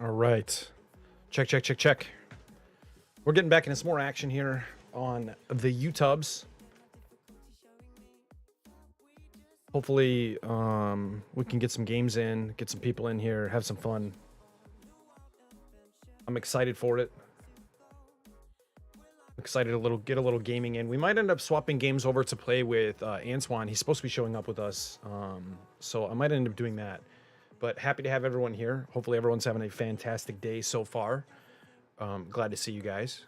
All right. Check, check, check, check. We're getting back into some more action here on the YouTubes. Hopefully, we can get some games in, get some people in here, have some fun. I'm excited for it. Excited to get a little gaming in. We might end up swapping games over to play with Antoine. He's supposed to be showing up with us, so I might end up doing that. But happy to have everyone here. Hopefully everyone's having a fantastic day so far. Glad to see you guys.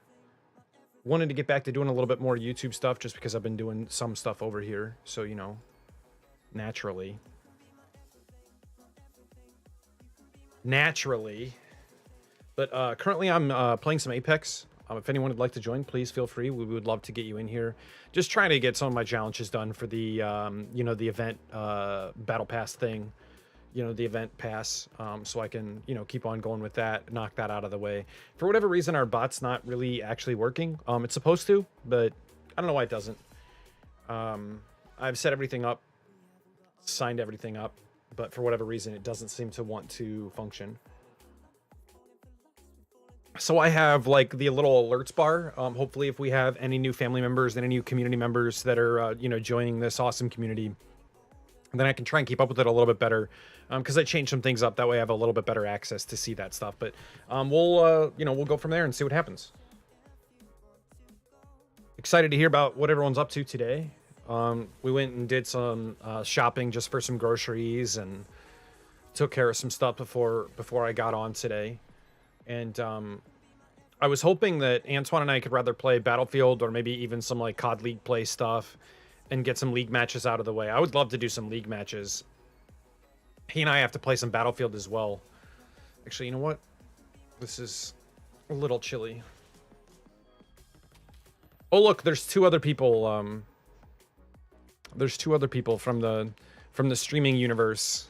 Wanted to get back to doing a little bit more YouTube stuff just because I've been doing some stuff over here. So, you know, naturally. But currently I'm playing some Apex. If anyone would like to join, please feel free. We would love to get you in here. Just trying to get some of my challenges done for the, you know, the event battle pass thing. You know, the event pass, so I can, you know, keep on going with that, knock that out of the way. For whatever reason, our bot's not really actually working. It's supposed to, but I don't know why it doesn't. I've set everything up, signed everything up, but for whatever reason, it doesn't seem to want to function. So I have like the little alerts bar. Hopefully if we have any new family members and any new community members that are, you know, joining this awesome community, then I can try and keep up with it a little bit better, because I changed some things up. That way I have a little bit better access to see that stuff. But we'll, you know, we'll go from there and see what happens. Excited to hear about what everyone's up to today. We went and did some shopping just for some groceries and took care of some stuff before I got on today. And I was hoping that Antoine and I could rather play Battlefield or maybe even some like COD League play stuff and get some league matches out of the way. I would love to do some league matches. He and I have to play some Battlefield as well. Actually, you know what? This is a little chilly. Oh, look, there's two other people. There's two other people from the streaming universe.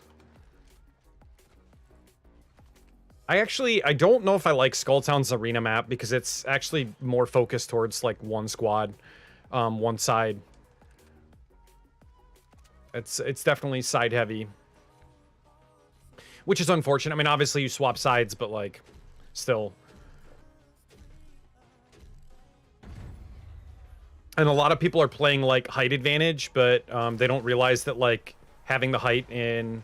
I don't know if I like Skulltown's arena map because it's actually more focused towards like one squad, one side. It's definitely side heavy, which is unfortunate. I mean, obviously you swap sides, but like still. And a lot of people are playing like height advantage, but they don't realize that like having the height in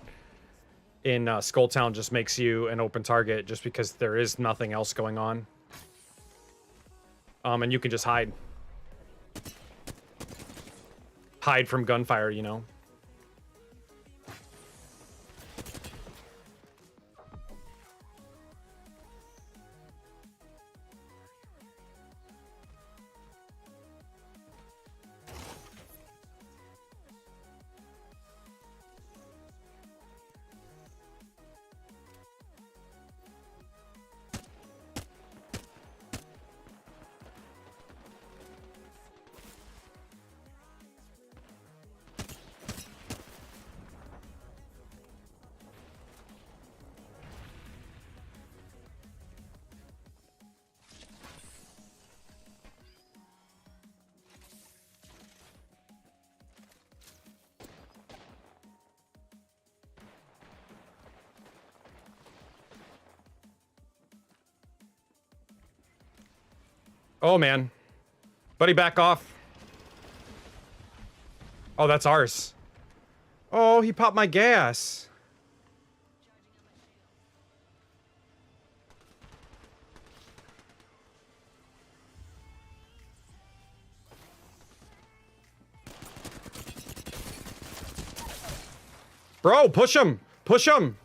Skulltown just makes you an open target just because there is nothing else going on. And you can just hide from gunfire, you know. Oh, man. Buddy, back off. Oh, that's ours. Oh, he popped my gas. Bro, push him. Push him.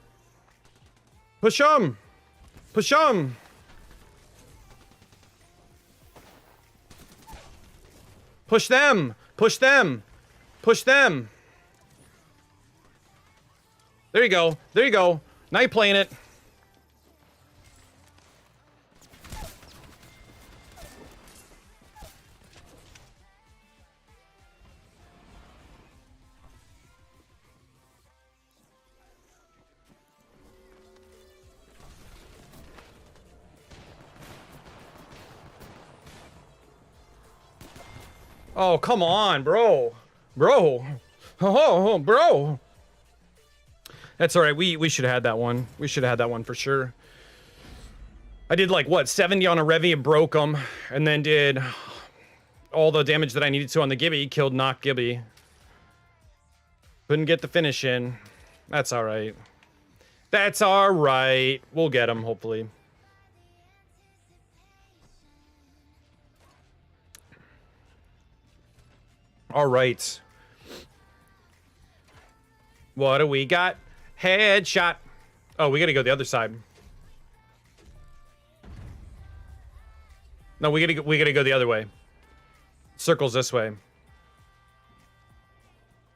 Push him. Push him. Push them! Push them! Push them! There you go. There you go. Now you're playing it. Oh, come on, bro. Bro. Oh, bro. That's all right. We should have had that one. We should have had that one for sure. I did like what 70 on a Revy and broke him, and then did all the damage that I needed to on the Gibby. Killed knocked Gibby. Couldn't get the finish in. That's all right. That's all right. We'll get him hopefully. All right. What do we got? Headshot. Oh, we gotta go the other side. No, we gotta go the other way. Circles this way.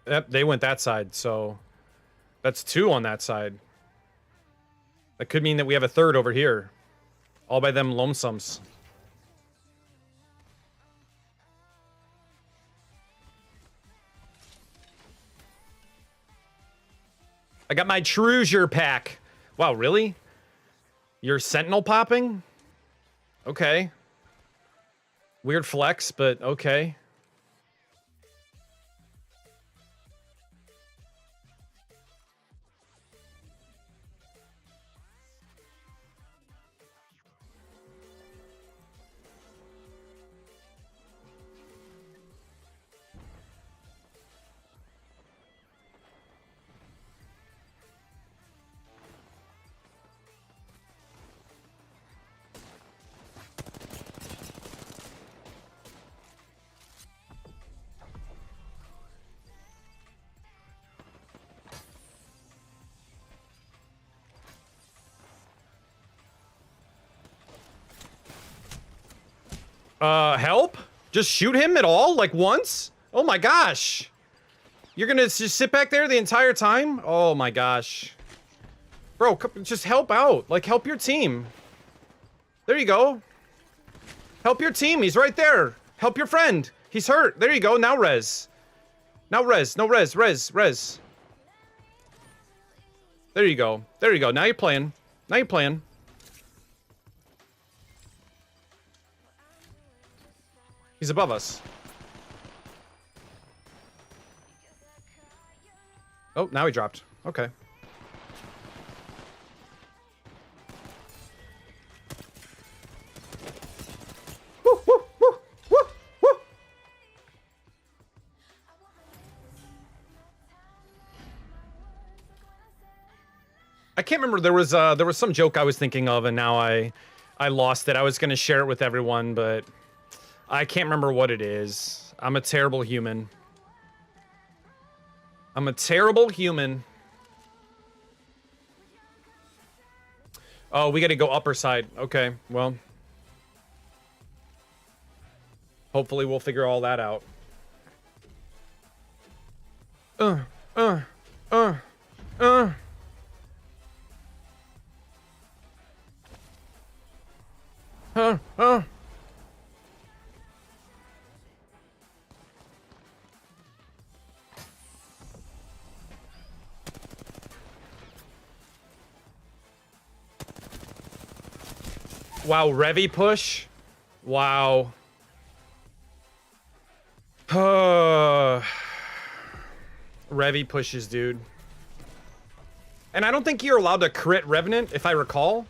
Yep, they went that side, so that's 2 on that side. That could mean that we have a 3rd over here. All by them lonesomes. I got my Truzier pack. Wow, really? You're Sentinel popping? Okay. Weird flex, but okay. Help? Just shoot him at all? Like once? Oh my gosh. You're gonna just sit back there the entire time? Oh my gosh. Bro, just help out. Like, help your team. There you go. Help your team. He's right there. Help your friend. He's hurt. There you go. Now res. Now res. No res. Res. There you go. There you go. Now you're playing. Now you're playing. He's above us. Oh, now he dropped. Okay. Woo, woo, woo, woo, woo. I can't remember. There was some joke I was thinking of, and now I lost it. I was gonna share it with everyone, but I can't remember what it is. I'm a terrible human. I'm a terrible human. Oh, we gotta go upper side. Okay, well. Hopefully we'll figure all that out. Wow, Revy push? Wow. Revy pushes, dude. And I don't think you're allowed to crit Revenant, if I recall.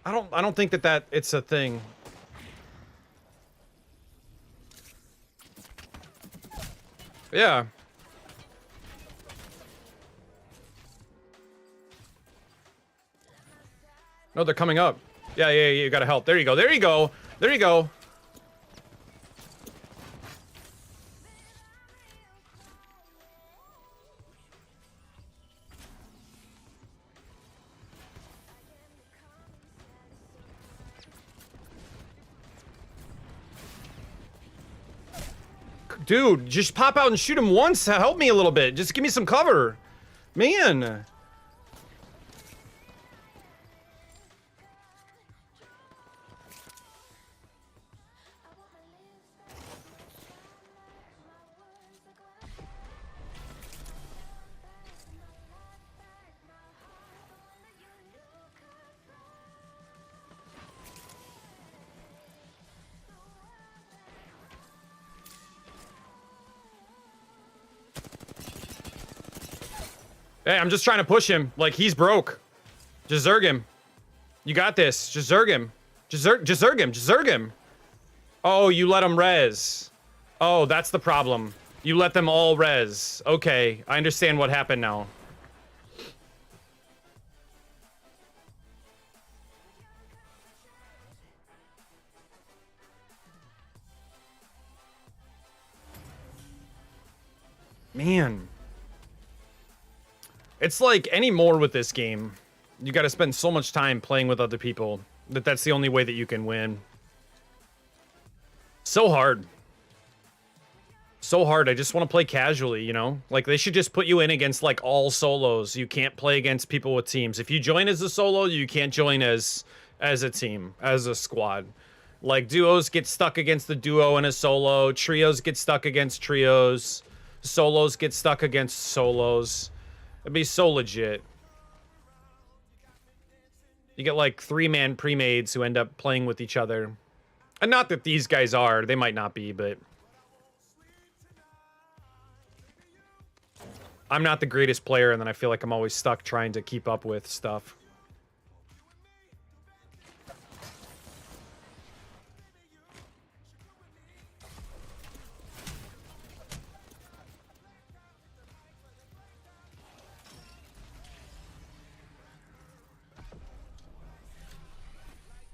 I don't think that it's a thing. Yeah. No, they're coming up. Yeah, you gotta help. There you go. There you go. There you go. Dude, just pop out and shoot him once to help me a little bit. Just give me some cover. Man. Hey, I'm just trying to push him. Like, he's broke. Just zerg him. You got this. Just zerg him. Just zerg him. Just zerg him. Oh, you let him res. Oh, that's the problem. You let them all res. Okay, I understand what happened now. Man. It's like any more with this game. You gotta spend so much time playing with other people that's the only way that you can win. So hard. So hard. I just want to play casually, you know? Like, they should just put you in against, like, all solos. You can't play against people with teams. If you join as a solo, you can't join as a team, as a squad. Like, duos get stuck against the duo and a solo. Trios get stuck against trios. Solos get stuck against solos. It'd be so legit. You get, like, 3-man pre-mades who end up playing with each other. And not that these guys are. They might not be, but... I'm not the greatest player, and then I feel like I'm always stuck trying to keep up with stuff.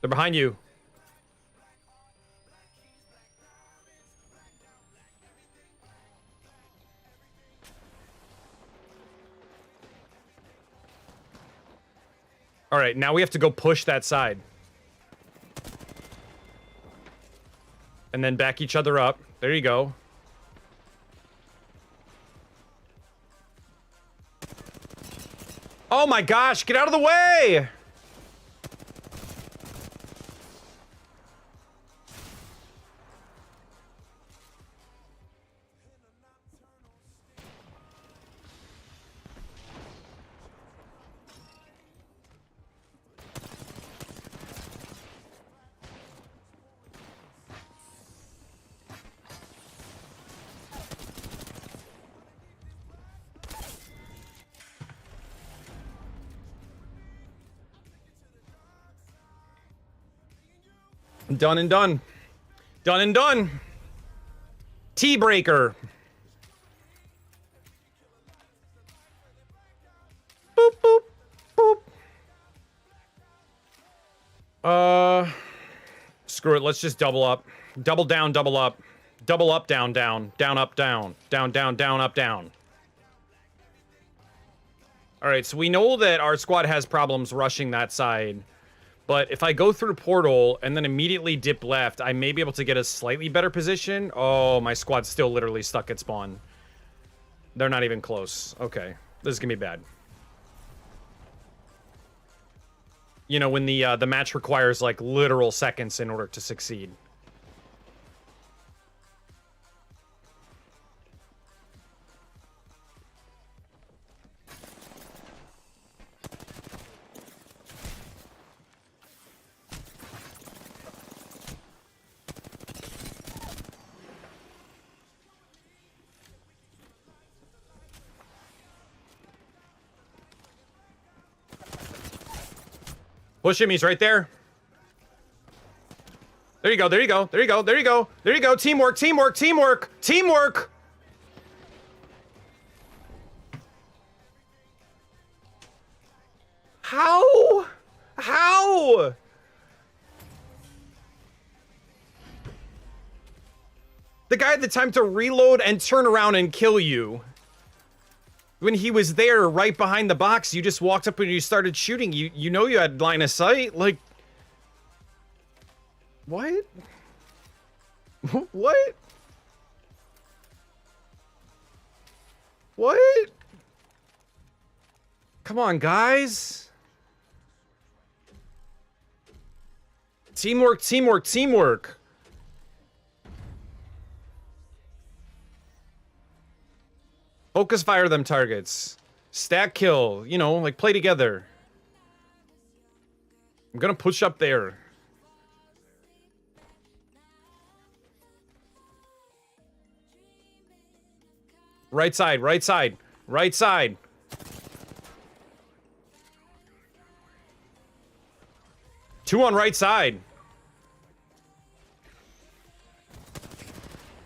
They're behind you. All right, now we have to go push that side. And then back each other up. There you go. Oh my gosh, get out of the way! Done and done. Done and done. T-breaker. Boop, boop, boop. Screw it. Let's just double up. Double down, double up. Double up, down, down. Down, up, down. Down, down, down, up, down. Alright, so we know that our squad has problems rushing that side. But if I go through portal and then immediately dip left, I may be able to get a slightly better position. Oh, my squad's still literally stuck at spawn. They're not even close. Okay, this is gonna be bad. You know, when the match requires, like, literal seconds in order to succeed. Push him, he's right there. There you go, there you go, there you go, there you go, there you go. Teamwork, teamwork, teamwork, teamwork! How? How? The guy had the time to reload and turn around and kill you. When he was there, right behind the box, you just walked up and you started shooting. You know you had line of sight. Like... What? What? What? Come on, guys. Teamwork, teamwork, teamwork. Focus fire them targets. Stack kill. You know, like, play together. I'm gonna push up there. Right side, right side, right side. Two on right side.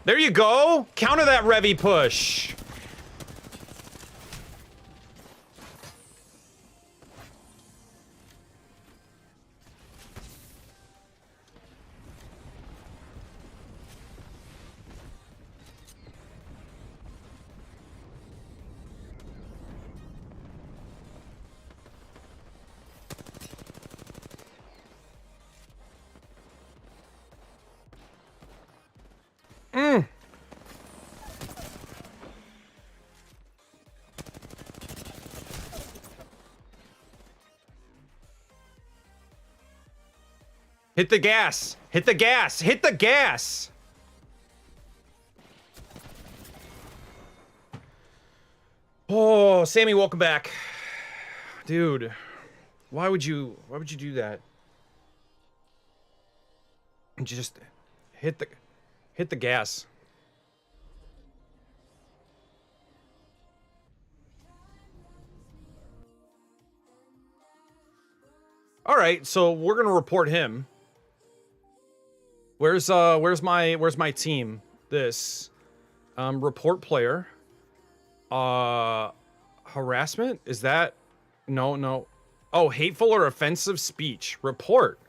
There you go. Counter that Revy push. Hit the gas. Hit the gas. Hit the gas. Oh, Sammy, welcome back. Dude, why would you do that? Just hit the gas. All right, so we're going to report him. Where's my team? This report player. Harassment? Is that no. Oh, hateful or offensive speech. Report.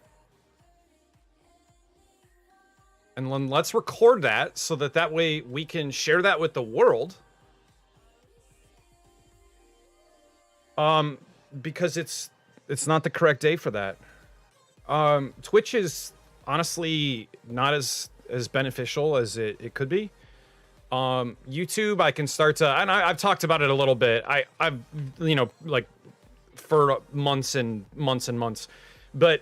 And then let's record that so that way we can share that with the world. Because it's not the correct day for that. Twitch is honestly not as beneficial as it could be. YouTube, I can start to, and I've talked about it a little bit. I've you know, like for months and months and months, but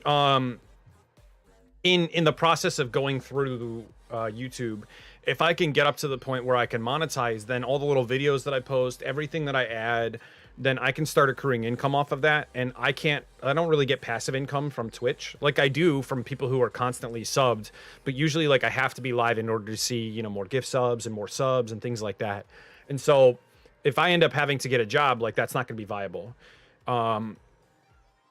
in the process of going through YouTube, if I can get up to the point where I can monetize, then all the little videos that I post, everything that I add, then I can start accruing income off of that. And I don't really get passive income from Twitch like I do from people who are constantly subbed, but usually like I have to be live in order to see, you know, more gift subs and more subs and things like that. And so if I end up having to get a job, like that's not going to be viable. And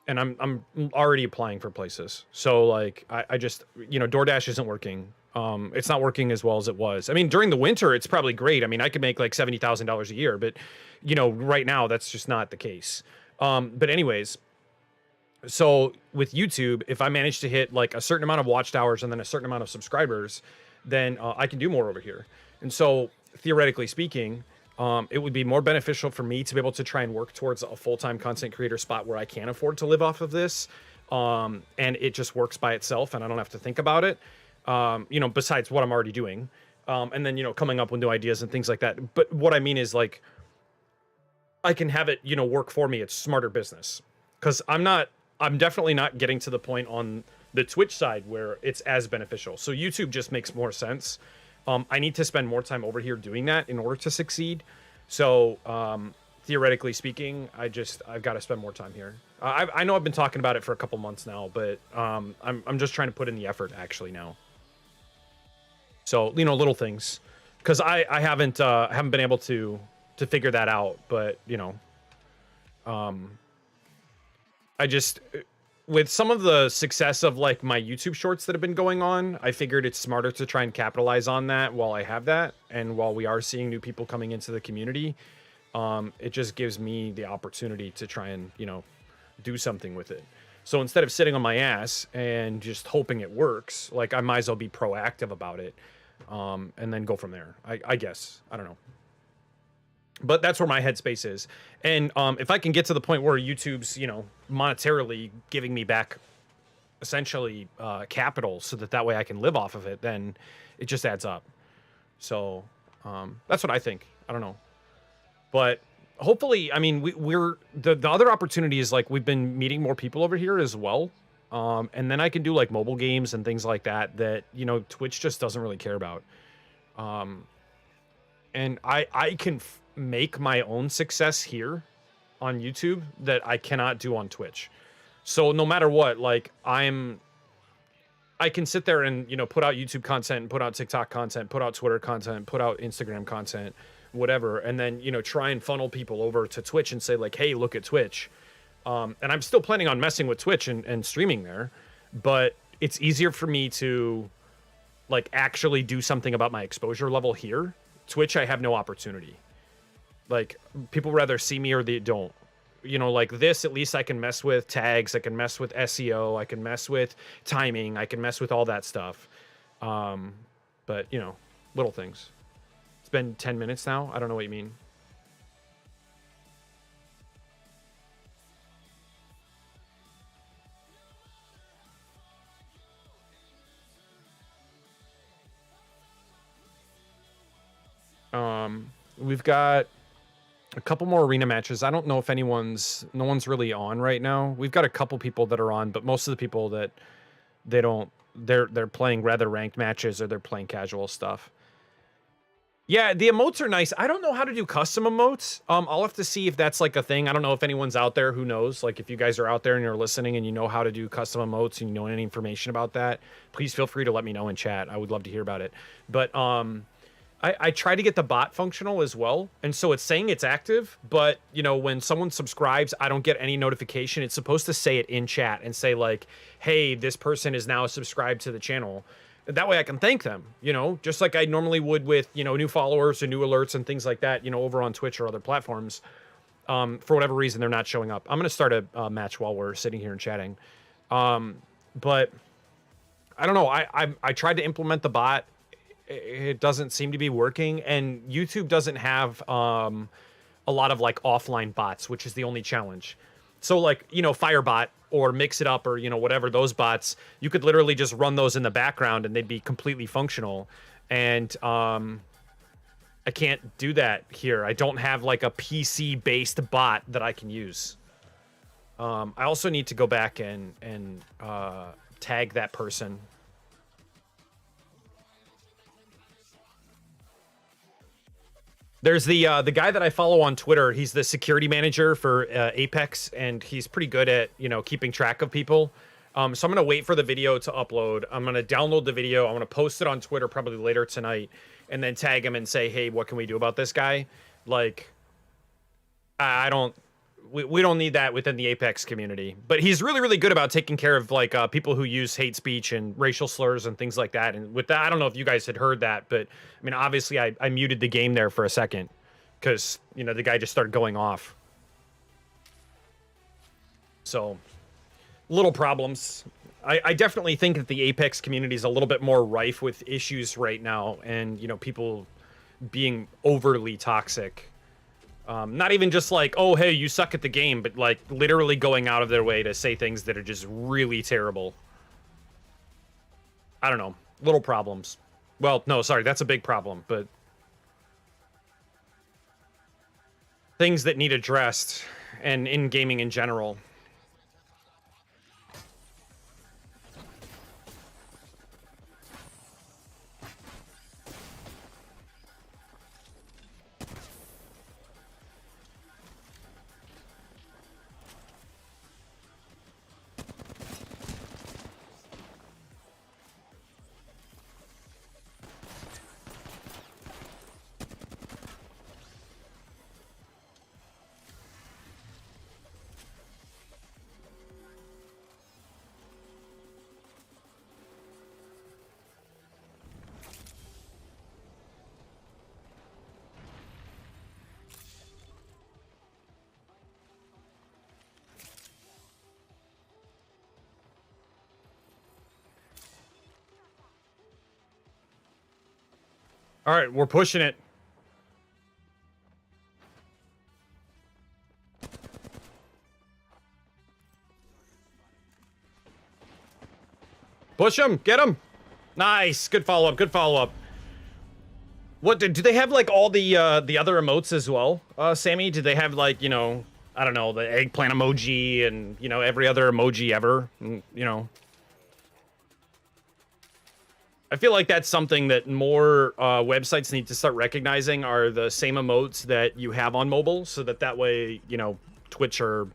I'm already applying for places. So like I just, you know, DoorDash isn't working. It's not working as well as it was. I mean, during the winter, it's probably great. I mean, I could make like $70,000 a year, but you know, right now that's just not the case. But anyways, so with YouTube, if I manage to hit like a certain amount of watch hours and then a certain amount of subscribers, then I can do more over here. And so theoretically speaking, it would be more beneficial for me to be able to try and work towards a full-time content creator spot where I can afford to live off of this. And it just works by itself and I don't have to think about it. You know, besides what I'm already doing. And then, you know, coming up with new ideas and things like that. But what I mean is like, I can have it, you know, work for me. It's smarter business. Because I'm definitely not getting to the point on the Twitch side where it's as beneficial. So YouTube just makes more sense. I need to spend more time over here doing that in order to succeed. So theoretically speaking, I've got to spend more time here. I know I've been talking about it for a couple months now, but I'm just trying to put in the effort actually now. So, you know, little things, because I haven't been able to figure that out. But you know, I just, with some of the success of like my YouTube shorts that have been going on, I figured it's smarter to try and capitalize on that while I have that, and while we are seeing new people coming into the community. It just gives me the opportunity to try and, you know, do something with it. So instead of sitting on my ass and just hoping it works, like I might as well be proactive about it, and then go from there. I guess, I don't know. But that's where my headspace is. And if I can get to the point where YouTube's, you know, monetarily giving me back essentially capital so that way I can live off of it, then it just adds up. So that's what I think. I don't know. But hopefully, I mean, we're the other opportunity is like we've been meeting more people over here as well. And then I can do like mobile games and things like that, you know, Twitch just doesn't really care about. And I can make my own success here on YouTube that I cannot do on Twitch. So no matter what, like I can sit there and, you know, put out YouTube content, put out TikTok content, put out Twitter content, put out Instagram content, whatever. And then, you know, try and funnel people over to Twitch and say like, hey, look at Twitch. And I'm still planning on messing with Twitch and streaming there. but it's easier for me to like actually do something about my exposure level here. Twitch, I have no opportunity. Like, people rather see me or they don't. You know, like this, at least I can mess with tags, I can mess with SEO, I can mess with timing, I can mess with all that stuff. But, you know, little things. It's been 10 minutes now. I don't know what you mean. We've got a couple more arena matches. I don't know if no one's really on right now. We've got a couple people that are on, but most of the people that they're playing rather ranked matches or they're playing casual stuff. Yeah, the emotes are nice. I don't know how to do custom emotes. I'll have to see if that's like a thing. I don't know if anyone's out there who knows. Like, if you guys are out there and you're listening and you know how to do custom emotes and you know any information about that, please feel free to let me know in chat. I would love to hear about it. But I try to get the bot functional as well. And so it's saying it's active, but you know, when someone subscribes, I don't get any notification. It's supposed to say it in chat and say like, hey, this person is now subscribed to the channel. That way I can thank them, you know, just like I normally would with, you know, new followers or new alerts and things like that, you know, over on Twitch or other platforms. For whatever reason, they're not showing up. I'm going to start a match while we're sitting here and chatting. But I don't know. I tried to implement the bot. It doesn't seem to be working, and YouTube doesn't have a lot of like offline bots, which is the only challenge. So like, you know, Firebot or Mix It Up or, you know, whatever, those bots, you could literally just run those in the background and they'd be completely functional. And I can't do that here. I don't have like a PC based bot that I can use. I also need to go back and tag that person. There's the guy that I follow on Twitter. He's the security manager for Apex, and he's pretty good at, you know, keeping track of people. So I'm going to wait for the video to upload. I'm going to download the video. I'm going to post it on Twitter probably later tonight, and then tag him and say, hey, what can we do about this guy? Like, we don't need that within the Apex community. But he's really, really good about taking care of like people who use hate speech and racial slurs and things like that. And with that, I don't know if you guys had heard that, but I mean, obviously I muted the game there for a second because, you know, the guy just started going off. So little problems. I definitely think that the Apex community is a little bit more rife with issues right now, and, you know, people being overly toxic. Not even just like, oh, hey, you suck at the game, but like literally going out of their way to say things that are just really terrible. I don't know. Little problems. Well, no, sorry, that's a big problem, but things that need addressed, and in gaming in general. All right, we're pushing it. Push him, get him. Nice, good follow-up, good follow-up. What, do they have like all the other emotes as well, Sammy? Did they have like, you know, I don't know, the eggplant emoji and, you know, every other emoji ever, you know? I feel like that's something that more websites need to start recognizing, are the same emotes that you have on mobile, so that way, you know, Twitch or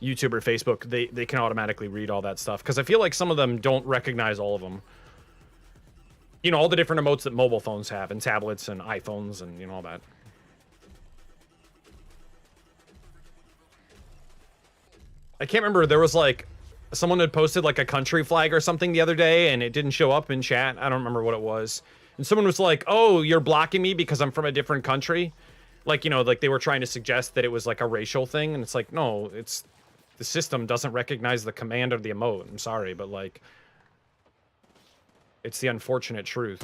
YouTube or Facebook, they can automatically read all that stuff. Because I feel like some of them don't recognize all of them. You know, all the different emotes that mobile phones have, and tablets and iPhones and, you know, all that. I can't remember, there was like Someone had posted like a country flag or something the other day, and it didn't show up in chat. I don't remember what it was. And someone was like, "Oh, you're blocking me because I'm from a different country." Like, you know, like they were trying to suggest that it was like a racial thing, and it's like, no, it's the system doesn't recognize the command or the emote. I'm sorry, but like, it's the unfortunate truth.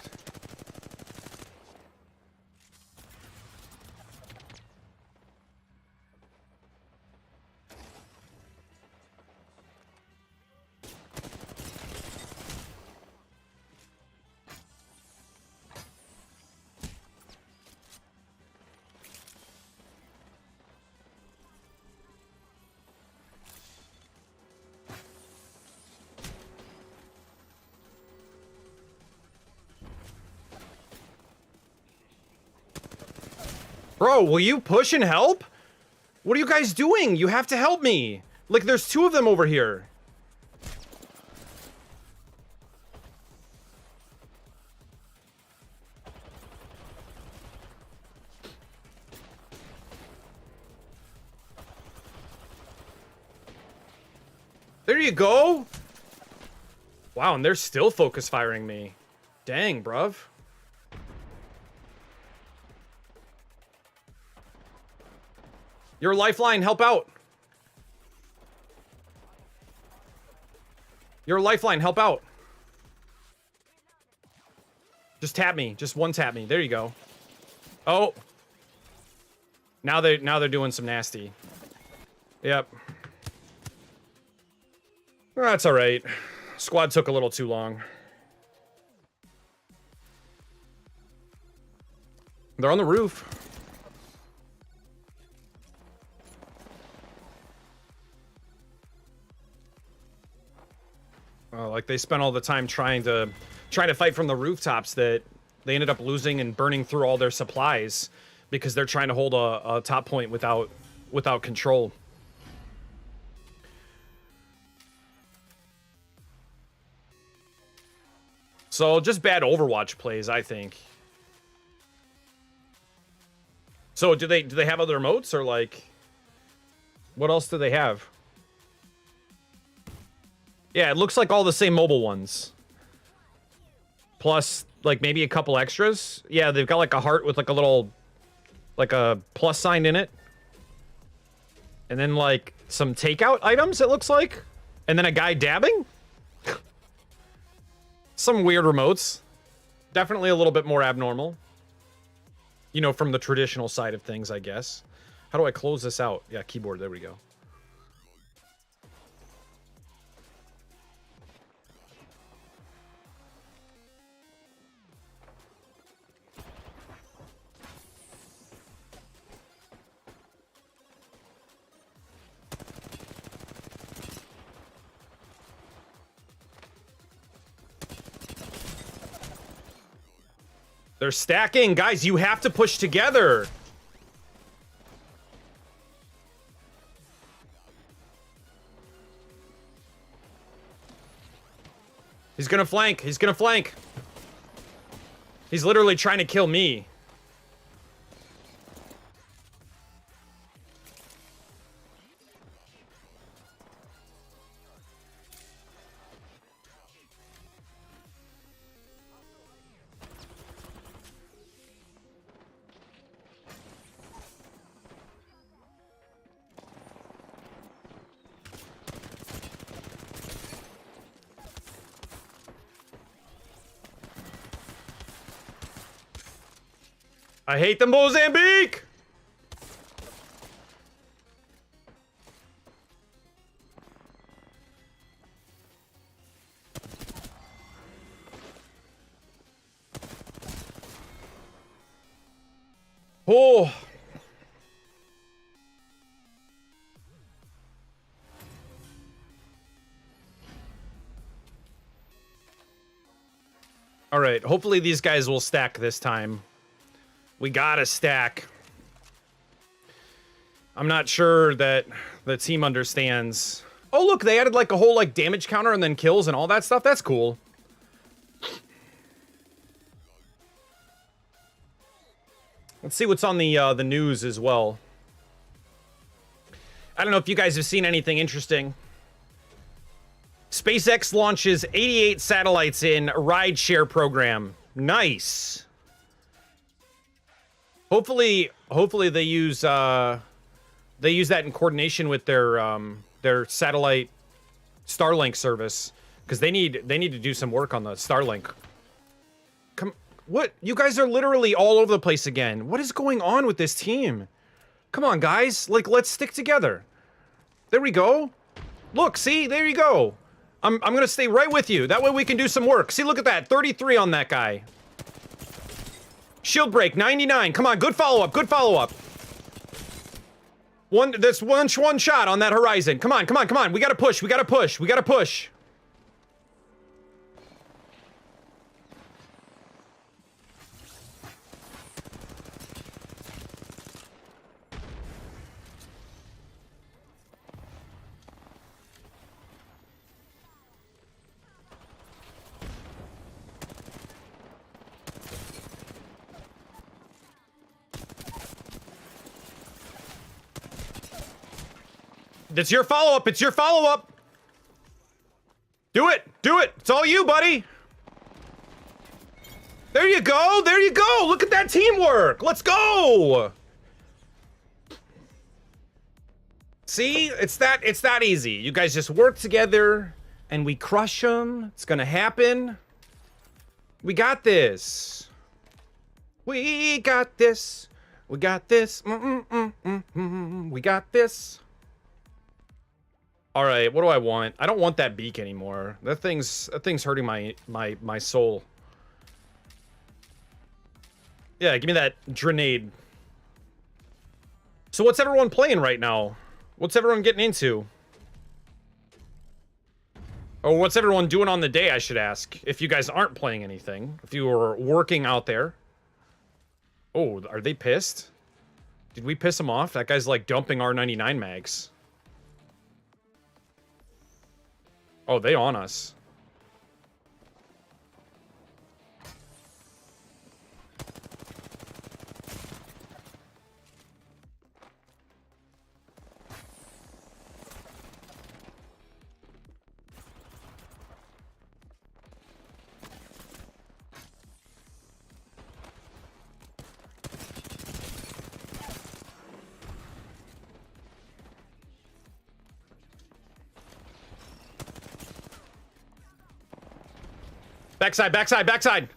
Bro, will you push and help? What are you guys doing? You have to help me. Like, there's two of them over here. There you go. Wow, and they're still focus firing me. Dang, bruv. Your lifeline, help out. Your lifeline, help out. Just tap me. Just one tap me. There you go. Oh. Now they're doing some nasty. Yep. That's all right. Squad took a little too long. They're on the roof. Like they spent all the time trying to fight from the rooftops that they ended up losing and burning through all their supplies because they're trying to hold a top point without control. So just bad Overwatch plays, I think. So do they have other emotes, or like what else do they have? Yeah, it looks like all the same mobile ones. Plus, like, maybe a couple extras. Yeah, they've got, like, a heart with, like, a little... like, a plus sign in it. And then, like, some takeout items, it looks like. And then a guy dabbing? Some weird remotes. Definitely a little bit more abnormal. You know, from the traditional side of things, I guess. How do I close this out? Yeah, keyboard, there we go. They're stacking. Guys, you have to push together. He's gonna flank. He's gonna flank. He's literally trying to kill me. I hate the Mozambique! Oh. All right, hopefully these guys will stack this time. We gotta stack. I'm not sure that the team understands. Oh, look, they added like a whole like damage counter and then kills and all that stuff. That's cool. Let's see what's on the news as well. I don't know if you guys have seen anything interesting. SpaceX launches 88 satellites in rideshare program. Nice. Hopefully they use that in coordination with their satellite Starlink service, because they need to do some work on the Starlink. Come, what? You guys are literally all over the place again. What is going on with this team? Come on, guys. Like, let's stick together. There we go. Look, see? There you go. I'm gonna stay right with you. That way we can do some work. See, look at that. 33 on that guy. Shield break, 99. Come on, good follow-up, good follow-up. That's one shot on that horizon. Come on, come on, come on. We gotta push, we gotta push, we gotta push. It's your follow-up. It's your follow-up. Do it. Do it. It's all you, buddy. There you go. There you go. Look at that teamwork. Let's go. See? It's that easy. You guys just work together and we crush them. It's gonna happen. We got this. We got this. We got this. We got this. All right, what do I want? I don't want that beak anymore. That thing's hurting my soul. Yeah, give me that grenade. So what's everyone playing right now? What's everyone getting into? Or what's everyone doing on the day, I should ask. If you guys aren't playing anything. If you are working out there. Oh, are they pissed? Did we piss them off? That guy's like dumping R99 mags. Oh, they on us. Backside, backside, backside.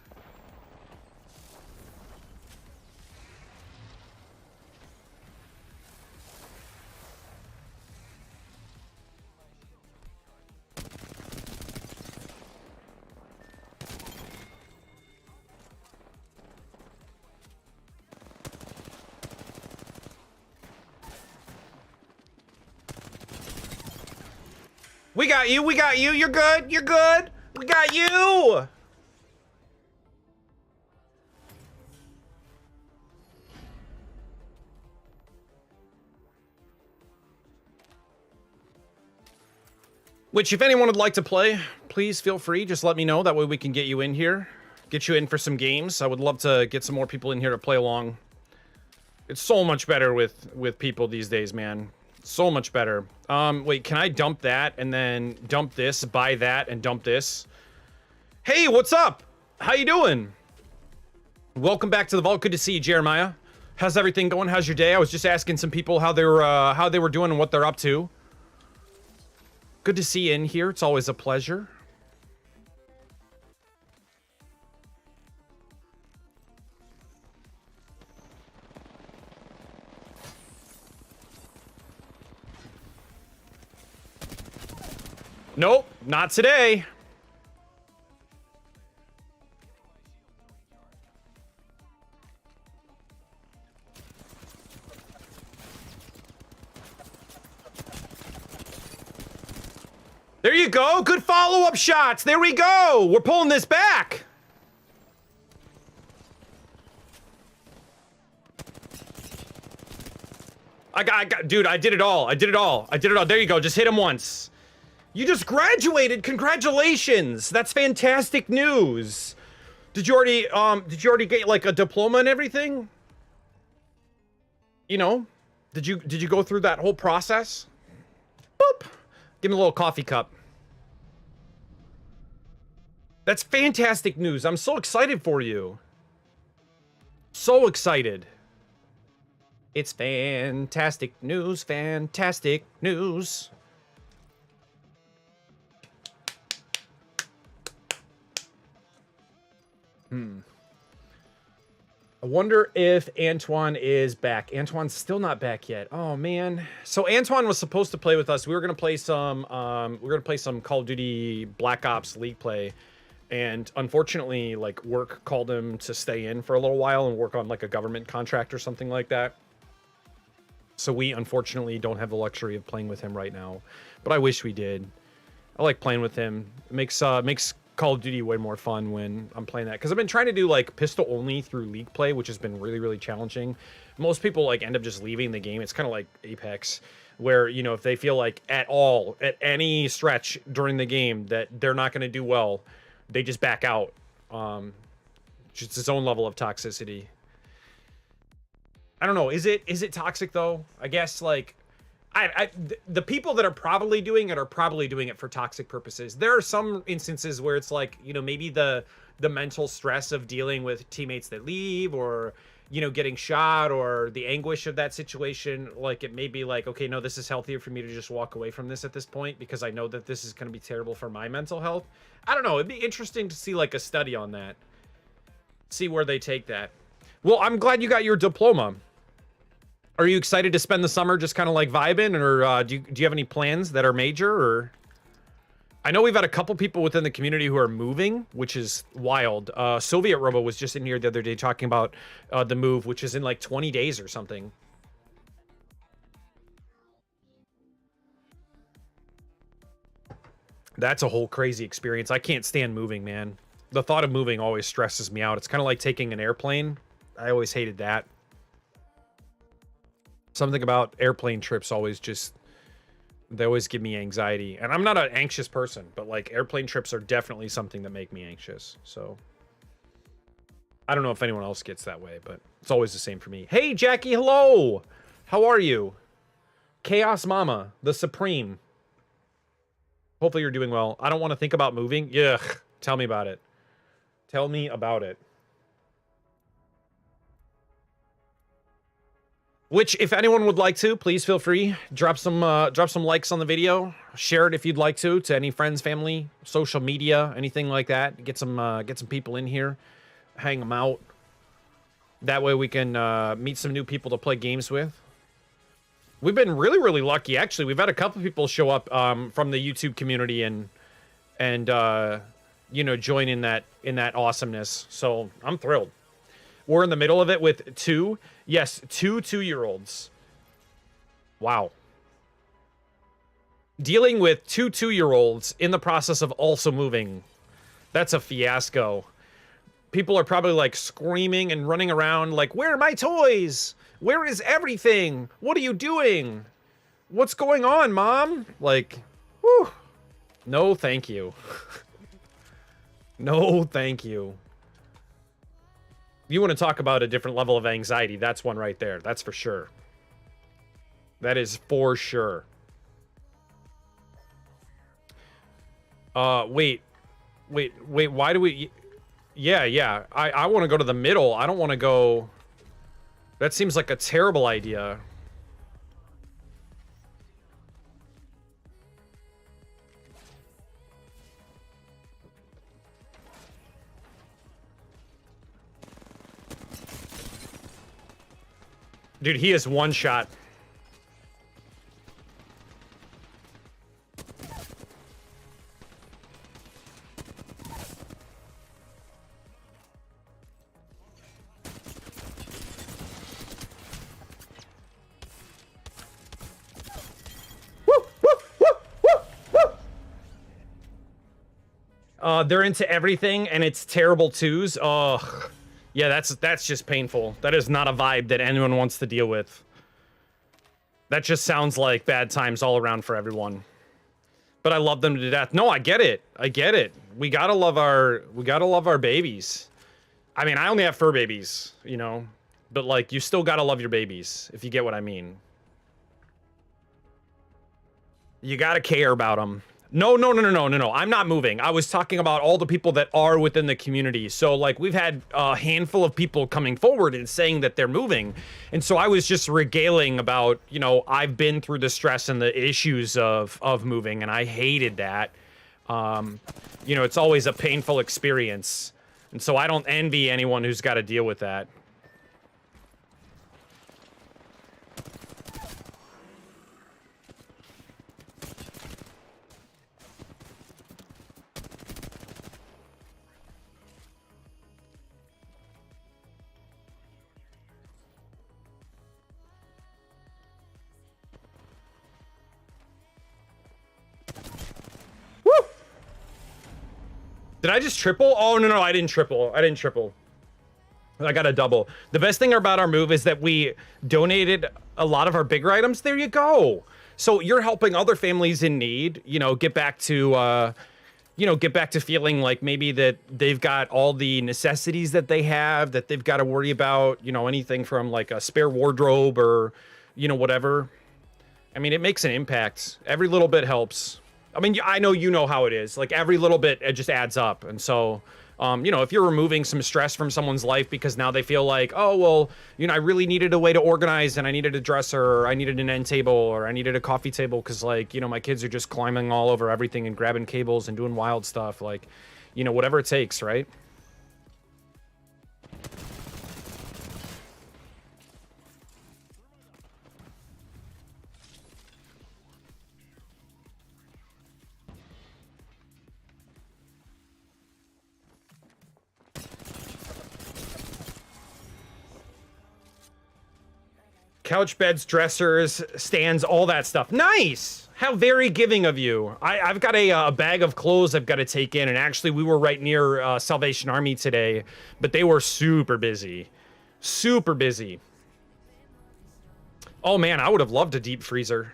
We got you, we got you. You're good, you're good. We got you. Which, if anyone would like to play, please feel free. Just let me know. That way we can get you in here. Get you in for some games. I would love to get some more people in here to play along. It's so much better with people these days, man. So much better. Wait, can I dump that and then dump this, buy that, and dump this? Hey, what's up? How you doing? Welcome back to the vault. Good to see you, Jeremiah. How's everything going? How's your day? I was just asking some people how they were doing and what they're up to. Good to see you in here. It's always a pleasure. Nope, not today. There you go. Good follow-up shots. There we go. We're pulling this back. I got, dude, I did it all. I did it all. I did it all. There you go. Just hit him once. You just graduated. Congratulations. That's fantastic news. Did you already get like a diploma and everything? You know, did you go through that whole process? Boop. Give me a little coffee cup. That's fantastic news. I'm so excited for you. So excited. It's fantastic news, fantastic news. I wonder if Antoine is back. Antoine's still not back yet. Oh man. So Antoine was supposed to play with us. We were gonna play some Call of Duty Black Ops League play. And unfortunately, like, work called him to stay in for a little while and work on like a government contract or something like that. So we unfortunately don't have the luxury of playing with him right now. But I wish we did. I like playing with him. It makes Call of Duty way more fun when I'm playing that, because I've been trying to do like pistol only through League play, which has been really challenging. Most people like end up just leaving the game. It's kind of like Apex, where, you know, if they feel like at any stretch during the game that they're not going to do well, they just back out. Just its own level of toxicity. I don't know. Is it toxic though? I guess like the people that are probably doing it for toxic purposes. There are some instances where it's like, you know, maybe the mental stress of dealing with teammates that leave, or, you know, getting shot, or the anguish of that situation. Like, it may be like, okay, no, this is healthier for me to just walk away from this at this point, because I know that this is going to be terrible for my mental health. I don't know. It'd be interesting to see like a study on that. See where they take that. Well, I'm glad you got your diploma. Are you excited to spend the summer just kind of like vibing, or do you have any plans that are major? Or I know we've had a couple people within the community who are moving, which is wild. Soviet Robo was just in here the other day talking about the move, which is in like 20 days or something. That's a whole crazy experience. I can't stand moving, man. The thought of moving always stresses me out. It's kind of like taking an airplane. I always hated that. Something about airplane trips always they always give me anxiety. And I'm not an anxious person, but like airplane trips are definitely something that make me anxious. So I don't know if anyone else gets that way, but it's always the same for me. Hey, Jackie, hello. How are you? Chaos Mama, the Supreme. Hopefully you're doing well. I don't want to think about moving. Ugh, tell me about it. Tell me about it. Which, if anyone would like to, please feel free. Drop some likes on the video. Share it if you'd like to any friends, family, social media, anything like that. Get some people in here, hang them out. That way we can meet some new people to play games with. We've been really lucky, actually. We've had a couple people show up from the YouTube community and you know, join in that awesomeness. So I'm thrilled. We're in the middle of it with two 2-year-olds. Wow. Dealing with two 2-year-olds in the process of also moving. That's a fiasco. People are probably like screaming and running around like, where are my toys? Where is everything? What are you doing? What's going on, Mom? Like, whew. No, thank you. No, thank you. You want to talk about a different level of anxiety, that's one right there. That's for sure. That is for sure. Wait, why do we... Yeah, I want to go to the middle. I don't want to go... That seems like a terrible idea. Dude, he is one shot. They're into everything, and it's terrible twos. Ugh. Yeah, that's just painful. That is not a vibe that anyone wants to deal with. That just sounds like bad times all around for everyone. But I love them to death. No, I get it. I get it. We gotta love our babies. I mean, I only have fur babies, you know, but like, you still gotta love your babies, if you get what I mean. You gotta care about them. No, no, no, no, no, no, no. I'm not moving. I was talking about all the people that are within the community. So like we've had a handful of people coming forward and saying that they're moving. And so I was just regaling about, you know, I've been through the stress and the issues of moving, and I hated that. You know, it's always a painful experience. And so I don't envy anyone who's got to deal with that. Did I just triple? Oh, no, no, I didn't triple. I didn't triple. I got a double. The best thing about our move is that we donated a lot of our bigger items. There you go. So you're helping other families in need, you know, get back to, you know, get back to feeling like maybe that they've got all the necessities that they have, that they've got to worry about, you know, anything from like a spare wardrobe or, you know, whatever. I mean, it makes an impact. Every little bit helps. I mean, I know you know how it is. Like every little bit, it just adds up. And so, you know, if you're removing some stress from someone's life because now they feel like, oh, well, you know, I really needed a way to organize and I needed a dresser or I needed an end table or I needed a coffee table because like, you know, my kids are just climbing all over everything and grabbing cables and doing wild stuff. Like, you know, whatever it takes, right? Couch beds, dressers, stands, all that stuff. Nice! How very giving of you. I've got a bag of clothes I've got to take in, and actually we were right near Salvation Army today, but they were super busy. Super busy. Oh man, I would have loved a deep freezer.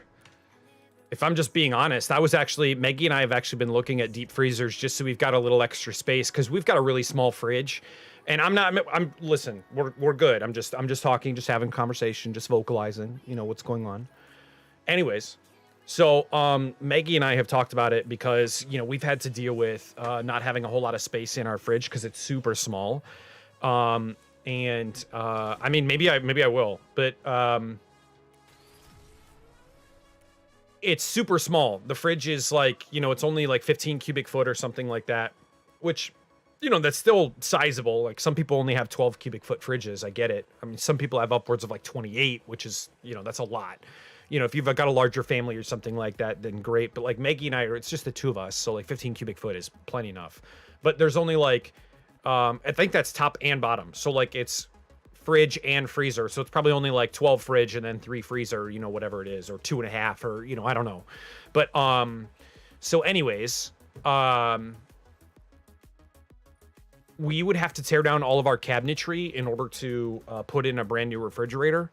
If I'm just being honest, Maggie and I have actually been looking at deep freezers just so we've got a little extra space, because we've got a really small fridge. And listen, we're good. I'm just talking, just having conversation, just vocalizing, you know, what's going on. Anyways, so Maggie and I have talked about it because, you know, we've had to deal with not having a whole lot of space in our fridge because it's super small. I mean, maybe I will, but it's super small. The fridge is like, you know, it's only like 15 cubic foot or something like that, which, you know, that's still sizable. Like some people only have 12 cubic foot fridges. I get it. I mean, some people have upwards of like 28, which is, you know, that's a lot. You know, if you've got a larger family or something like that, then great. But like Maggie and I, it's just the two of us. So like 15 cubic foot is plenty enough. But there's only like, I think that's top and bottom. So like it's fridge and freezer. So it's probably only like 12 fridge and then 3 freezer, you know, whatever it is, or 2.5, or, you know, I don't know. But, so anyways, we would have to tear down all of our cabinetry in order to put in a brand new refrigerator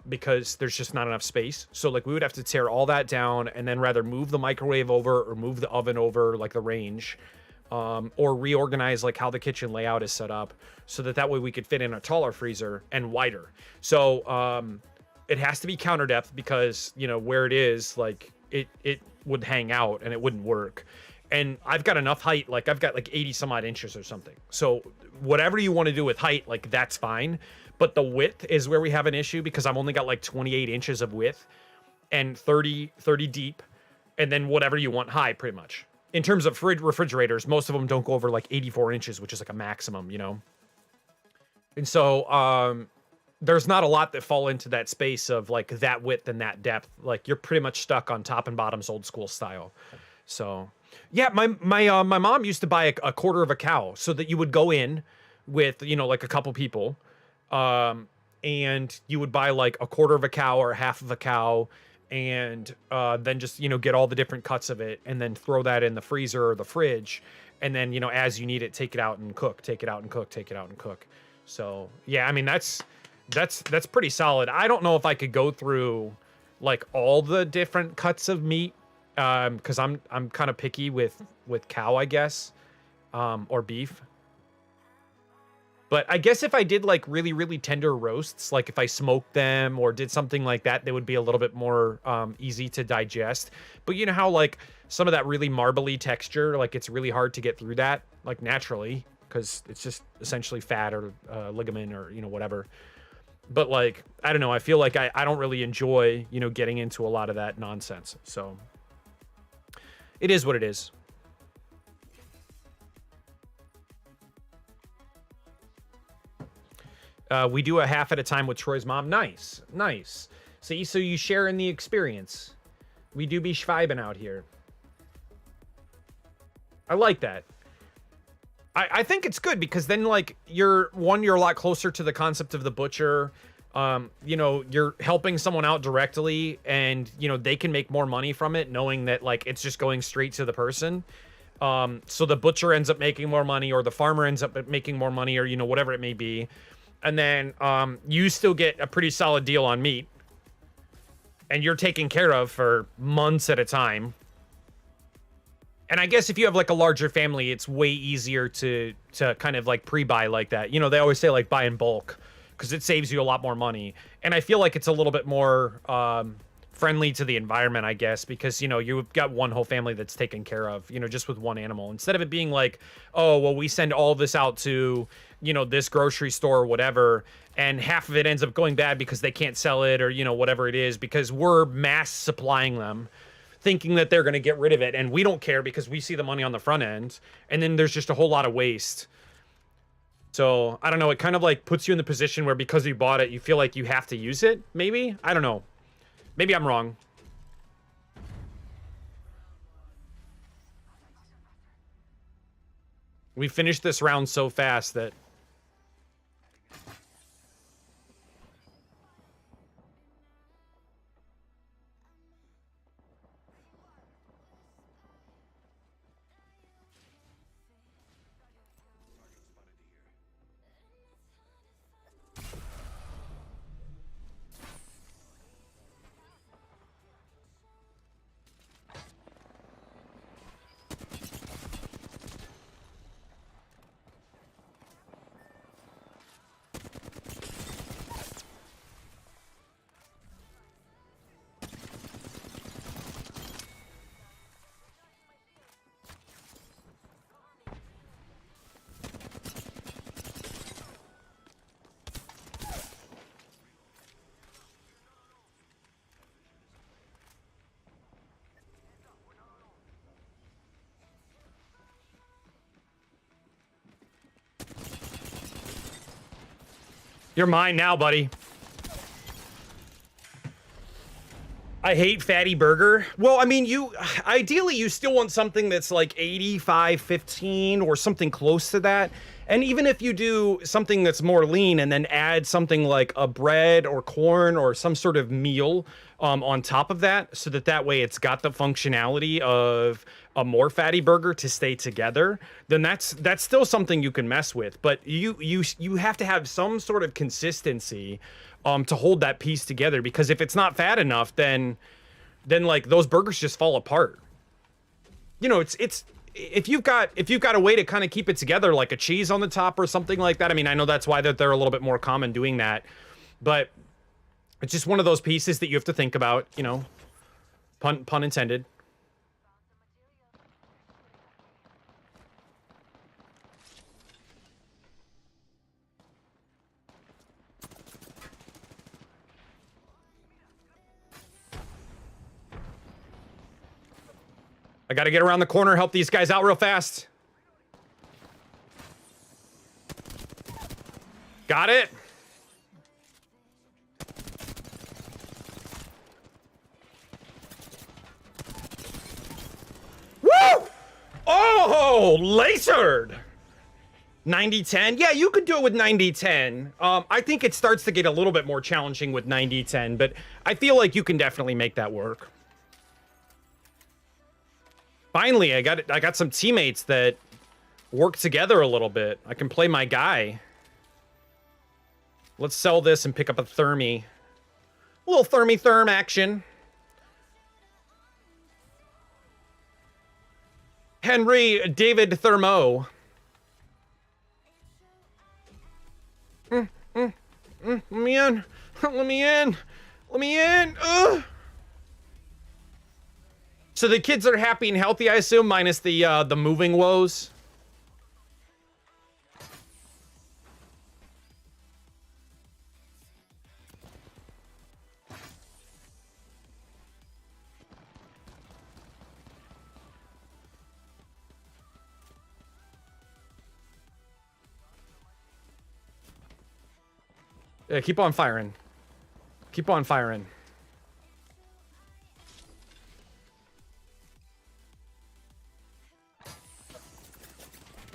because there's just not enough space. So like we would have to tear all that down and then rather move the microwave over or move the oven over, like the range, or reorganize like how the kitchen layout is set up so that way we could fit in a taller freezer and wider. So it has to be counter depth because, you know, where it is, like it would hang out and it wouldn't work. And I've got enough height, like I've got like 80 some odd inches or something. So whatever you want to do with height, like that's fine. But the width is where we have an issue because I've only got like 28 inches of width and 30 deep. And then whatever you want high, pretty much. In terms of refrigerators, most of them don't go over like 84 inches, which is like a maximum, you know? And so there's not a lot that fall into that space of like that width and that depth. Like you're pretty much stuck on top and bottoms old school style. So... yeah, my mom used to buy a quarter of a cow so that you would go in with, you know, like a couple people, and you would buy like a quarter of a cow or half of a cow, and then just, you know, get all the different cuts of it and then throw that in the freezer or the fridge, and then, you know, as you need it, take it out and cook, take it out and cook, take it out and cook. So yeah, I mean that's pretty solid. I don't know if I could go through like all the different cuts of meat. Because I'm kind of picky with cow, I guess, or beef. But I guess if I did like really, really tender roasts, like if I smoked them or did something like that, they would be a little bit more easy to digest. But you know how like some of that really marbly texture. Like it's really hard to get through that, like naturally, because it's just essentially fat or ligament or, you know, whatever. But like, I don't know, I feel like I don't really enjoy, you know, getting into a lot of that nonsense. So it is what it is. We do a half at a time with Troy's mom. Nice, nice. See, so you share in the experience. We do be schweibing out here. I like that. I think it's good because then, like, you're a lot closer to the concept of the butcher. You know, you're helping someone out directly, and you know they can make more money from it, knowing that like it's just going straight to the person. So the butcher ends up making more money, or the farmer ends up making more money, or you know whatever it may be. And then you still get a pretty solid deal on meat, and you're taken care of for months at a time. And I guess if you have like a larger family, it's way easier to kind of like pre-buy like that. You know, they always say like buy in bulk because it saves you a lot more money. And I feel like it's a little bit more friendly to the environment, I guess, because, you know, you've got one whole family that's taken care of, you know, just with one animal. Instead of it being like, oh, well, we send all this out to, you know, this grocery store or whatever, and half of it ends up going bad because they can't sell it or, you know, whatever it is, because we're mass supplying them, thinking that they're going to get rid of it, and we don't care because we see the money on the front end, and then there's just a whole lot of waste. So, I don't know, it kind of like puts you in the position where because you bought it, you feel like you have to use it, maybe? I don't know. Maybe I'm wrong. We finished this round so fast that... You're mine now, buddy. I hate fatty burger. Well, I mean, ideally you still want something that's like 85-15 or something close to that. And even if you do something that's more lean and then add something like a bread or corn or some sort of meal on top of that, so that way it's got the functionality of a more fatty burger to stay together, then that's still something you can mess with. But you have to have some sort of consistency to hold that piece together, because if it's not fat enough, then like those burgers just fall apart. You know, it's if you've got a way to kind of keep it together, like a cheese on the top or something like that. I mean, I know that's why they're a little bit more common doing that, but it's just one of those pieces that you have to think about, you know, pun intended. I gotta get around the corner, help these guys out real fast. Got it. Woo! Oh, lasered. 90-10. Yeah, you could do it with 90-10. I think it starts to get a little bit more challenging with 90-10, but I feel like you can definitely make that work. Finally, I got some teammates that work together a little bit. I can play my guy. Let's sell this and pick up a thermi. A little therm action. Henry David Thermo. Let me in. Let me in. Let me in. Ugh. So the kids are happy and healthy, I assume, minus the moving woes. Yeah, keep on firing. Keep on firing.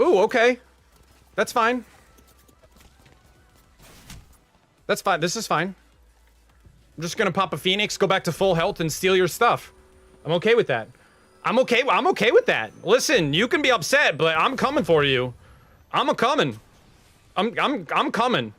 Ooh, okay. That's fine. That's fine. This is fine. I'm just gonna pop a Phoenix, go back to full health, and steal your stuff. I'm okay with that. I'm okay with that. Listen, you can be upset, but I'm coming for you. I'm a-coming. I'm coming.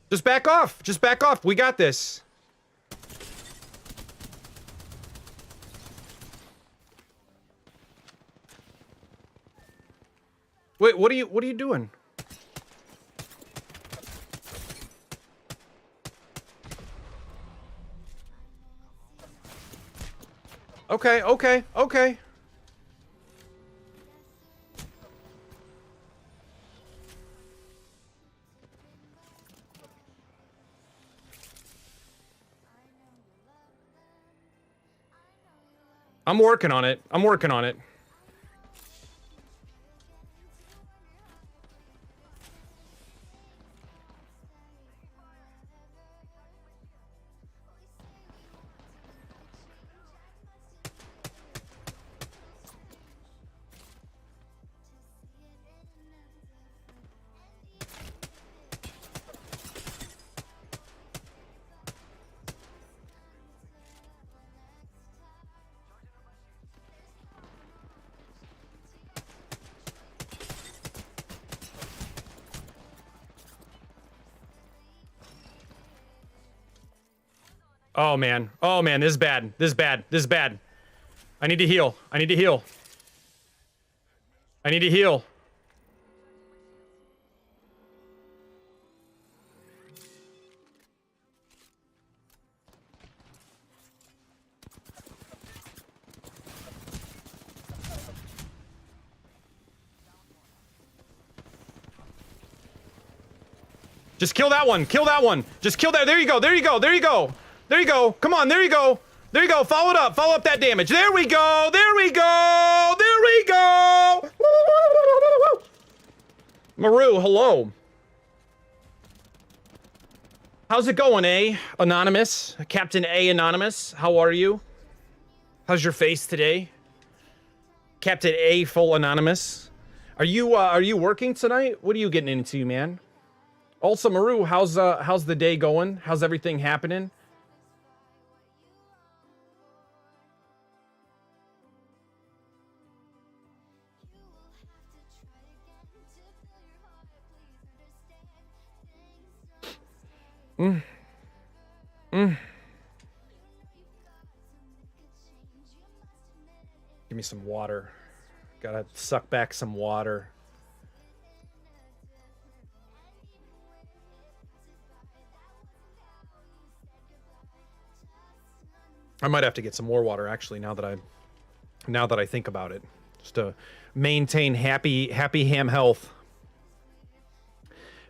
Just back off. Just back off. We got this. Wait, what are you doing? Okay, okay, okay. I'm working on it. I'm working on it. Oh man. Oh man, this is bad. This is bad. This is bad. I need to heal. I need to heal. I need to heal. Just kill that one. Kill that one. Just kill that. There you go. There you go. There you go. There you go. Come on. There you go. There you go. Follow it up. Follow up that damage. There we go. There we go. There we go. Maru, hello. How's it going, A? Anonymous? Captain A Anonymous? How are you? How's your face today? Captain A full Anonymous? Are you working tonight? What are you getting into, man? Also, Maru, how's the day going? How's everything happening? Give me some water. Gotta suck back some water. I might have to get some more water actually now that I think about it. Just to maintain happy ham health.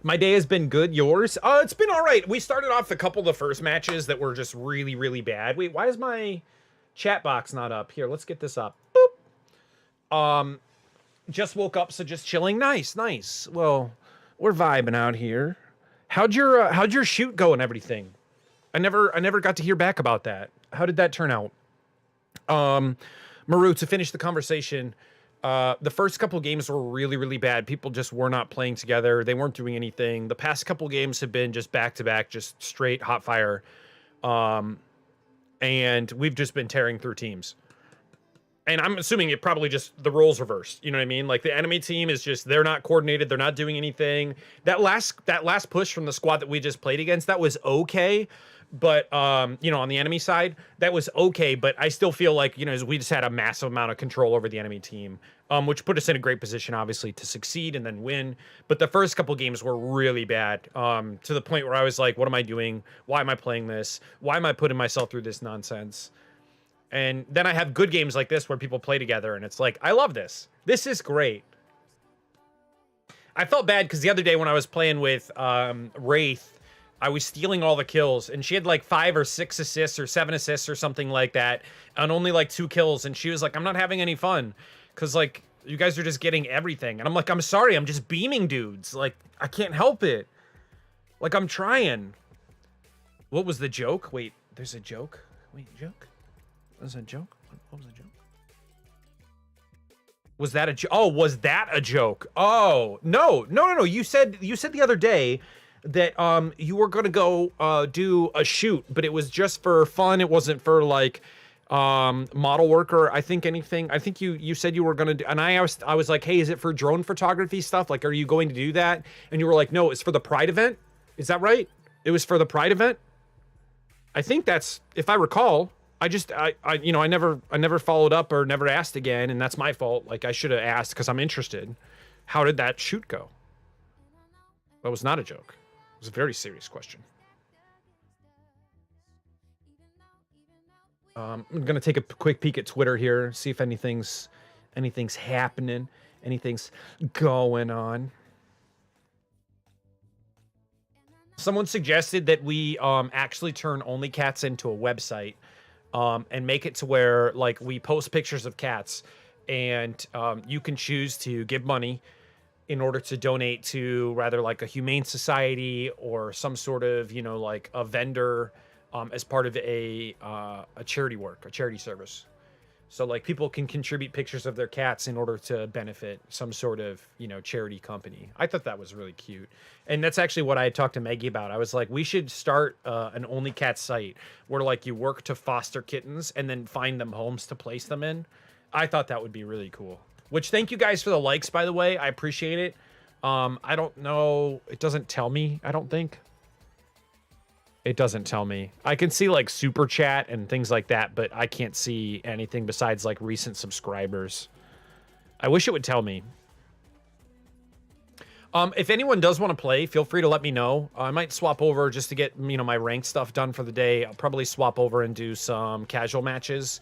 My day has been good. Yours? It's been all right. We started off a couple of the first matches that were just really, really bad. Wait, why is my chat box not up? Here, let's get this up. Boop. Just woke up, so just chilling. Nice, nice. Well, we're vibing out here. How'd your shoot go and everything? I never got to hear back about that. How did that turn out? Maru, to finish the conversation, the first couple games were really, really bad. People just were not playing together. They weren't doing anything. The past couple games have been just back-to-back, just straight hot fire. And we've just been tearing through teams. And I'm assuming it probably just the roles reversed. You know what I mean? Like the enemy team is just they're not coordinated, they're not doing anything. That last push from the squad that we just played against, that was okay. But you know, on the enemy side, that was okay. But I still feel like, you know, we just had a massive amount of control over the enemy team, which put us in a great position, obviously, to succeed and then win. But the first couple games were really bad, to the point where I was like, what am I doing? Why am I playing this? Why am I putting myself through this nonsense? And then I have good games like this where people play together, and it's like, I love this. This is great. I felt bad because the other day when I was playing with Wraith, I was stealing all the kills, and she had like 5 or 6 assists or 7 assists or something like that, and only like 2 kills. And she was like, I'm not having any fun because like you guys are just getting everything. And I'm like, I'm sorry, I'm just beaming dudes. Like, I can't help it. Like, I'm trying. What was the joke? Wait, there's a joke? Wait, joke? Was that a joke? What was the joke? Was that a joke? Oh, was that a joke? Oh, no. You said the other day that you were gonna go do a shoot, but it was just for fun. It wasn't for like model work or I think anything. I think you said you were gonna do, and I was like, hey, is it for drone photography stuff? Like, are you going to do that? And you were like, no, it's for the Pride event. Is that right? It was for the Pride event. I think that's, if I recall. You know, I never followed up or never asked again, and that's my fault. Like, I should have asked because I'm interested. How did that shoot go? That was not a joke. It was a very serious question. I'm gonna take a quick peek at Twitter here, see if anything's happening, anything's going on. Someone suggested that we actually turn Only Cats into a website. And make it to where like we post pictures of cats, and you can choose to give money in order to donate to rather like a humane society or some sort of, you know, like a vendor, as part of a charity work, a charity service. So like people can contribute pictures of their cats in order to benefit some sort of, you know, charity company. I thought that was really cute. And that's actually what I had talked to Maggie about. I was like, we should start an Only Cat site where like you work to foster kittens and then find them homes to place them in. I thought that would be really cool. Which, thank you guys for the likes, by the way. I appreciate it. I don't know. It doesn't tell me, I don't think. It doesn't tell me. I can see like super chat and things like that, but I can't see anything besides like recent subscribers. I wish it would tell me. If anyone does want to play, feel free to let me know. I might swap over just to get, you know, my ranked stuff done for the day. I'll probably swap over and do some casual matches.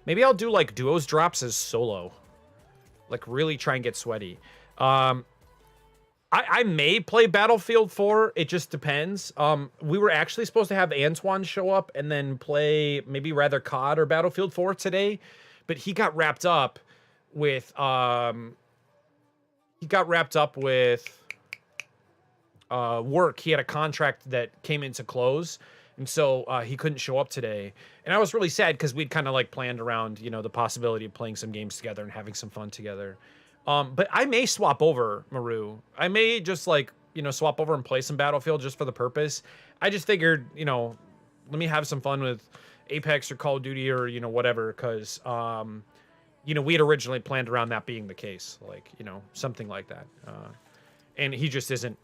Maybe I'll do like duos drops as solo. Like really try and get sweaty. I may play Battlefield 4. It just depends. We were actually supposed to have Antoine show up and then play maybe rather COD or Battlefield 4 today, but he got wrapped up with work. He had a contract that came into close, and so he couldn't show up today. And I was really sad because we'd kind of like planned around, you know, the possibility of playing some games together and having some fun together. But I may swap over, Maru. I may just like, you know, swap over and play some Battlefield just for the purpose. I just figured, you know, let me have some fun with Apex or Call of Duty or, you know, whatever. Cause, you know, we had originally planned around that being the case, like, you know, something like that. And he just isn't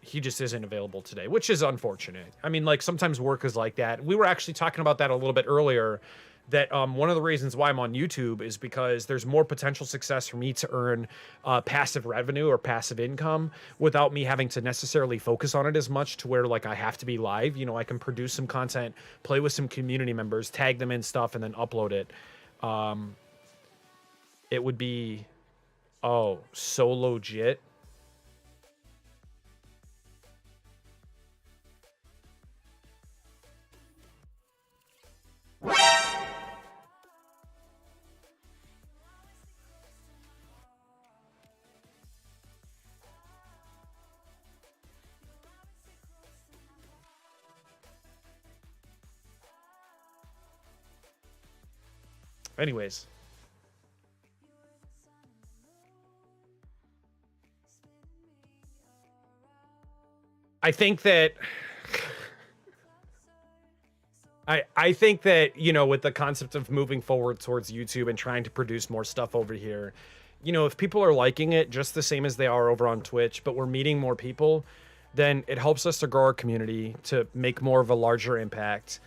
available today, which is unfortunate. I mean, like sometimes work is like that. We were actually talking about that a little bit earlier, that one of the reasons why I'm on YouTube is because there's more potential success for me to earn passive revenue or passive income without me having to necessarily focus on it as much to where like I have to be live. You know, I can produce some content, play with some community members, tag them in stuff, and then upload it. It would be, oh, so legit. Anyways. I think that I think that, you know, with the concept of moving forward towards YouTube and trying to produce more stuff over here, you know, if people are liking it just the same as they are over on Twitch, but we're meeting more people, then it helps us to grow our community, to make more of a larger impact.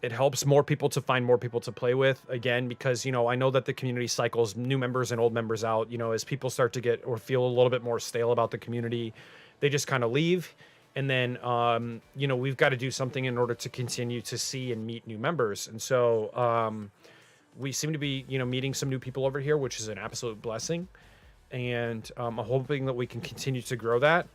It helps more people to find more people to play with, again, because, you know, I know that the community cycles new members and old members out. You know, as people start to get or feel a little bit more stale about the community, they just kind of leave. And then, you know, we've got to do something in order to continue to see and meet new members. And so we seem to be, you know, meeting some new people over here, which is an absolute blessing. And I'm hoping that we can continue to grow that.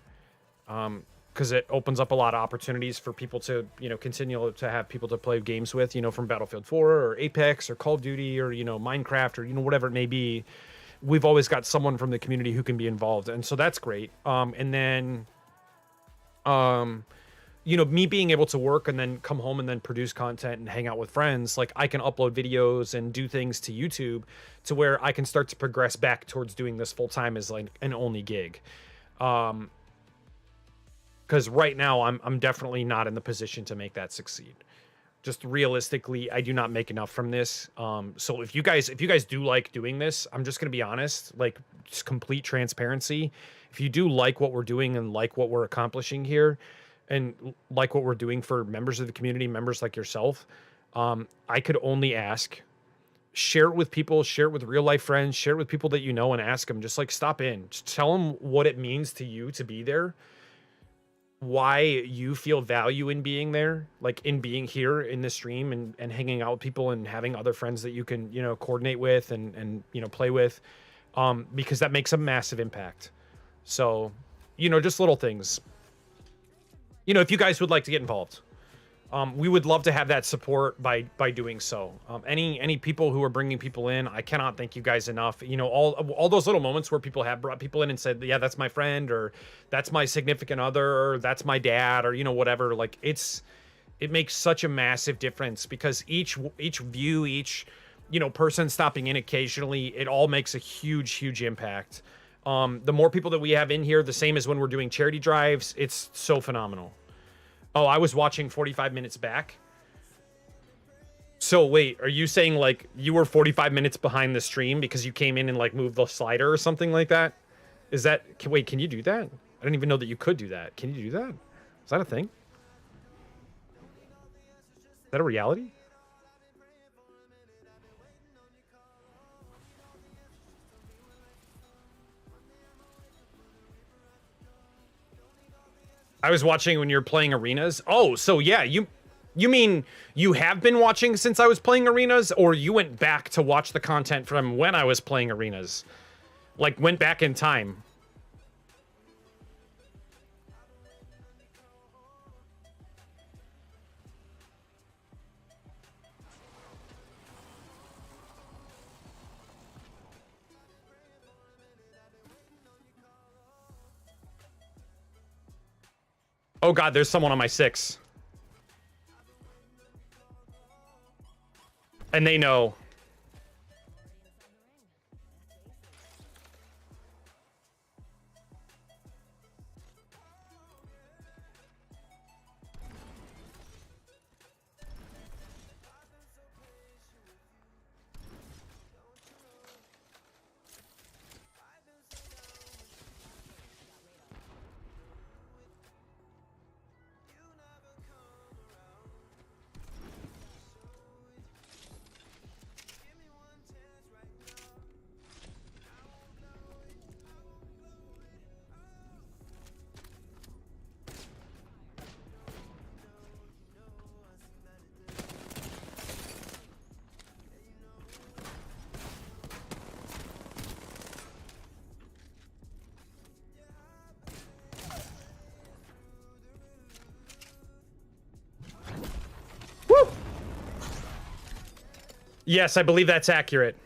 Because it opens up a lot of opportunities for people to, you know, continue to have people to play games with, you know, from Battlefield 4 or Apex or Call of Duty or, you know, Minecraft or, you know, whatever it may be. We've always got someone from the community who can be involved. And so that's great. And then, you know, me being able to work and then come home and then produce content and hang out with friends, like I can upload videos and do things to YouTube to where I can start to progress back towards doing this full time as like an only gig. Because right now I'm definitely not in the position to make that succeed. Just realistically, I do not make enough from this. So if you guys do like doing this, I'm just gonna be honest, like just complete transparency. If you do like what we're doing and like what we're accomplishing here, and like what we're doing for members of the community, members like yourself, I could only ask, share it with people, share it with real life friends, share it with people that you know, and ask them, just like stop in, just tell them what it means to you to be there, why you feel value in being there, like in being here in the stream and hanging out with people and having other friends that you can, you know, coordinate with and, you know, play with, because that makes a massive impact. So, you know, just little things, you know, if you guys would like to get involved, we would love to have that support by doing so. Any people who are bringing people in, I cannot thank you guys enough. You know, all those little moments where people have brought people in and said, yeah, that's my friend, or that's my significant other, or that's my dad, or, you know, whatever. Like it makes such a massive difference, because each view, each, you know, person stopping in occasionally, it all makes a huge impact. The more people that we have in here, the same as when we're doing charity drives, it's so phenomenal. Oh, I was watching 45 minutes back. So wait, are you saying like you were 45 minutes behind the stream because you came in and like moved the slider or something like that? Is that, wait, can you do that? I didn't even know that you could do that. Can you do that? Is that a thing? Is that a reality? I was watching when you were playing arenas. Oh, so yeah, you mean you have been watching since I was playing arenas, or you went back to watch the content from when I was playing arenas? Like went back in time. Oh god, there's someone on my 6. And they know. Woo! Yes, I believe that's accurate.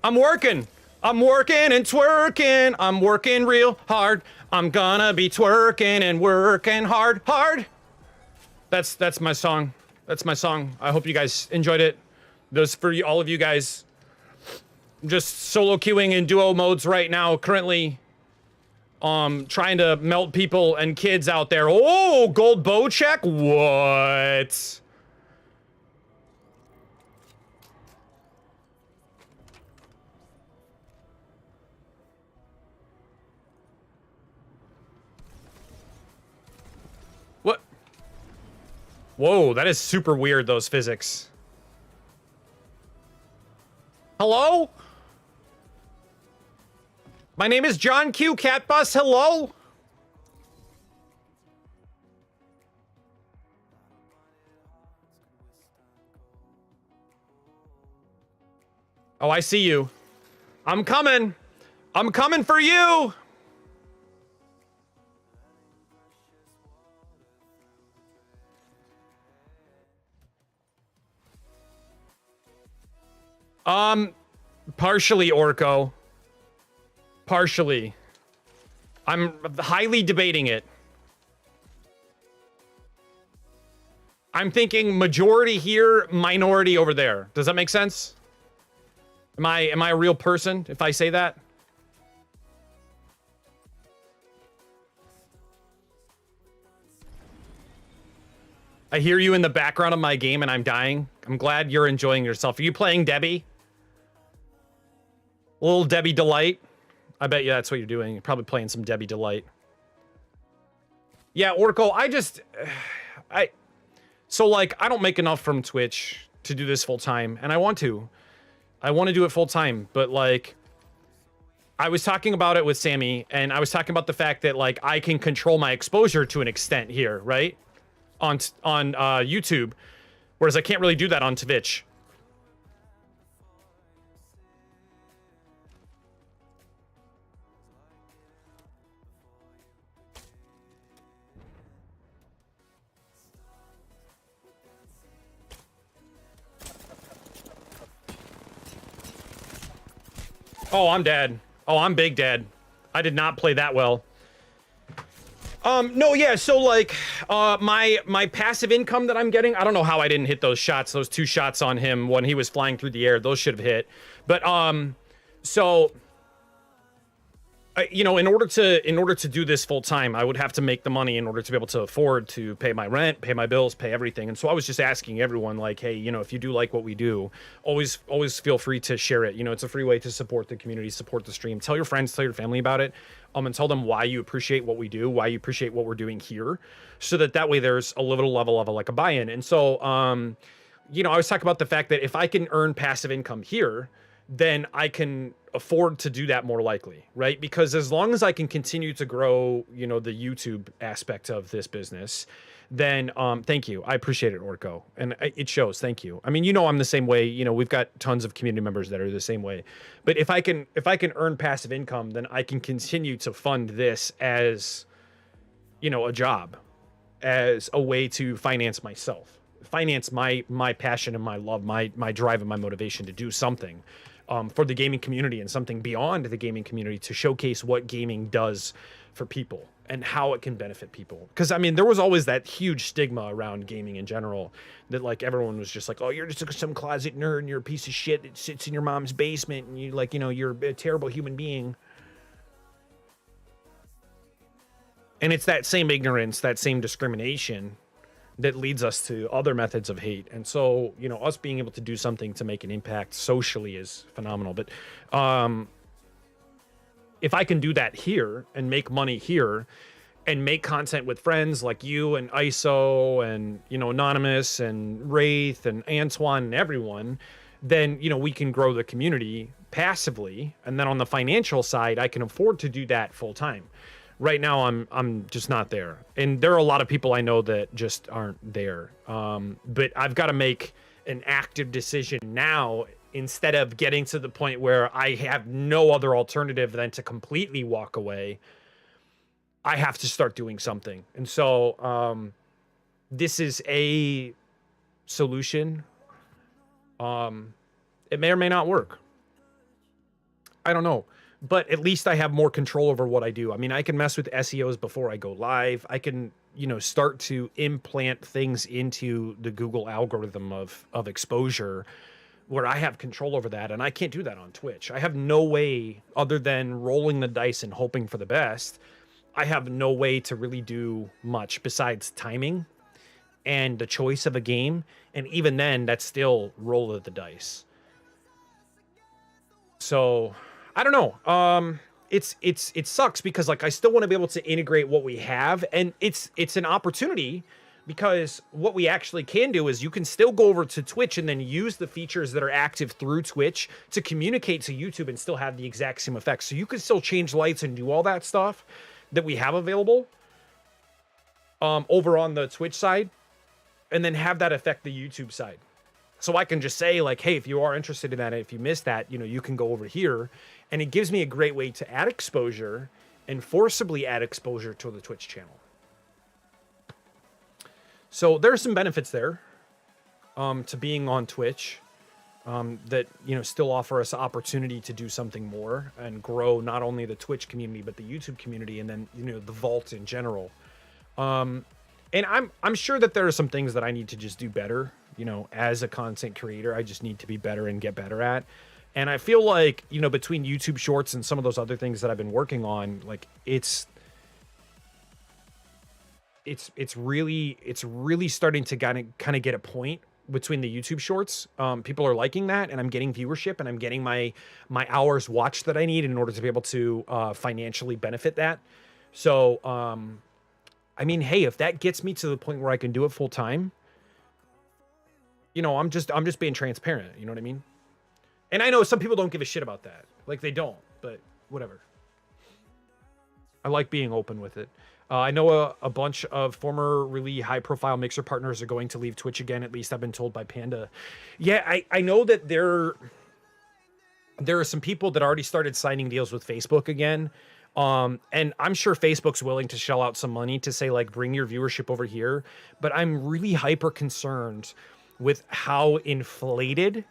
I'm working. I'm working and twerking. I'm working real hard. I'm gonna be twerking and working hard. That's my song. That's my song. I hope you guys enjoyed it. Those for all of you guys. I'm just solo queuing in duo modes right now, currently. Trying to melt people and kids out there. Oh, gold bow check? What? What? Whoa, that is super weird, those physics. Hello? My name is John Q. Catbus. Hello? Oh, I see you. I'm coming. I'm coming for you. Partially, Orko. Partially. I'm highly debating it. I'm thinking majority here, minority over there. Does that make sense? Am I a real person if I say that? I hear you in the background of my game and I'm dying. I'm glad you're enjoying yourself. Are you playing Debbie? Little Debbie Delight? I bet you that's what you're doing. You're probably playing some Debbie Delight. Yeah, Orko, so like, I don't make enough from Twitch to do this full time, and I want to. I want to do it full time, but like, I was talking about it with Sammy, and I was talking about the fact that like, I can control my exposure to an extent here, right? On YouTube, whereas I can't really do that on Twitch. Oh, I'm dead. Oh, I'm big dead. I did not play that well. No, yeah, so like, my passive income that I'm getting, I don't know how I didn't hit those shots, those 2 shots on him when he was flying through the air, those should have hit. But, so, you know, in order to do this full time, I would have to make the money in order to be able to afford to pay my rent, pay my bills, pay everything. And so I was just asking everyone, like, hey, you know, if you do like what we do, always feel free to share it. You know, it's a free way to support the community, support the stream. Tell your friends, tell your family about it, and tell them why you appreciate what we do, why you appreciate what we're doing here, so that way there's a little level of like a buy-in. And so, you know, I was talking about the fact that if I can earn passive income here, then I can afford to do that more likely, right? Because as long as I can continue to grow, you know, the YouTube aspect of this business, then thank you. I appreciate it, Orko. And it shows. Thank you. I mean, you know, I'm the same way. You know, we've got tons of community members that are the same way. But if I can earn passive income, then I can continue to fund this as, you know, a job, as a way to finance myself, finance my passion and my love, my drive and my motivation to do something for the gaming community and something beyond the gaming community to showcase what gaming does for people and how it can benefit people. Because I mean, there was always that huge stigma around gaming in general that like everyone was just like, oh, you're just some closet nerd and you're a piece of shit that sits in your mom's basement and you like, you know, you're a terrible human being. And it's that same ignorance, that same discrimination that leads us to other methods of hate. And so, you know, us being able to do something to make an impact socially is phenomenal. But if I can do that here and make money here and make content with friends like you and ISO and, you know, Anonymous and Wraith and Antoine and everyone, then, you know, we can grow the community passively. And then on the financial side, I can afford to do that full time. Right now, I'm just not there, and there are a lot of people I know that just aren't there. But I've got to make an active decision now instead of getting to the point where I have no other alternative than to completely walk away. I have to start doing something, and so this is a solution. It may or may not work. I don't know, but at least I have more control over what I do. I mean, I can mess with SEOs before I go live. I can, start to implant things into the Google algorithm of exposure where I have control over that. And I can't do that on Twitch. I have no way other than rolling the dice and hoping for the best. I have no way to really do much besides timing and the choice of a game. And even then, that's still roll of the dice. So I don't know. It sucks because like I still want to be able to integrate what we have, and it's an opportunity because what we actually can do is you can still go over to Twitch and then use the features that are active through Twitch to communicate to YouTube and still have the exact same effects. So you can still change lights and do all that stuff that we have available over on the Twitch side, and then have that affect the YouTube side. So I can just say like, hey, if you are interested in that, if you missed that, you can go over here. And it gives me a great way to add exposure and forcibly add exposure to the Twitch channel. So there are some benefits there to being on Twitch that, still offer us opportunity to do something more and grow not only the Twitch community, but the YouTube community, and then, the vault in general. And I'm sure that there are some things that I need to just do better. As a content creator, I just need to be better and get better at. And I feel like, between YouTube Shorts and some of those other things that I've been working on, like it's really starting to kind of get a point between the YouTube Shorts. People are liking that, and I'm getting viewership, and I'm getting my hours watched that I need in order to be able to financially benefit that. So, I mean, hey, if that gets me to the point where I can do it full time, I'm just being transparent. You know what I mean? And I know some people don't give a shit about that. Like they don't, but whatever. I like being open with it. I know a bunch of former really high profile mixer partners are going to leave Twitch again. At least I've been told by Panda. Yeah, I know that there are some people that already started signing deals with Facebook again. And I'm sure Facebook's willing to shell out some money to say like, bring your viewership over here. But I'm really hyper concerned with how inflated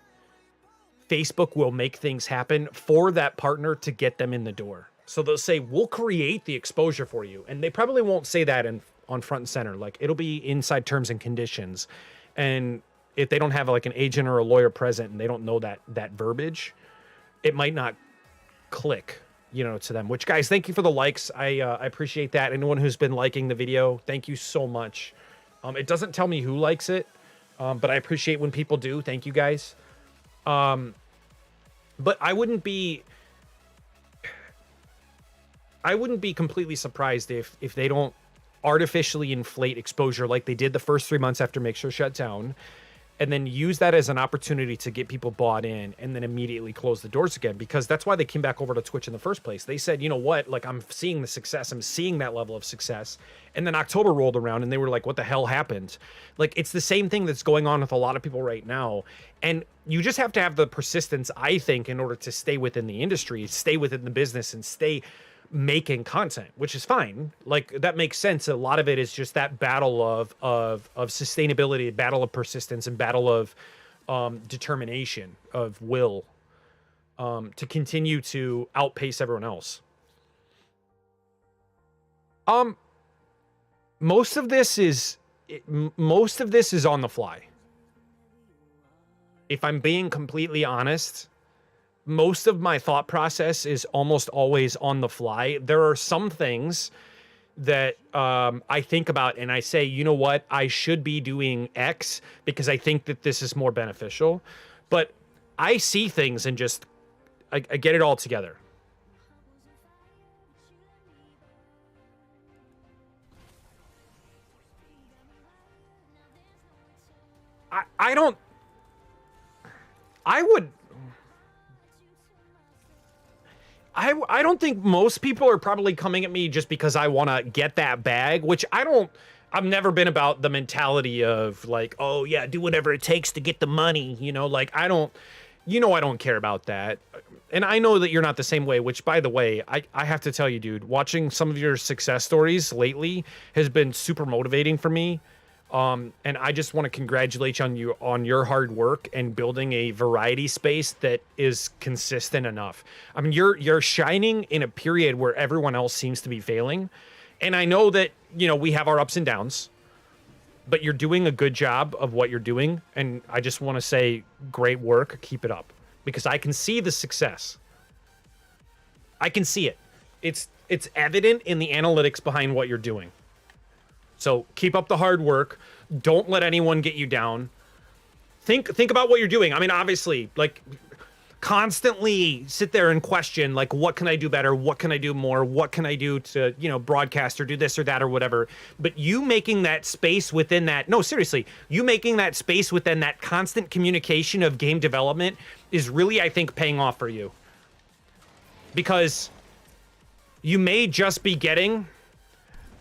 Facebook will make things happen for that partner to get them in the door. So they'll say, we'll create the exposure for you. And they probably won't say that on front and center. Like it'll be inside terms and conditions. And if they don't have like an agent or a lawyer present and they don't know that verbiage, it might not click, to them. Which, guys, thank you for the likes. I appreciate that. Anyone who's been liking the video, thank you so much. It doesn't tell me who likes it. But I appreciate when people do. Thank you guys. But I wouldn't be completely surprised if they don't artificially inflate exposure like they did the first 3 months after Mixer shut down, and then use that as an opportunity to get people bought in and then immediately close the doors again, because that's why they came back over to Twitch in the first place. They said, you know what, like I'm seeing the success, I'm seeing that level of success. And then October rolled around and they were like, what the hell happened? Like, it's the same thing that's going on with a lot of people right now. And you just have to have the persistence, I think, in order to stay within the industry, stay within the business, and stay making content, which is fine. Like that makes sense. A lot of it is just that battle of sustainability, battle of persistence, and battle of determination, of will, to continue to outpace everyone else. Most of this is on the fly. If I'm being completely honest, most of my thought process is almost always on the fly. There are some things that I think about and I say, you know what, I should be doing X because I think that this is more beneficial. But I see things and just, I get it all together. I don't, I would, I don't think most people are probably coming at me just because I want to get that bag, which I've never been about the mentality of like, oh yeah, do whatever it takes to get the money, like I don't care about that. And I know that you're not the same way, which by the way, I have to tell you, dude, watching some of your success stories lately has been super motivating for me. And I just want to congratulate you on your hard work and building a variety space that is consistent enough. I mean, you're shining in a period where everyone else seems to be failing. And I know that, we have our ups and downs, but you're doing a good job of what you're doing. And I just want to say, great work. Keep it up, because I can see the success. I can see it. It's evident in the analytics behind what you're doing. So keep up the hard work. Don't let anyone get you down. Think about what you're doing. I mean, obviously, like, constantly sit there and question, like, what can I do better? What can I do more? What can I do to, broadcast or do this or that or whatever? But you making that space within that, no, seriously, you making that space within that constant communication of game development is really, I think, paying off for you. Because you may just be getting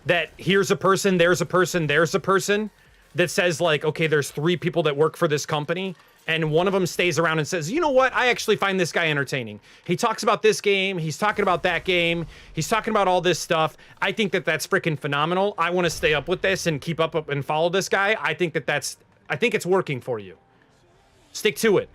that here's a person, there's a person, there's a person that says, like, okay, there's 3 people that work for this company, and one of them stays around and says, you know what, I actually find this guy entertaining. He talks about this game, he's talking about that game, he's talking about all this stuff. I think that that's freaking phenomenal. I want to stay up with this and keep up and follow this guy. I think it's working for you. Stick to it.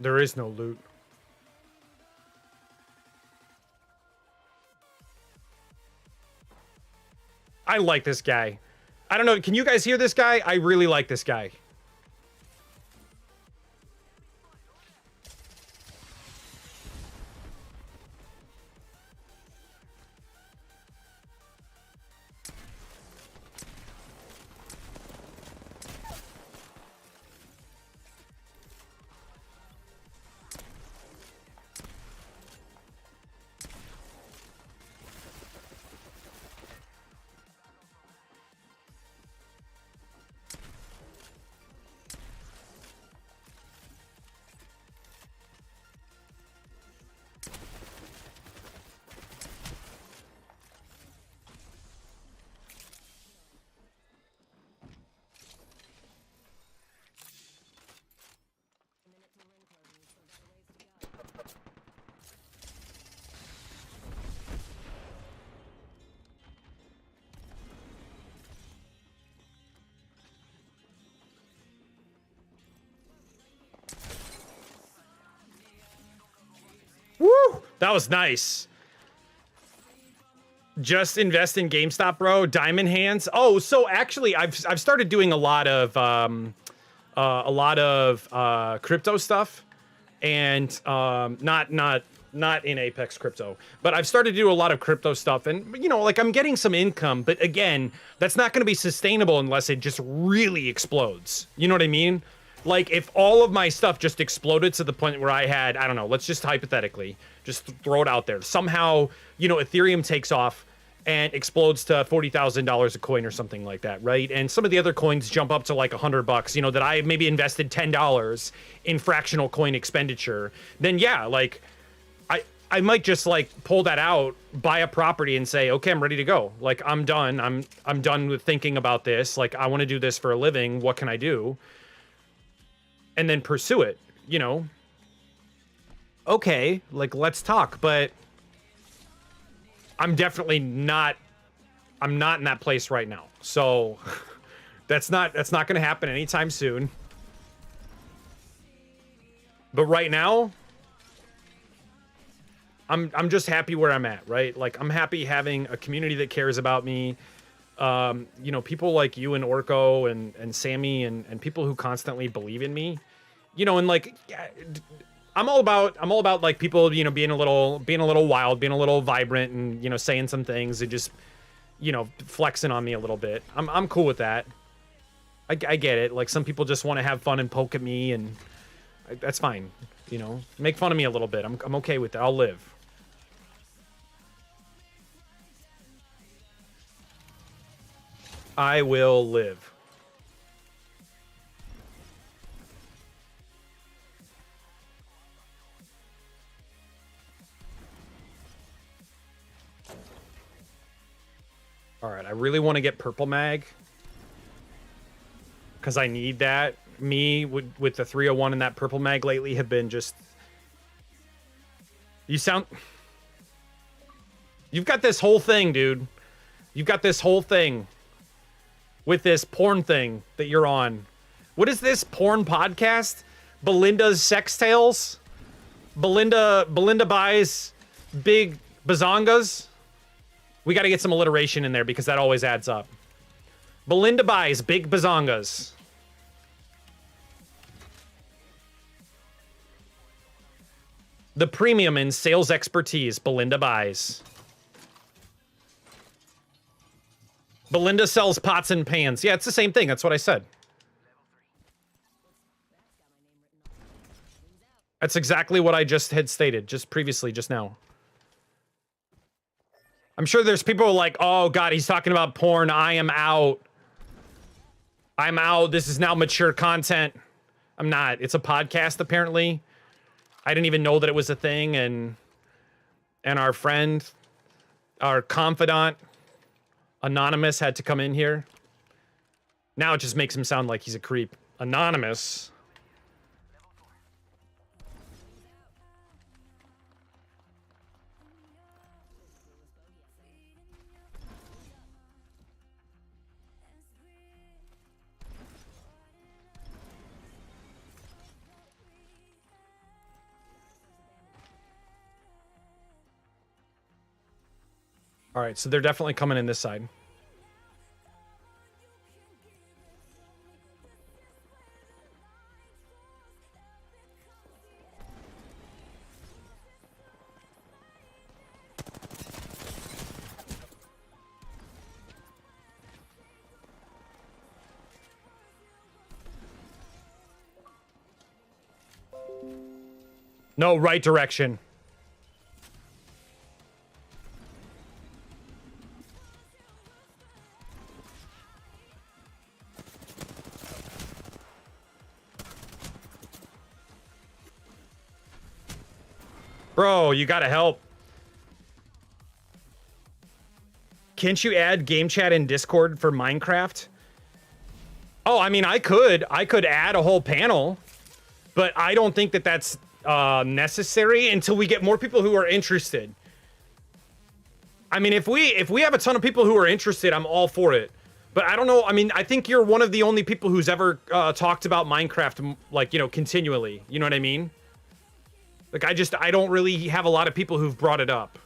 There is no loot. I like this guy. I don't know, can you guys hear this guy? I really like this guy. Woo! That was nice. Just invest in GameStop, bro. Diamond hands. Oh, so actually, I've started doing a lot of crypto stuff, and not in Apex crypto, but I've started to do a lot of crypto stuff, and like, I'm getting some income, but again, that's not going to be sustainable unless it just really explodes. You know what I mean? Like, if all of my stuff just exploded to the point where I had, I don't know, let's just hypothetically just throw it out there. Somehow, Ethereum takes off and explodes to $40,000 a coin or something like that, right? And some of the other coins jump up to like $100, that I maybe invested $10 in fractional coin expenditure. Then yeah, like, I might just like pull that out, buy a property, and say, okay, I'm ready to go. Like, I'm done. I'm done with thinking about this. Like, I want to do this for a living. What can I do? And then pursue it, Okay, like, let's talk, but I'm definitely not, I'm not in that place right now. So that's not going to happen anytime soon. But right now, I'm just happy where I'm at, right? Like, I'm happy having a community that cares about me. People like you and Orko and Sammy and people who constantly believe in me, and like, I'm all about like people, being a little wild, being a little vibrant, and, saying some things and just, flexing on me a little bit. I'm cool with that. I get it. Like, some people just want to have fun and poke at me, and that's fine. Make fun of me a little bit. I'm okay with that. I'll live. I will live. All right, I really want to get purple mag because I need that. Me with the 301 and that purple mag lately have been just... You've got this whole thing, dude. You've got this whole thing with this porn thing that you're on. What is this porn podcast? Belinda's Sex Tales? Belinda buys big bazongas? We got to get some alliteration in there because that always adds up. Belinda buys big bazongas. The premium in sales expertise, Belinda buys. Belinda sells pots and pans. Yeah, it's the same thing. That's what I said. That's exactly what I just had stated, just previously, just now. I'm sure there's people like, oh God, he's talking about porn. I am out. I'm out. This is now mature content. I'm not. It's a podcast, apparently. I didn't even know that it was a thing, and our friend, our confidant, Anonymous, had to come in here. Now it just makes him sound like he's a creep. Anonymous. All right, so they're definitely coming in this side. No, right direction. Bro, you gotta help. Can't you add game chat in Discord for Minecraft? Oh, I mean, I could add a whole panel, but I don't think that that's necessary until we get more people who are interested. I mean, if we have a ton of people who are interested, I'm all for it. But I don't know. I mean, I think you're one of the only people who's ever talked about Minecraft, like, you know, continually. You know what I mean? Like, I don't really have a lot of people who've brought it up.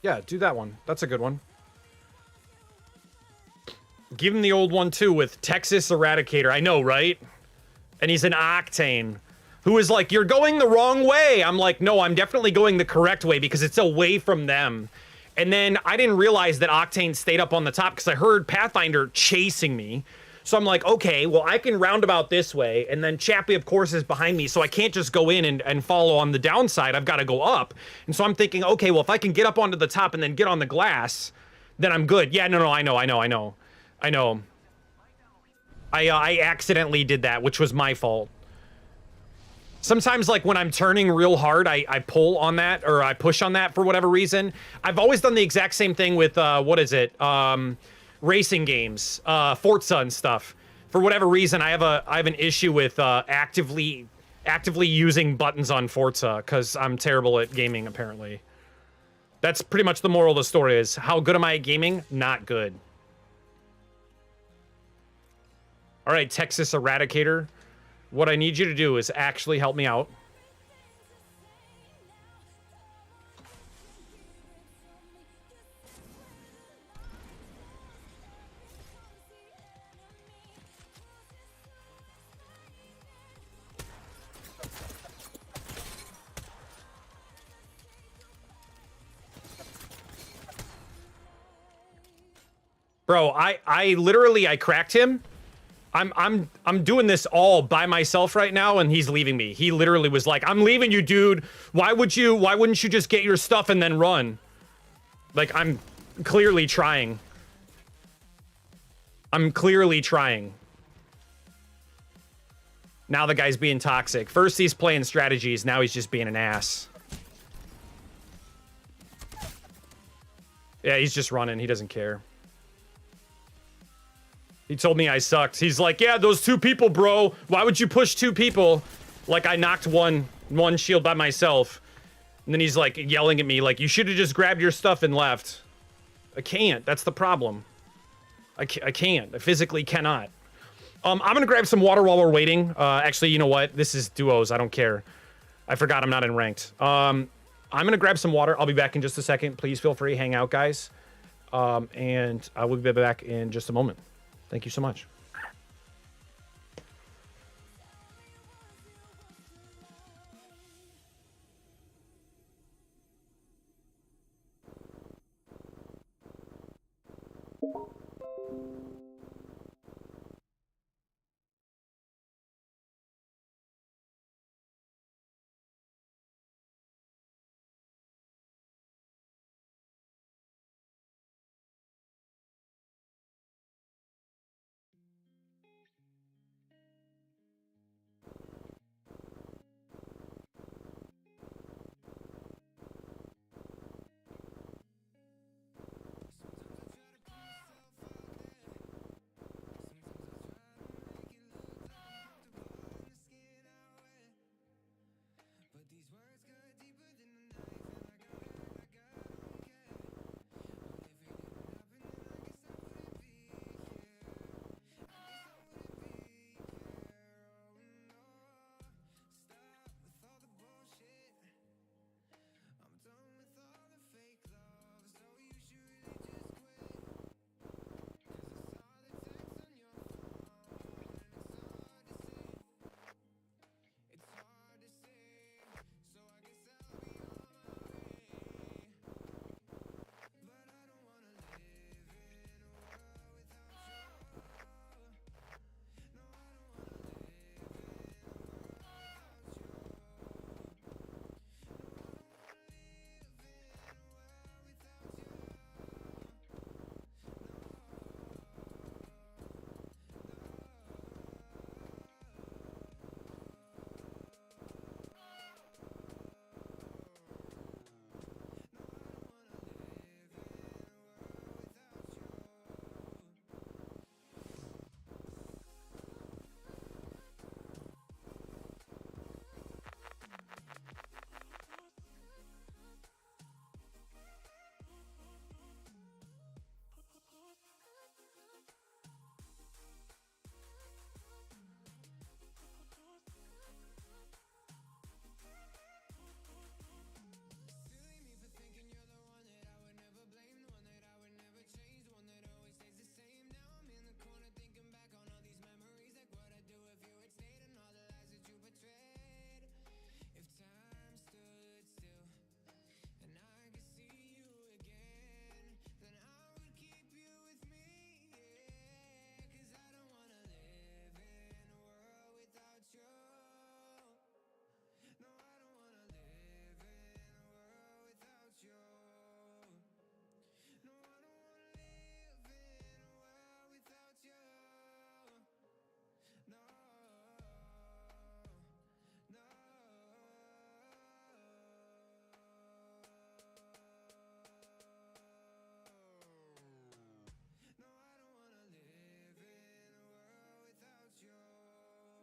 Yeah, do that one. That's a good one. Give him the old one, too, with Texas Eradicator. I know, right? And he's an Octane, who is like, you're going the wrong way. I'm like, no, I'm definitely going the correct way because it's away from them. And then I didn't realize that Octane stayed up on the top because I heard Pathfinder chasing me. So I'm like, okay, well, I can roundabout this way. And then Chappie, of course, is behind me. So I can't just go in and follow on the downside. I've got to go up. And so I'm thinking, okay, well, if I can get up onto the top and then get on the glass, then I'm good. Yeah, no, I know. I accidentally did that, which was my fault. Sometimes, like, when I'm turning real hard, I pull on that, or I push on that for whatever reason. I've always done the exact same thing with, what is it? Racing games, Forza and stuff. For whatever reason, I have an issue with actively using buttons on Forza, because I'm terrible at gaming, apparently. That's pretty much the moral of the story is, how good am I at gaming? Not good. All right, Texas Eradicator. What I need you to do is actually help me out. Bro, I literally cracked him. I'm doing this all by myself right now, and he's leaving me. He literally was like, "I'm leaving you, dude. Why wouldn't you just get your stuff and then run?" Like, I'm clearly trying. I'm clearly trying. Now the guy's being toxic. First he's playing strategies, now he's just being an ass. Yeah, he's just running. He doesn't care. He told me I sucked. He's like, yeah, those 2 people, bro. Why would you push 2 people? Like, I knocked one shield by myself. And then he's like yelling at me like, you should have just grabbed your stuff and left. I can't. That's the problem. I can't. I physically cannot. I'm gonna grab some water while we're waiting. Actually, you know what? This is duos. I don't care. I forgot I'm not in ranked. I'm gonna grab some water. I'll be back in just a second. Please feel free. Hang out, guys. And I will be back in just a moment. Thank you so much.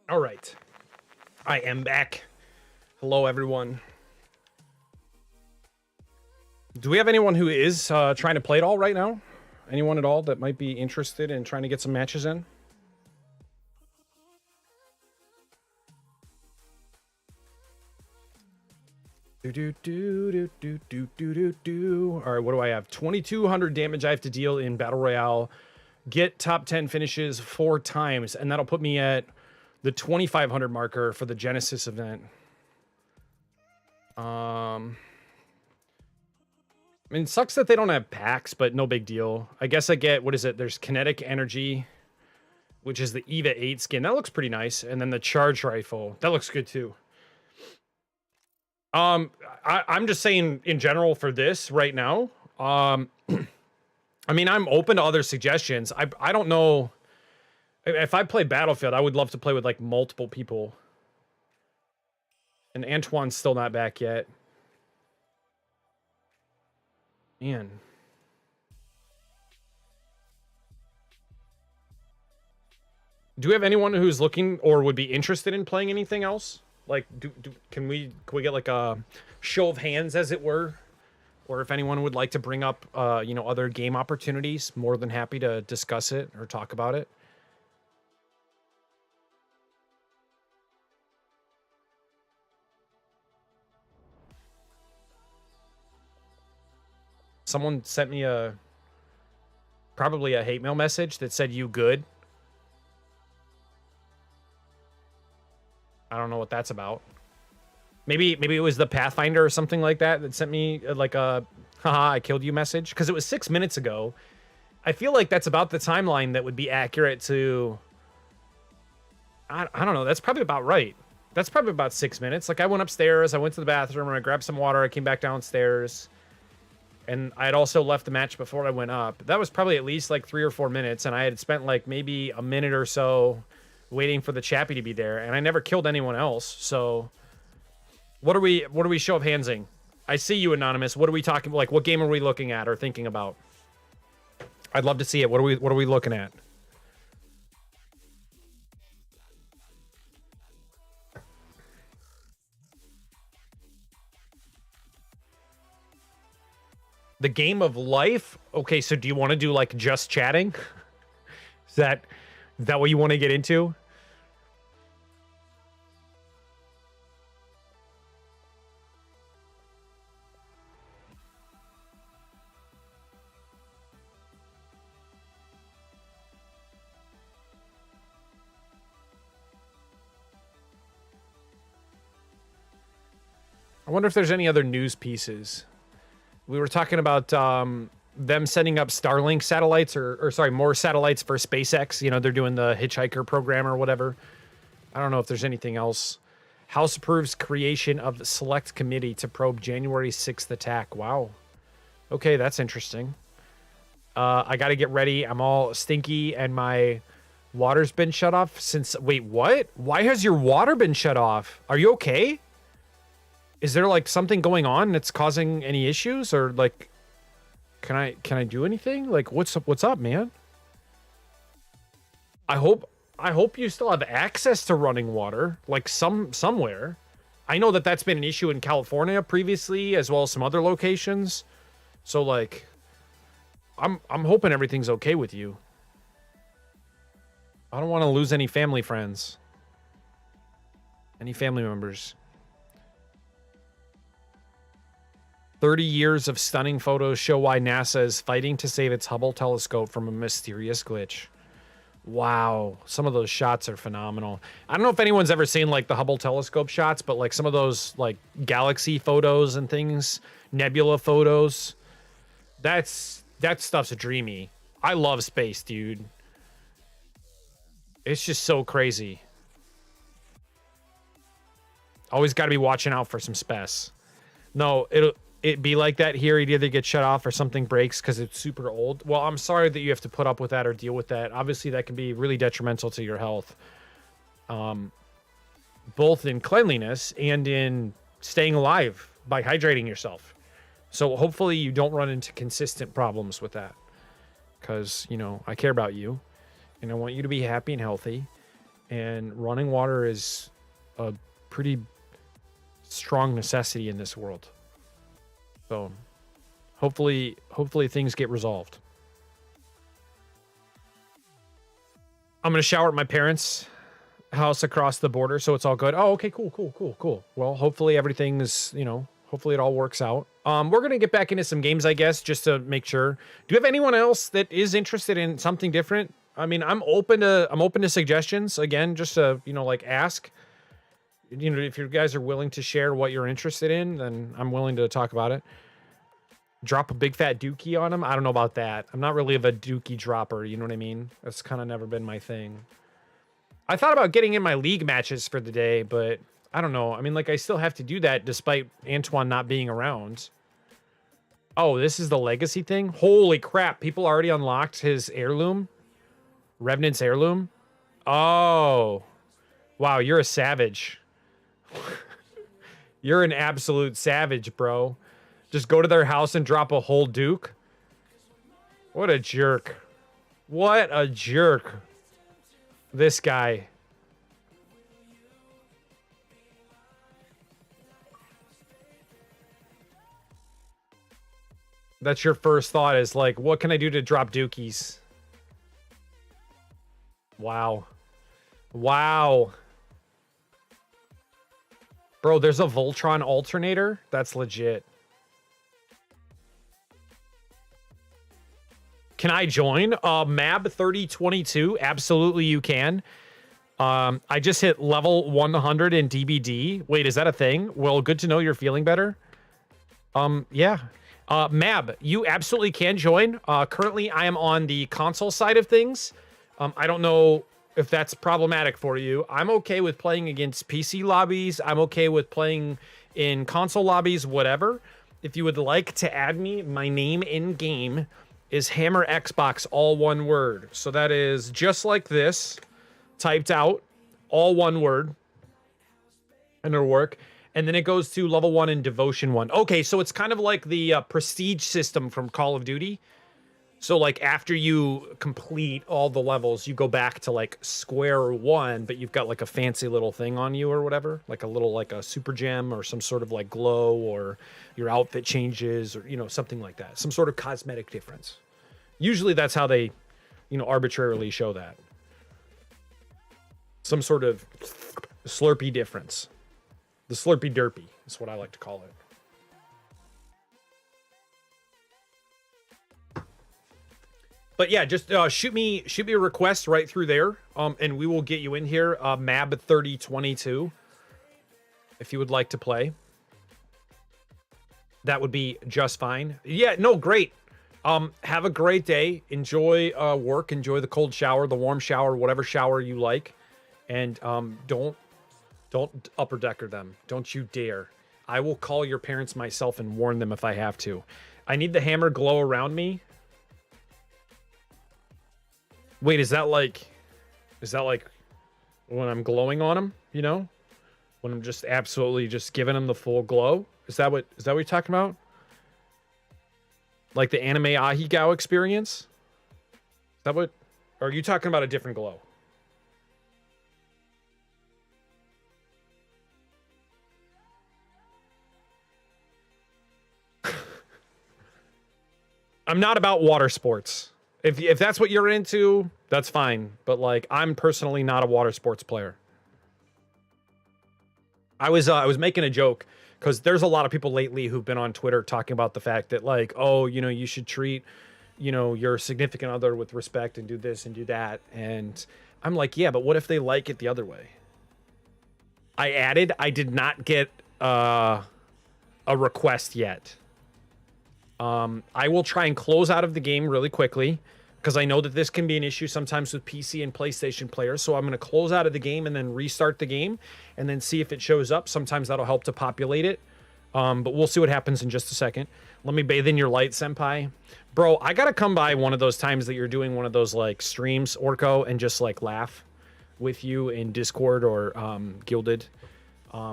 All right. I am back. Hello, everyone. Do we have anyone who is trying to play at all right now? Anyone at all that might be interested in trying to get some matches in? All right, what do I have? 2,200 damage I have to deal in Battle Royale. Get top 10 finishes 4 times, and that'll put me at the 2,500 marker for the Genesis event. I mean, it sucks that they don't have packs, but no big deal. I guess I get, what is it? There's kinetic energy. which is the EVA 8 skin. That looks pretty nice. And then the charge rifle. That looks good too. I'm just saying in general for this right now. I mean, I'm open to other suggestions. I don't know. If I play Battlefield, I would love to play with like multiple people. And Antoine's still not back yet. Man. Do we have anyone who's looking or would be interested in playing anything else? Like, can we get like a show of hands, as it were? Or if anyone would like to bring up, you know, other game opportunities, more than happy to discuss it or talk about it. Someone sent me probably a hate mail message that said, "You good?" I don't know what that's about. Maybe it was the Pathfinder or something like that that sent me like a haha, I killed you message, because it was 6 minutes ago. I feel like that's about the timeline that would be accurate to I don't know, that's probably about right. That's probably about 6 minutes. Like, I went upstairs, I went to the bathroom, and I grabbed some water, I came back downstairs. And I had also left the match before I went up. That was probably at least like 3 or 4 minutes, and I had spent like maybe a minute or so waiting for the Chappie to be there, and I never killed anyone else. So what are we show of handsing? I see you, Anonymous. What are we talking, like, what game are we looking at or thinking about? I'd love to see it. What are we looking at? The game of life? Okay, so do you want to do like just chatting? Is that what you want to get into? I wonder if there's any other news pieces. We were talking about them setting up Starlink satellites, or sorry, more satellites for SpaceX. You know, they're doing the Hitchhiker program or whatever. I don't know if there's anything else. House approves creation of the select committee to probe January 6th attack. Wow. Okay, that's interesting. I got to get ready. I'm all stinky and my water's been shut off since... Wait, what? Why has your water been shut off? Are you okay? Is there like something going on that's causing any issues, or like, can I do anything? Like, what's up, man? I hope you still have access to running water, like somewhere. I know that that's been an issue in California previously, as well as some other locations. So like, I'm hoping everything's okay with you. I don't want to lose any family friends, any family members. 30 years of stunning photos show why NASA is fighting to save its Hubble telescope from a mysterious glitch. Wow, some of those shots are phenomenal. I don't know if anyone's ever seen like the Hubble telescope shots, but like some of those like galaxy photos and things, nebula photos, that stuff's dreamy. I love space, dude. It's just so crazy. Always got to be watching out for some spec. No, it'd be like that here. You'd either get shut off or something breaks because it's super old. Well, I'm sorry that you have to put up with that or deal with that. Obviously, that can be really detrimental to your health. Both in cleanliness and in staying alive by hydrating yourself. So hopefully you don't run into consistent problems with that. Because, you know, I care about you. And I want you to be happy and healthy. And running water is a pretty strong necessity in this world. So hopefully things get resolved. I'm going to shower at my parents' house across the border, so it's all good. Oh, okay, cool. Well, hopefully everything is, you know, hopefully it all works out. We're going to get back into some games, I guess, just to make sure. Do you have anyone else that is interested in something different? I mean, I'm open to suggestions, again, just to, you know, like ask. You know, if you guys are willing to share what you're interested in, then I'm willing to talk about it. Drop a big fat dookie on him. I don't know about that. I'm not really of a dookie dropper. You know what I mean? That's kind of never been my thing. I thought about getting in my league matches for the day, but I don't know. I mean, like, I still have to do that despite Antoine not being around. Oh, this is the legacy thing? Holy crap. People already unlocked his heirloom. Revenant's heirloom. Oh. Wow, you're a savage. You're an absolute savage, bro. Just go to their house and drop a whole Duke. What a jerk. What a jerk. This guy. That's your first thought is like, what can I do to drop Dukies? Wow. Wow. Bro, there's a Voltron alternator? That's legit. Can I join? Mab 3022. Absolutely you can. I just hit level 100 in DBD. Wait, is that a thing? Well, good to know you're feeling better. Yeah. Mab, you absolutely can join. Currently, I am on the console side of things. I don't know if that's problematic for you. I'm okay with playing against PC lobbies. I'm okay with playing in console lobbies, whatever. If you would like to add me, my name in game is Hammer Xbox, all one word. So that is just like this, typed out, all one word, and it'll work. And then it goes to level 1 and devotion 1. Okay, so it's kind of like the prestige system from Call of Duty. So like after you complete all the levels, you go back to like square one, but you've got like a fancy little thing on you or whatever, like a little, like a super gem or some sort of like glow, or your outfit changes, or, you know, something like that. Some sort of cosmetic difference. Usually that's how they, you know, arbitrarily show that. Some sort of Slurpee difference. The Slurpee Derpy is what I like to call it. But yeah, just shoot me a request right through there, and we will get you in here. Mab 3022, if you would like to play, that would be just fine. Yeah, no, great. Have a great day. Enjoy work. Enjoy the cold shower, the warm shower, whatever shower you like, and don't upper decker them. Don't you dare. I will call your parents myself and warn them if I have to. I need the hammer glow around me. Wait, is that like when I'm glowing on him, you know? When I'm just absolutely just giving him the full glow? Is that what you're talking about? Like the anime Ahegao experience? Is that what, or are you talking about a different glow? I'm not about water sports. If that's what you're into, that's fine. But like, I'm personally not a water sports player. I was making a joke because there's a lot of people lately who've been on Twitter talking about the fact that like, oh, you know, you should treat, you know, your significant other with respect and do this and do that. And I'm like, yeah, but what if they like it the other way? I did not get a request yet. I will try and close out of the game really quickly, because I know that this can be an issue sometimes with PC and PlayStation players. So I'm going to close out of the game and then restart the game and then see if it shows up. Sometimes that'll help to populate it. But we'll see what happens in just a second. Let me bathe in your light, senpai. Bro, I got to come by one of those times that you're doing one of those like streams, Orko, and just like laugh with you in Discord or Guilded.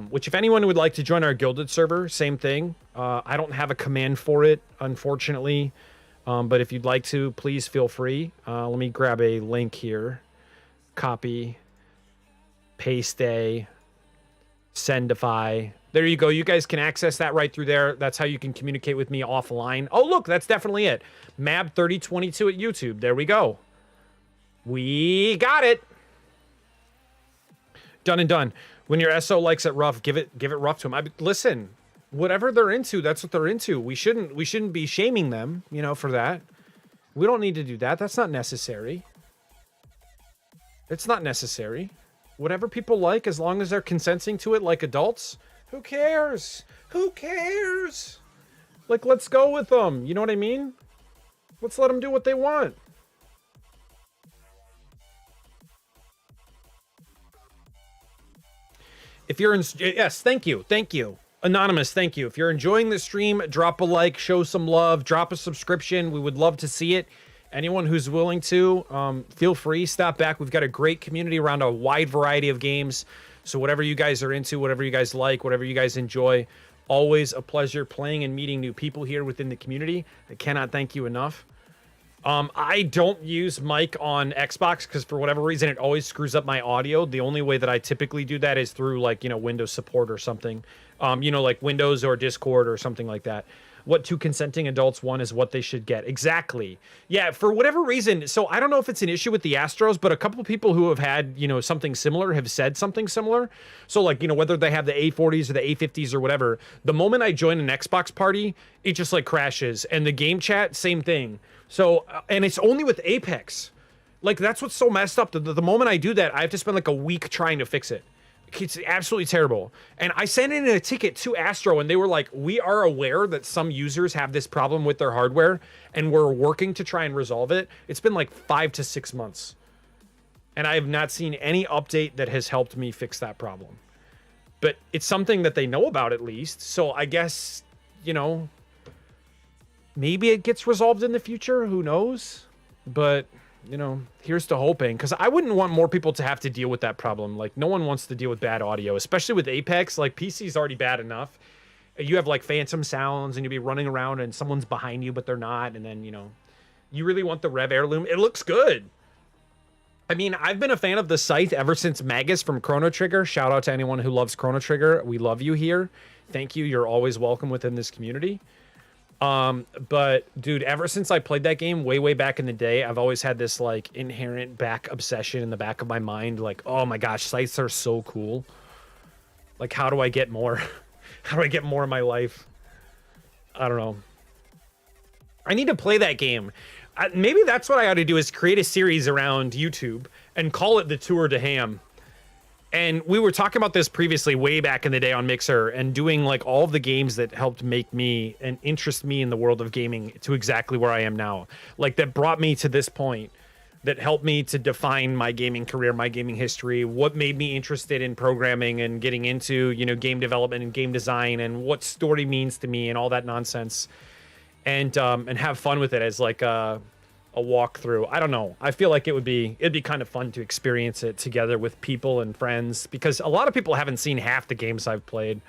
Which if anyone would like to join our Guilded server, same thing. I don't have a command for it, unfortunately. But if you'd like to, please feel free. Let me grab a link here. Copy. Paste a. Sendify. There you go. You guys can access that right through there. That's how you can communicate with me offline. Oh, look, that's definitely it. Mab 3022 at YouTube. There we go. We got it. Done and done. When your SO likes it rough, give it rough to him. Listen, whatever they're into, that's what they're into. We shouldn't be shaming them, you know, for that. We don't need to do that. That's not necessary. It's not necessary. Whatever people like, as long as they're consenting to it like adults, who cares? Who cares? Like, let's go with them. You know what I mean? Let's let them do what they want. If you're in, yes, thank you. Thank you. Anonymous, thank you. If you're enjoying the stream, drop a like, show some love, drop a subscription. We would love to see it. Anyone who's willing to, feel free, stop back. We've got a great community around a wide variety of games. So whatever you guys are into, whatever you guys like, whatever you guys enjoy, always a pleasure playing and meeting new people here within the community. I cannot thank you enough. I don't use mic on Xbox because for whatever reason, it always screws up my audio. The only way that I typically do that is through like, Windows support or something, like Windows or Discord or something like that. What two consenting adults want is what they should get. Exactly. Yeah, for whatever reason. So I don't know if it's an issue with the Astros, but a couple of people who have had, something similar have said something similar. So like, whether they have the A40s or the A50s or whatever, the moment I join an Xbox party, it just like crashes. And the game chat, same thing. So, and it's only with Apex. Like, that's what's so messed up. The moment I do that, I have to spend like a week trying to fix it. It's absolutely terrible. And I sent in a ticket to Astro and they were like, we are aware that some users have this problem with their hardware and we're working to try and resolve it. It's been like 5 to 6 months. And I have not seen any update that has helped me fix that problem. But it's something that they know about at least. So I guess, maybe it gets resolved in the future. Who knows? But, here's to hoping. Because I wouldn't want more people to have to deal with that problem. Like, no one wants to deal with bad audio, especially with Apex. Like, PC's already bad enough. You have, like, phantom sounds, and you'll be running around, and someone's behind you, but they're not. And then, you really want the Rev Heirloom. It looks good. I mean, I've been a fan of the scythe ever since Magus from Chrono Trigger. Shout out to anyone who loves Chrono Trigger. We love you here. Thank you. You're always welcome within this community. But dude, ever since I played that game way back in the day, I've always had this like inherent back obsession in the back of my mind. Like, oh my gosh, scythes are so cool. Like, how do I get more? How do I get more in my life? I don't know. I need to play that game. Maybe that's what I ought to do, is create a series around YouTube and call it the Tour de Ham. And we were talking about this previously way back in the day on Mixer, and doing like all of the games that helped make me and interest me in the world of gaming to exactly where I am now. Like, that brought me to this point, that helped me to define my gaming career, my gaming history, what made me interested in programming and getting into, game development and game design, and what story means to me and all that nonsense. And have fun with it as like a walkthrough. I don't know. I feel like it'd be kind of fun to experience it together with people and friends, because a lot of people haven't seen half the games I've played.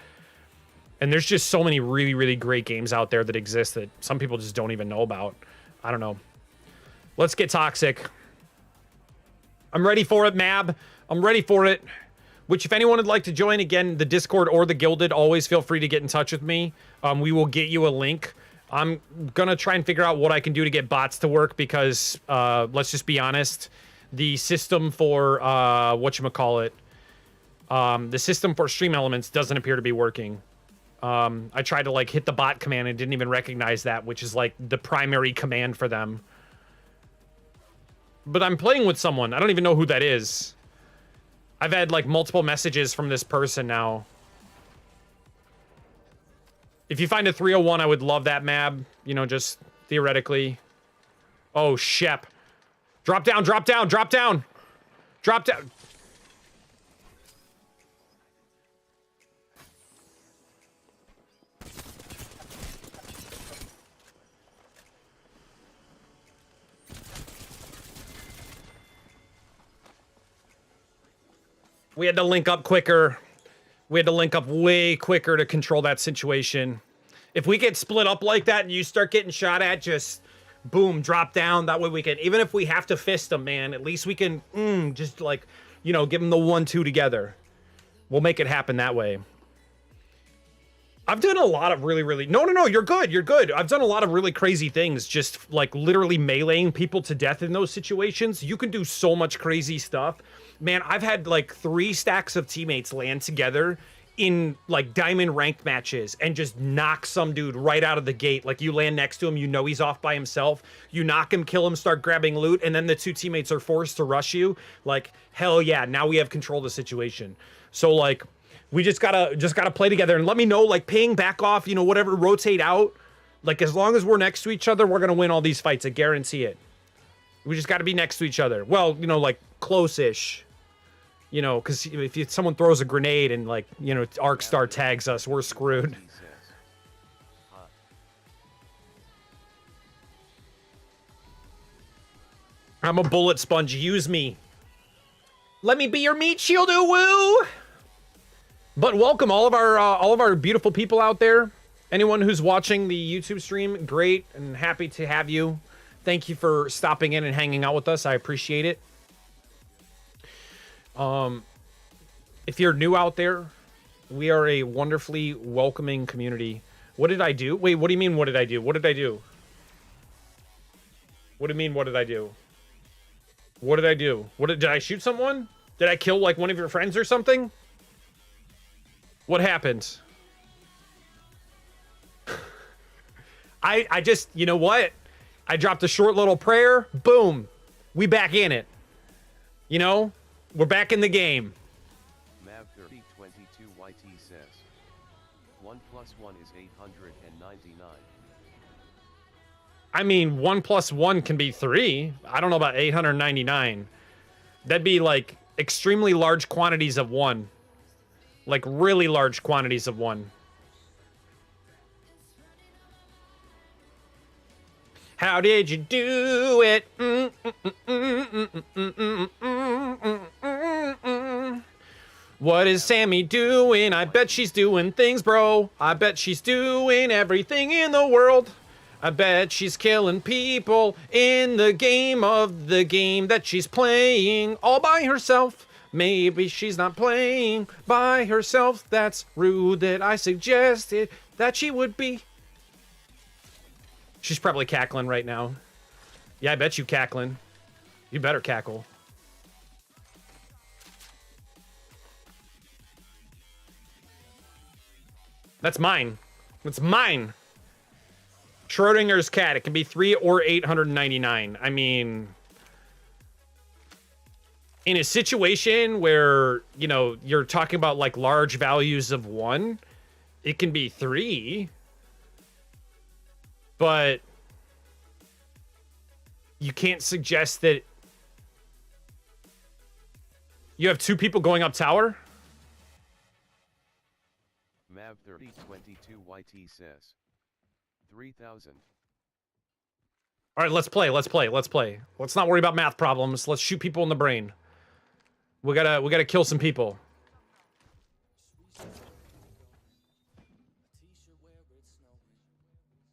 And there's just so many really great games out there that exist that some people just don't even know about. I don't know. Let's get toxic. I'm ready for it, Mab. I'm ready for it. Which, if anyone would like to join, again, the Discord or the Guilded, always feel free to get in touch with me. We will get you a link. I'm gonna try and figure out what I can do to get bots to work, because let's just be honest, the system for whatchamacallit, the system for Stream Elements doesn't appear to be working. I tried to like hit the bot command and didn't even recognize that, which is like the primary command for them. But I'm playing with someone. I don't even know who that is. I've had like multiple messages from this person now. If you find a 301, I would love that, Mab. Just theoretically. Oh, Shep. Drop down, drop down, drop down. Drop down. We had to link up quicker. We had to link up way quicker to control that situation. If we get split up like that and you start getting shot at, just boom, drop down. That way we can, even if we have to fist them, man, at least we can just like, give them the 1-2 together. We'll make it happen that way. I've done a lot of really... No, you're good. You're good. I've done a lot of really crazy things, just like literally meleeing people to death in those situations. You can do so much crazy stuff. Man, I've had like 3 stacks of teammates land together in like diamond ranked matches and just knock some dude right out of the gate. Like, you land next to him, he's off by himself. You knock him, kill him, start grabbing loot, and then the 2 teammates are forced to rush you. Like, hell yeah, now we have control of the situation. So like, we just gotta play together, and let me know, like, ping, back off, whatever, rotate out. Like, as long as we're next to each other, we're gonna win all these fights. I guarantee it. We just got to be next to each other. Well, you know, like close-ish. You know, because if someone throws a grenade and, like, you know, Arcstar tags us, we're screwed. I'm a bullet sponge. Use me. Let me be your meat shield, woo. But welcome all of our beautiful people out there. Anyone who's watching the YouTube stream, great and happy to have you. Thank you for stopping in and hanging out with us. I appreciate it. If you're new out there, we are a wonderfully welcoming community. What did I do? Wait, what do you mean, what did I do? What did I do? What do you mean, what did I do? What did I do? Did I shoot someone? Did I kill, like, one of your friends or something? What happened? I just, you know what? I dropped a short little prayer. Boom. We back in it. You know? We're back in the game. Mav3022 YT says 1 + 1 is 899. I mean, 1 + 1 can be 3. I don't know about 899. That'd be like extremely large quantities of 1. Like really large quantities of 1. How did you do it? What is Sammy doing? I bet she's doing things, bro. I bet she's doing everything in the world. I bet she's killing people in the game of the game that she's playing all by herself. Maybe she's not playing by herself. That's rude that I suggested that she would be. She's probably cackling right now. Yeah, I bet you cackling. You better cackle. That's mine. That's mine. Schrodinger's cat. It can be 3 or 899. I mean, in a situation where, you know, you're talking about like large values of 1, it can be 3. But you can't suggest that you have 2 people going up tower. Mav3022 YT says 3000. All right, let's play. Let's play. Let's play. Let's not worry about math problems. Let's shoot people in the brain. We gotta kill some people.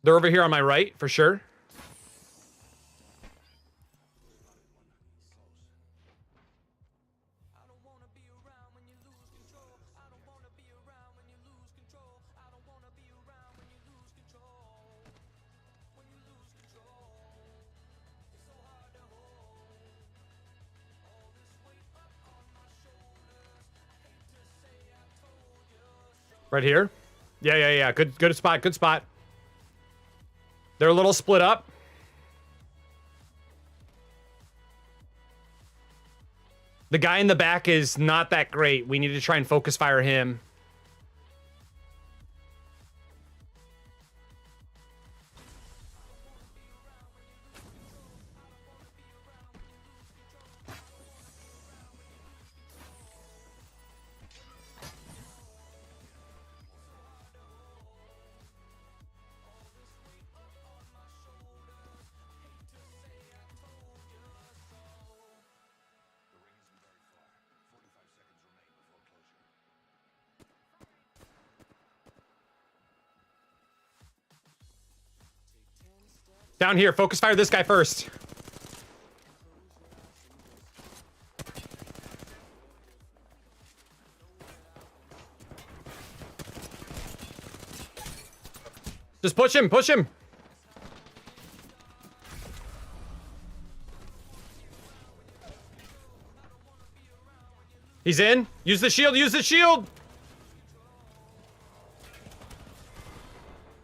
They're over here on my right, for sure. Right here? Yeah. Good spot, good spot. They're a little split up. The guy in the back is not that great. We need to try and focus fire him. Down here, focus fire this guy first. Just push him, push him. He's in. Use the shield, use the shield.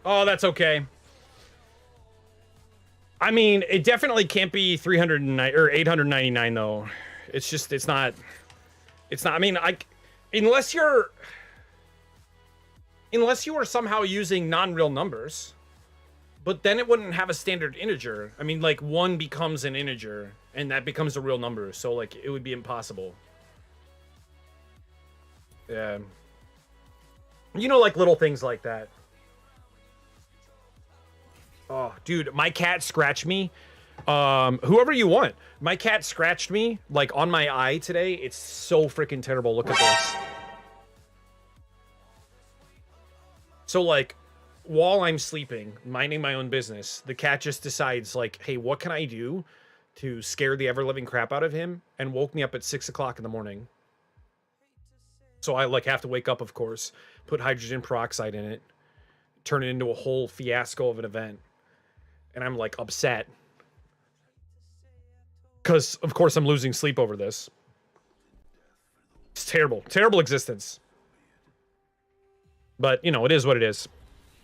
Oh, that's okay. I mean, it definitely can't be 309 or 899 though. It's just, it's not, I mean, unless you are somehow using non-real numbers, But then it wouldn't have a standard integer. I mean, like, 1 becomes an integer, and that becomes a real number. So, like, it would be impossible. Yeah. You know, like, little things like that. Oh, dude, my cat scratched me. Whoever you want. My cat scratched me, like, on my eye today. It's so freaking terrible. Look at this. So, like, while I'm sleeping, minding my own business, the cat just decides, like, hey, what can I do to scare the ever-living crap out of him? And woke me up at 6 o'clock in the morning. So I, like, have to wake up, of course, put hydrogen peroxide in it, turn it into a whole fiasco of an event. And I'm, like, upset. Because, of course, I'm losing sleep over this. It's terrible. Terrible existence. But, you know, it is what it is.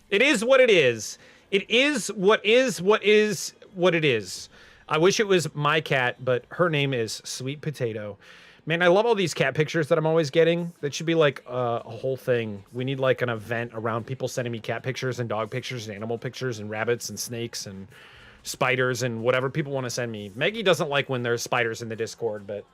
It is what it is. It is what is what is what it is. I wish it was my cat, but her name is Sweet Potato. Man, I love all these cat pictures that I'm always getting. That should be like a whole thing. We need like an event around people sending me cat pictures and dog pictures and animal pictures and rabbits and snakes and spiders and whatever people want to send me. Maggie doesn't like when there's spiders in the Discord, but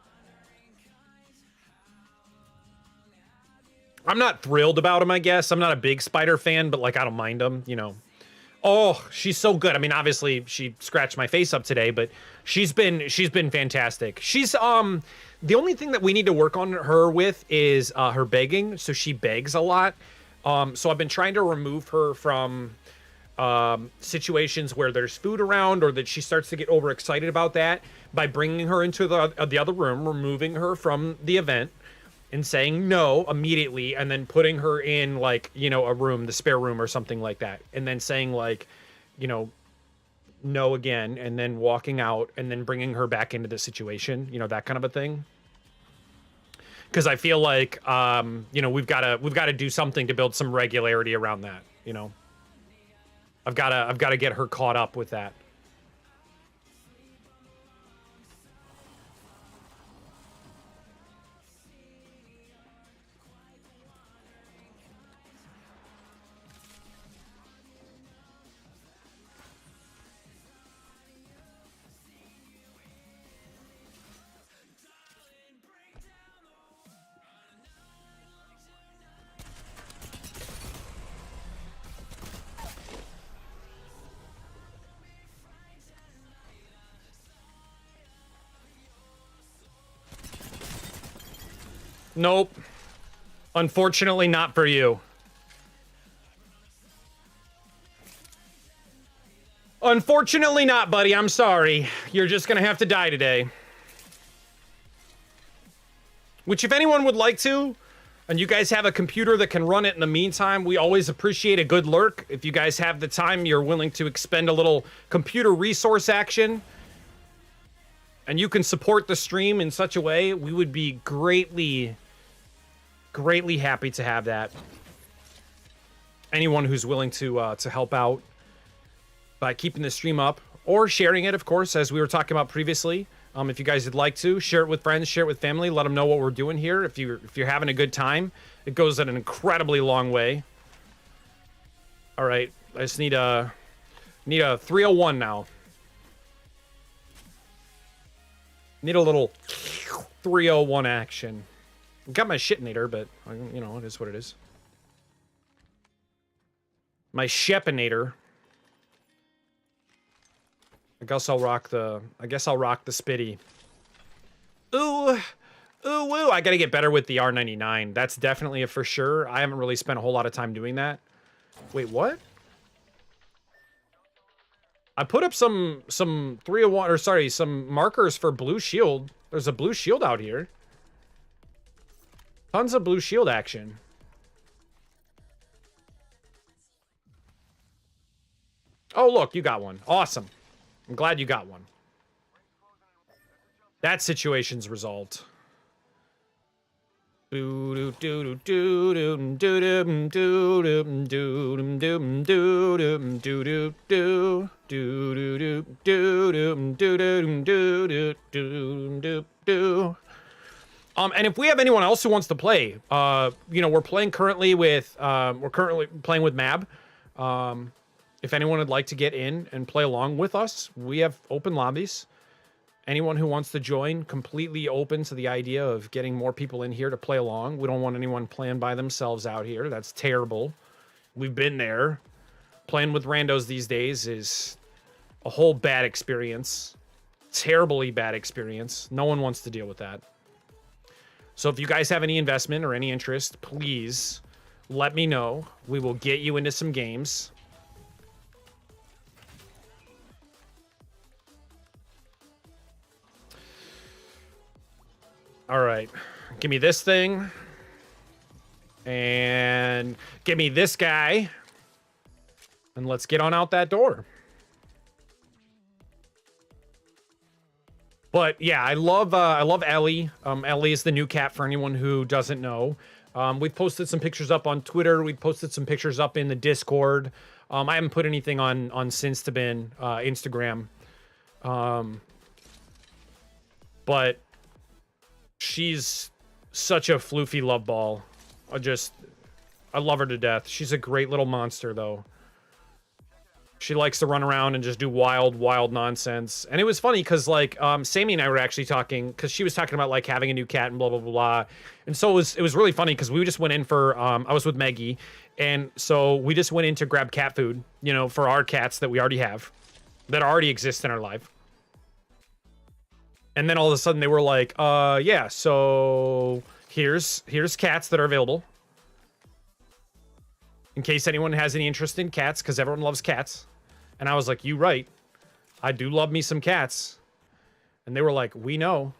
I'm not thrilled about him, I guess. I'm not a big spider fan, but like I don't mind him, you know. Oh, she's so good. I mean, obviously she scratched my face up today, but she's been fantastic. She's the only thing that we need to work on her with is her begging. So she begs a lot. So I've been trying to remove her from situations where there's food around or that she starts to get overexcited about that by bringing her into the other room, removing her from the event and saying no immediately, and then putting her in, like, you know, a room, the spare room or something like that, and then saying, like, you know, no again, and then walking out and then bringing her back into the situation, you know, that kind of a thing. Because I feel like you know, we've got to do something to build some regularity around that, you know. I've got to get her caught up with that. Nope. Unfortunately, not for you. Unfortunately not, buddy. I'm sorry. You're just gonna have to die today. Which, if anyone would like to, and you guys have a computer that can run it in the meantime, we always appreciate a good lurk. If you guys have the time, you're willing to expend a little computer resource action, and you can support the stream in such a way, we would be greatly happy to have that. Anyone who's willing to help out by keeping the stream up or sharing it, of course, as we were talking about previously. If you guys would like to share it with friends, share it with family, let them know what we're doing here. If you're having a good time, it goes an incredibly long way. All right, I just need a 301 now. Need a little 301 action. Got my shitinator, but you know, it is what it is. My Shepinator. I guess I'll rock the Spitty. Ooh, woo. I gotta get better with the R99. That's definitely a for sure. I haven't really spent a whole lot of time doing that. Wait, what? I put up some 301, or sorry, some markers for blue shield. There's a blue shield out here. Tons of blue shield action. Oh, look, you got one. Awesome. I'm glad you got one. That situation's resolved. And if we have anyone else who wants to play, you know, we're currently playing with Mab. If anyone would like to get in and play along with us, we have open lobbies. Anyone who wants to join, completely open to the idea of getting more people in here to play along. We don't want anyone playing by themselves out here. That's terrible. We've been there. Playing with randos these days is a whole bad experience. Terribly bad experience. No one wants to deal with that. So if you guys have any investment or any interest, please let me know. We will get you into some games. All right. Give me this thing. And give me this guy. And let's get on out that door. But yeah, I love Ellie. Ellie is the new cat for anyone who doesn't know. We've posted some pictures up on Twitter. We've posted some pictures up in the Discord. I haven't put anything on Sinstabin, Instagram. But she's such a floofy love ball. I love her to death. She's a great little monster, though. She likes to run around and just do wild nonsense. And it was funny because, like, Sammy and I were actually talking, because she was talking about, like, having a new cat and blah, blah, blah, blah. And so it was really funny because we just went in for, I was with Maggie. And so we just went in to grab cat food, you know, for our cats that we already have, that already exist in our life. And then all of a sudden they were like, yeah, so here's cats that are available. In case anyone has any interest in cats, because everyone loves cats. And I was like, you right. I do love me some cats. And they were like, we know.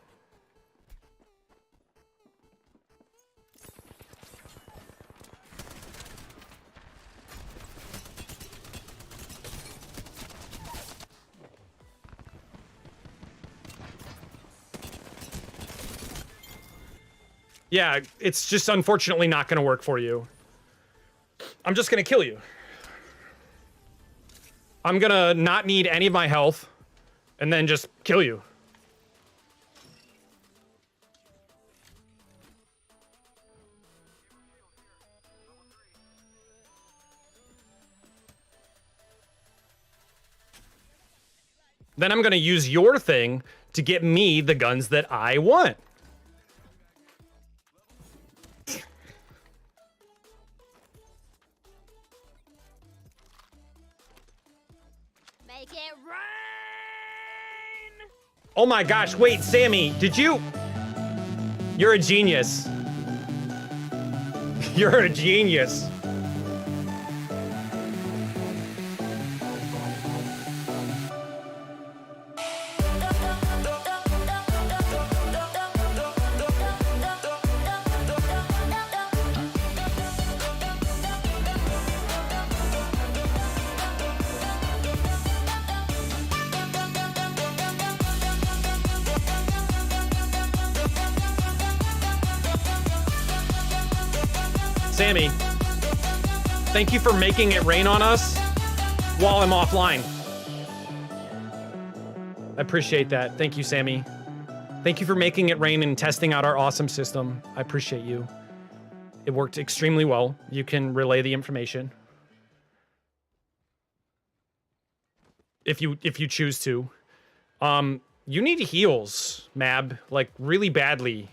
Yeah, it's just unfortunately not going to work for you. I'm just going to kill you. I'm going to not need any of my health and then just kill you. Then I'm going to use your thing to get me the guns that I want. Make it rain! Oh my gosh, wait, Sammy, did you? You're a genius. You're a genius. Sammy, thank you for making it rain on us while I'm offline. I appreciate that. Thank you, Sammy. Thank you for making it rain and testing out our awesome system. I appreciate you. It worked extremely well. You can relay the information if you choose to. You need heals, Mab, like really badly.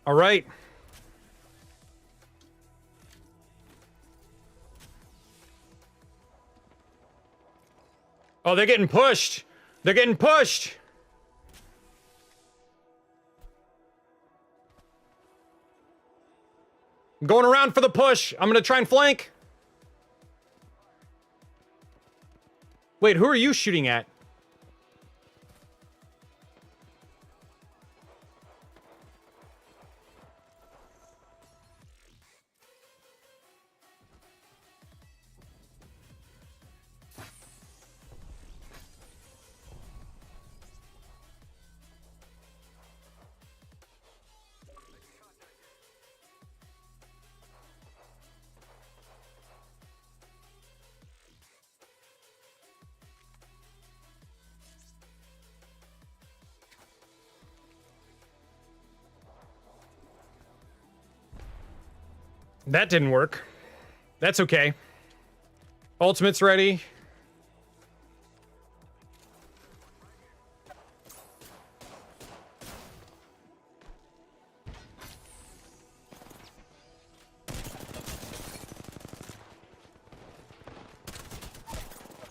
All right. Oh, they're getting pushed. They're getting pushed. I'm going around for the push. I'm gonna try and flank. Wait, who are you shooting at? That didn't work. That's okay. Ultimate's ready.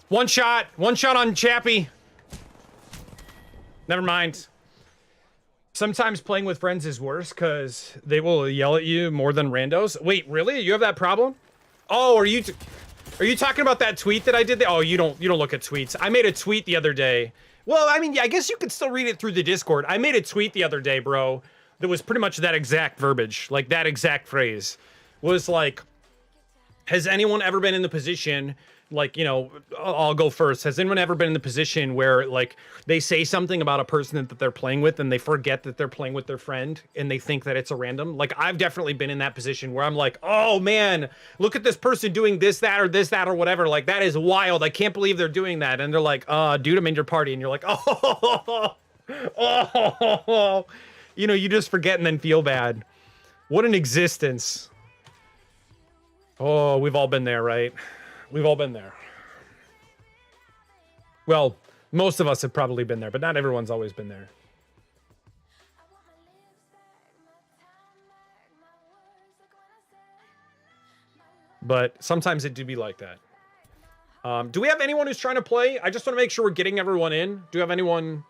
One shot on Chappie. Never mind. Sometimes playing with friends is worse because they will yell at you more than randos. Wait, really? You have that problem? Oh, are you talking about that tweet that I did? Oh, you don't look at tweets. I made a tweet the other day. Well, I mean, yeah, I guess you could still read it through the Discord. I made a tweet the other day, bro, that was pretty much that exact verbiage, like that exact phrase. Was like, has anyone ever been in the position, like, you know, I'll go first. Has anyone ever been in the position where, like, they say something about a person that they're playing with and they forget that they're playing with their friend and they think that it's a random? Like, I've definitely been in that position where I'm like, oh man, look at this person doing this, that, or whatever. Like, that is wild. I can't believe they're doing that. And they're like, dude, I'm in your party. And you're like, oh, you know, you just forget and then feel bad. What an existence. Oh, we've all been there, right? We've all been there. Well, most of us have probably been there, but not everyone's always been there. But sometimes it do be like that. Do we have anyone who's trying to play? I just want to make sure we're getting everyone in. Do you have anyone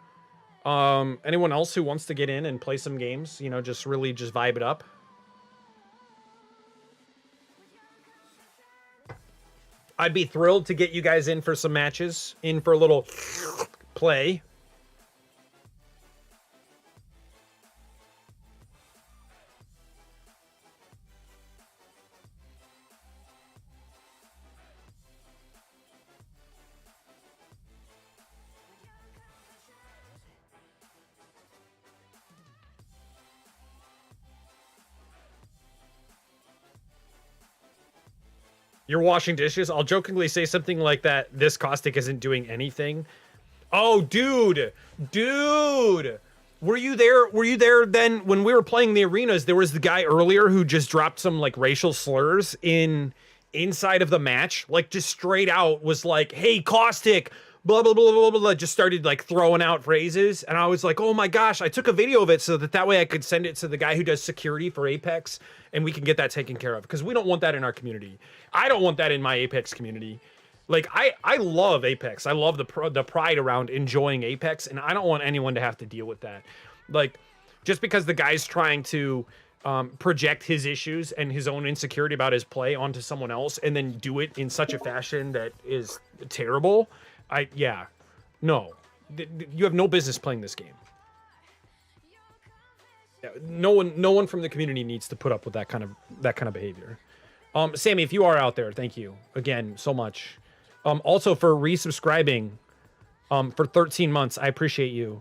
else who wants to get in and play some games? You know, just really just vibe it up. I'd be thrilled to get you guys in for some matches, in for a little play. You're washing dishes? I'll jokingly say something like that. This caustic isn't doing anything. Oh, dude. Were you there then when we were playing the arenas? There was the guy earlier who just dropped some like racial slurs inside of the match. Like just straight out was like, hey, caustic, blah, blah, blah, blah, blah. Just started like throwing out phrases. And I was like, oh my gosh, I took a video of it so that way I could send it to the guy who does security for Apex and we can get that taken care of. Because we don't want that in our community. I don't want that in my Apex community. Like, I love Apex. I love the pride around enjoying Apex, and I don't want anyone to have to deal with that. Like, just because the guy's trying to project his issues and his own insecurity about his play onto someone else and then do it in such a fashion that is terrible, no. You have no business playing this game. Yeah, no one from the community needs to put up with that kind of behavior. Sammy, if you are out there, thank you again so much. Also for resubscribing for 13 months, I appreciate you.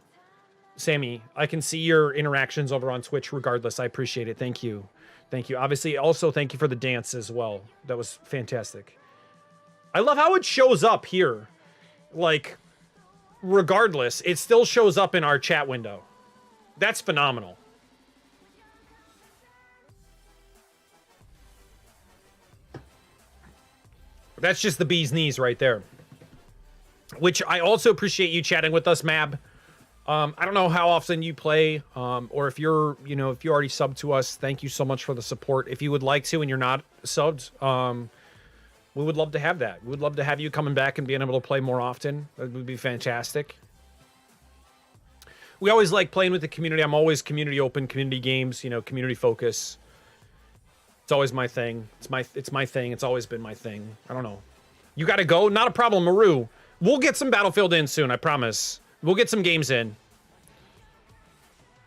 Sammy, I can see your interactions over on Twitch regardless. I appreciate it. Thank you. Thank you. Obviously, also thank you for the dance as well. That was fantastic. I love how it shows up here. Like, regardless, it still shows up in our chat window. That's phenomenal. That's just the bee's knees right there. Which I also appreciate you chatting with us, Mab. I don't know how often you play, or if you're, if you already subbed to us, thank you so much for the support. If you would like to and you're not subbed, we would love to have that. We would love to have you coming back and being able to play more often. That would be fantastic. We always like playing with the community. I'm always community open, community games, community focus. It's always my thing. It's my thing. It's always been my thing. I don't know. You gotta go? Not a problem, Maru. We'll get some Battlefield in soon, I promise. We'll get some games in.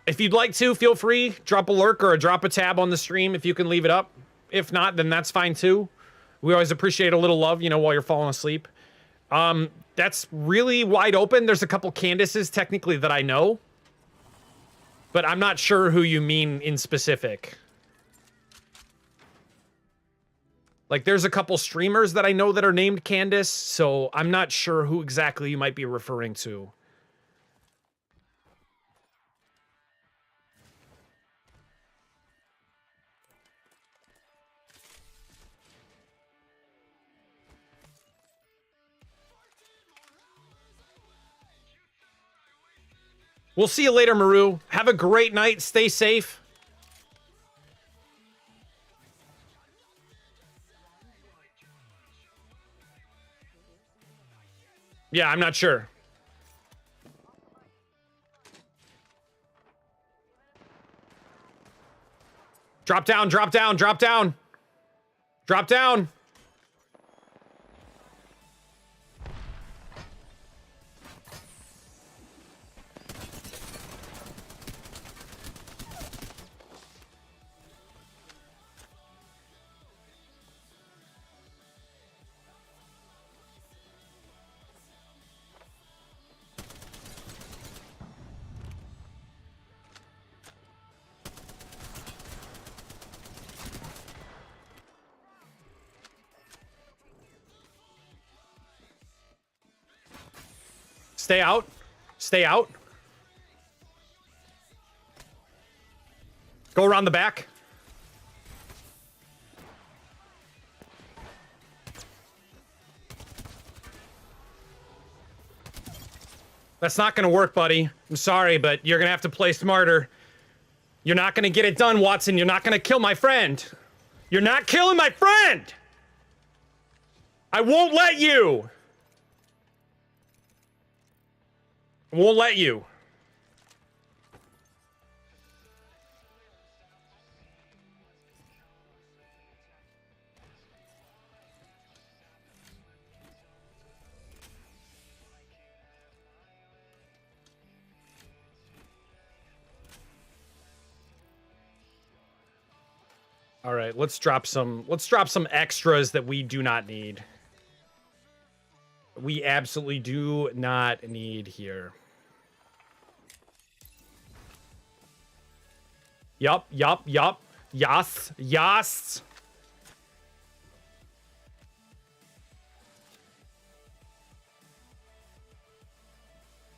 If you'd like to, feel free. Drop a lurk or drop a tab on the stream if you can leave it up. If not, then that's fine too. We always appreciate a little love, you know, while you're falling asleep. That's really wide open. There's a couple Candaces technically that I know. But I'm not sure who you mean in specific. Like, there's a couple streamers that I know that are named Candace, so I'm not sure who exactly you might be referring to. We'll see you later, Maru. Have a great night. Stay safe. Yeah, I'm not sure. Drop down, drop down, drop down. Drop down. Stay out. Stay out. Go around the back. That's not going to work, buddy. I'm sorry, but you're going to have to play smarter. You're not going to get it done, Watson. You're not going to kill my friend. You're not killing my friend! I won't let you! Won't let you. All right, let's drop some extras that we do not need. We absolutely do not need here. Yup. Yas.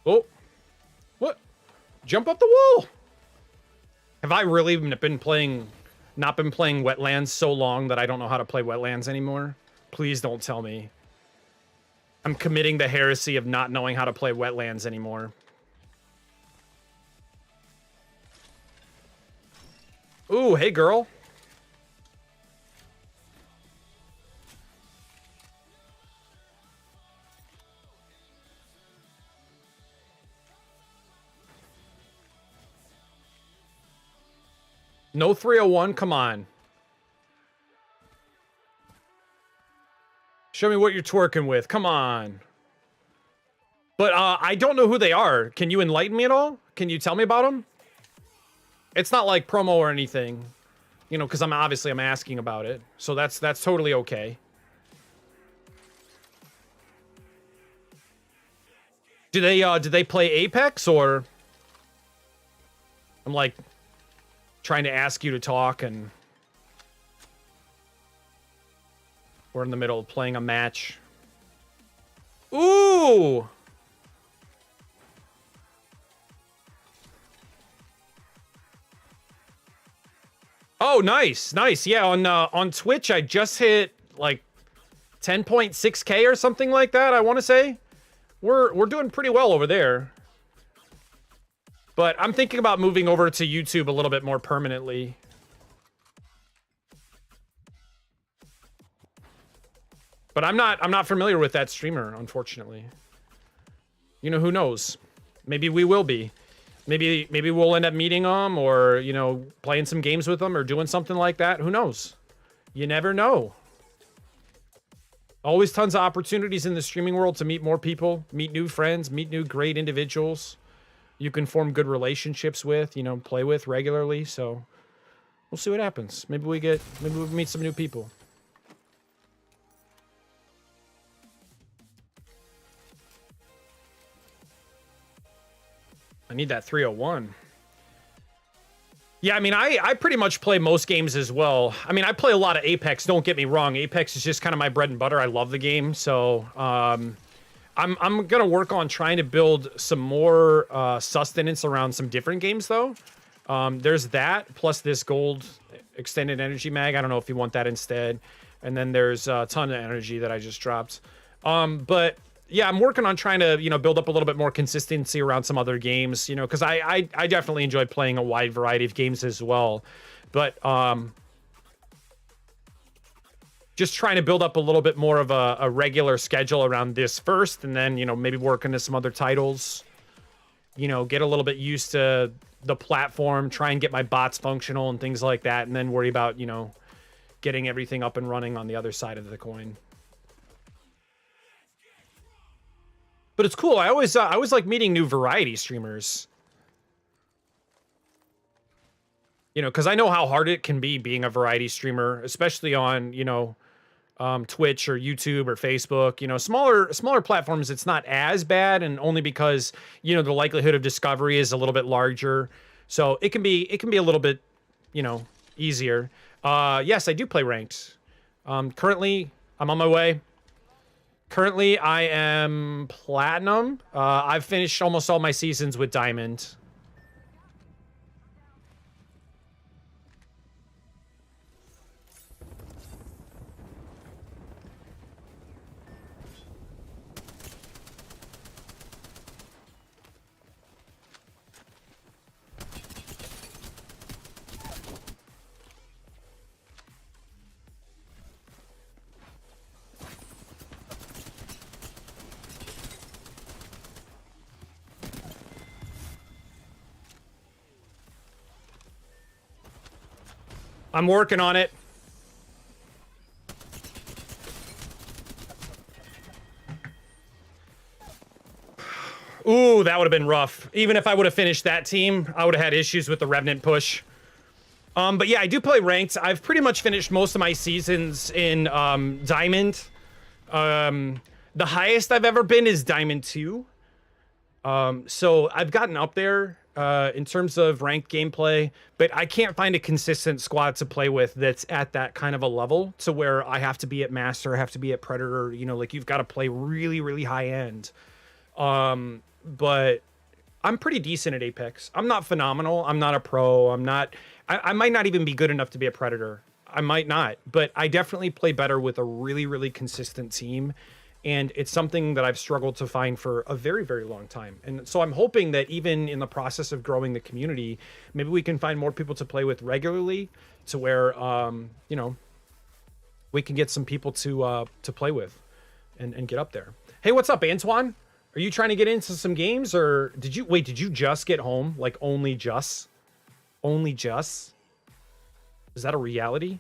Oh. What? Jump up the wall. Have I really not been playing Wetlands so long that I don't know how to play Wetlands anymore? Please don't tell me. I'm committing the heresy of not knowing how to play Wetlands anymore. Ooh, hey girl. No 301, come on. Show me what you're twerking with, come on. But I don't know who they are. Can you enlighten me at all? Can you tell me about them? It's not like promo or anything, you know, because I'm asking about it. So that's totally okay. Do they play Apex, or I'm like trying to ask you to talk and we're in the middle of playing a match. Ooh! Oh, nice. Yeah, on Twitch, I just hit like 10.6K or something like that, I want to say. We're doing pretty well over there. But I'm thinking about moving over to YouTube a little bit more permanently. But I'm not familiar with that streamer, unfortunately. You know, who knows? Maybe we will be. Maybe we'll end up meeting them, or, you know, playing some games with them, or doing something like that. Who knows? You never know. Always tons of opportunities in the streaming world to meet more people, meet new friends, meet new great individuals you can form good relationships with, you know, play with regularly. So we'll see what happens. Maybe we meet some new people. I need that 301. Yeah, I mean, I pretty much play most games as well. I mean, I play a lot of Apex, don't get me wrong. Apex is just kind of my bread and butter. I love the game. So I'm going to work on trying to build some more sustenance around some different games, though. There's that, plus this gold extended energy mag. I don't know if you want that instead. And then there's a ton of energy that I just dropped. But yeah, I'm working on trying to, you know, build up a little bit more consistency around some other games, you know, because I definitely enjoy playing a wide variety of games as well. But just trying to build up a little bit more of a regular schedule around this first, and then, you know, maybe work into some other titles, you know, get a little bit used to the platform, try and get my bots functional and things like that, and then worry about, you know, getting everything up and running on the other side of the coin. But it's cool. I always like meeting new variety streamers. You know, because I know how hard it can be being a variety streamer, especially on, you know, Twitch or YouTube or Facebook. You know, smaller platforms, it's not as bad, and only because, you know, the likelihood of discovery is a little bit larger. So it can be a little bit, you know, easier. Yes, I do play ranked. Currently, I'm on my way. Currently, I am platinum. I've finished almost all my seasons with diamond. I'm working on it. Ooh, that would have been rough. Even if I would have finished that team, I would have had issues with the Revenant push. But yeah, I do play ranked. I've pretty much finished most of my seasons in Diamond. The highest I've ever been is Diamond 2. So I've gotten up there in terms of ranked gameplay, but I can't find a consistent squad to play with that's at that kind of a level to where I have to be at Master, I have to be at Predator, you know, like you've got to play really, really high end. But I'm pretty decent at Apex. I'm not phenomenal. I'm not a pro. I might not even be good enough to be a Predator. I might not, but I definitely play better with a really, really consistent team. And it's something that I've struggled to find for a very, very long time. And so I'm hoping that even in the process of growing the community, maybe we can find more people to play with regularly to where, you know, we can get some people to play with and get up there. Hey, what's up, Antoine? Are you trying to get into some games, or did you just get home? Like only just? Only just? Is that a reality?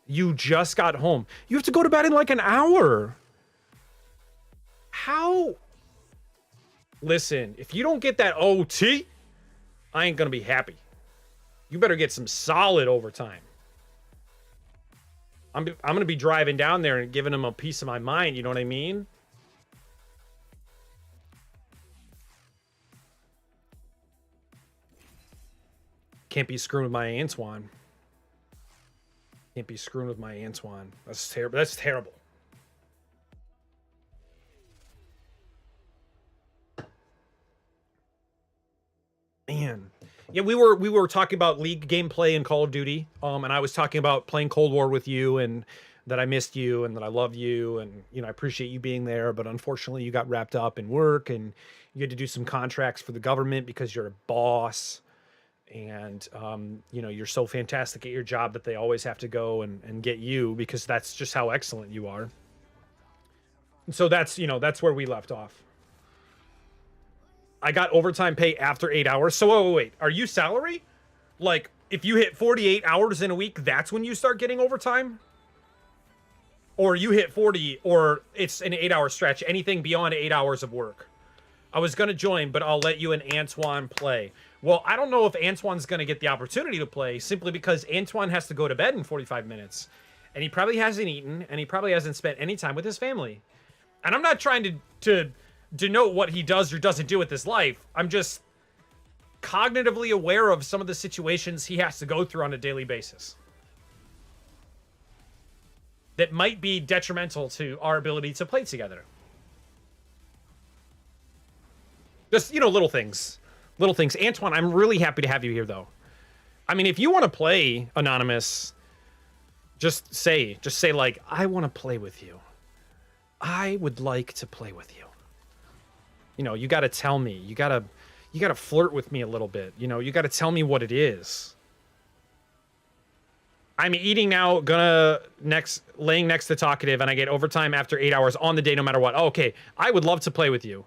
You just got home. You have to go to bed in like an hour. How? Listen, if you don't get that OT, I ain't gonna be happy. You better get some solid overtime. I'm gonna be driving down there and giving them a piece of my mind, you know what I mean? Can't be screwing with my Antoine. Can't be screwing with my Antoine. That's terrible. That's terrible. Man. Yeah, we were talking about League gameplay in Call of Duty, and I was talking about playing Cold War with you, and that I missed you, and that I love you, and you know I appreciate you being there, but unfortunately you got wrapped up in work, and you had to do some contracts for the government because you're a boss, and you know you're so fantastic at your job that they always have to go and get you because that's just how excellent you are. And so that's, you know, that's where we left off. I got overtime pay after 8 hours. So wait, are you salary? Like if you hit 48 hours in a week, that's when you start getting overtime? Or you hit 40, or it's an 8-hour stretch, anything beyond 8 hours of work. I was going to join, but I'll let you and Antoine play. Well, I don't know if Antoine's going to get the opportunity to play, simply because Antoine has to go to bed in 45 minutes. And he probably hasn't eaten, and he probably hasn't spent any time with his family. And I'm not trying to denote what he does or doesn't do with his life. I'm just cognitively aware of some of the situations he has to go through on a daily basis that might be detrimental to our ability to play together. Just, you know, little things. Little things. Antoine, I'm really happy to have you here, though. I mean, if you want to play Anonymous, just say, like, I want to play with you. I would like to play with you. You know, you got to tell me. You got to flirt with me a little bit. You know, you got to tell me what it is. I'm eating now, laying next to Talkative, and I get overtime after 8 hours on the day no matter what. Oh, okay, I would love to play with you.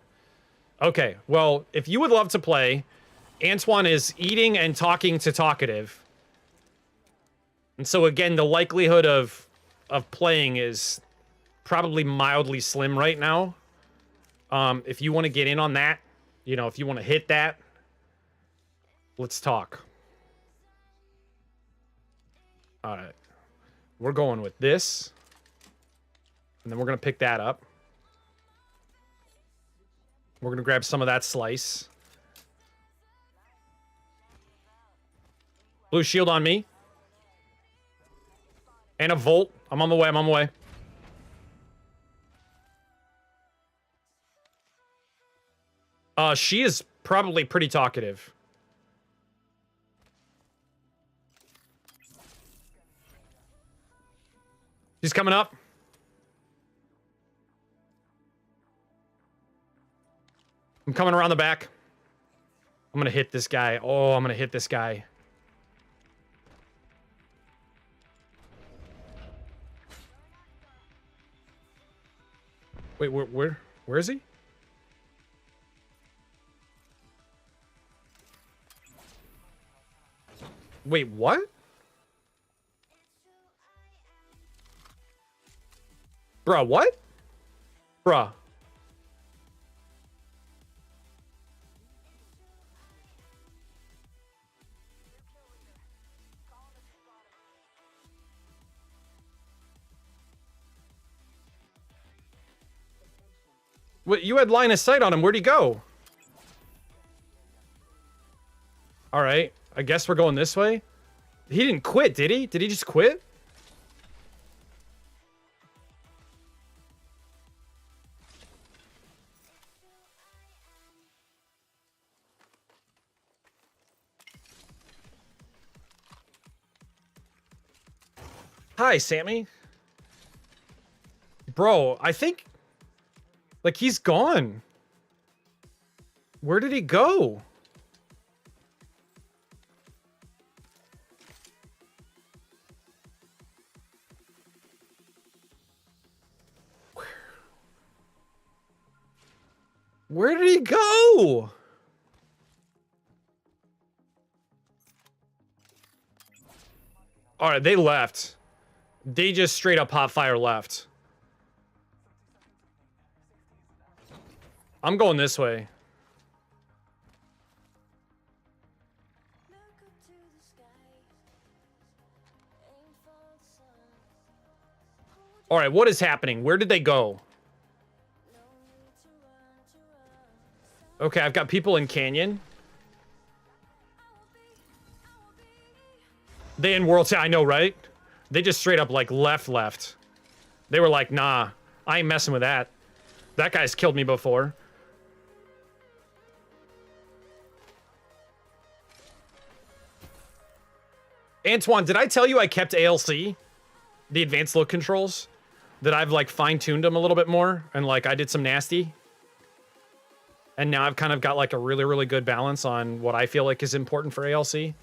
Okay, well, if you would love to play, Antoine is eating and talking to Talkative. And so again, the likelihood of playing is probably mildly slim right now. If you want to get in on that, you know, if you want to hit that, let's talk. All right. We're going with this. And then we're going to pick that up. We're going to grab some of that slice. Blue shield on me. And a Volt. I'm on the way. I'm on the way. She is probably pretty talkative. She's coming up. I'm coming around the back. I'm gonna hit this guy. Oh, I'm gonna hit this guy. Wait, where is he? Wait, what? Bruh, what? Bruh. What, you had line of sight on him. Where'd he go? All right. I guess we're going this way. He didn't quit, did he? Did he just quit? Hi, Sammy. Bro, I think... like, he's gone. Where did he go? Where did he go? All right, they left. They just straight up hot fire left. I'm going this way. All right, what is happening? Where did they go? Okay, I've got people in Canyon. They in World... I know, right? They just straight up, like, left. They were like, nah, I ain't messing with that. That guy's killed me before. Antoine, did I tell you I kept ALC? The advanced look controls? That I've, like, fine-tuned them a little bit more? And, like, I did some nasty? And now I've kind of got, like, a really, really good balance on what I feel like is important for ALC.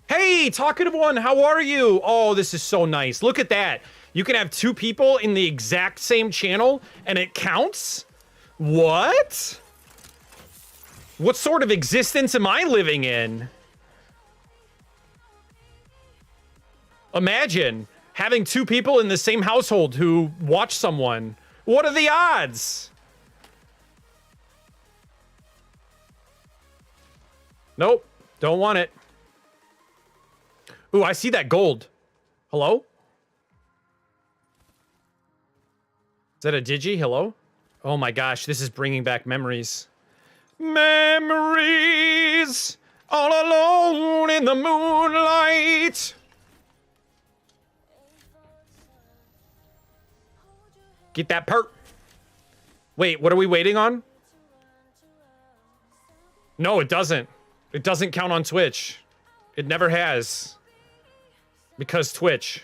Hey, Hey, talkative one, how are you? Oh, this is so nice. Look at that. You can have 2 people in the exact same channel and it counts? What? What sort of existence am I living in? Imagine having 2 people in the same household who watch someone. What are the odds? Nope, don't want it. Ooh, I see that gold. Hello? Is that a Digi? Hello? Oh my gosh, this is bringing back memories. Memories, all alone in the moonlight. Get that perk. Wait, what are we waiting on? No, it doesn't. It doesn't count on Twitch. It never has. Because Twitch.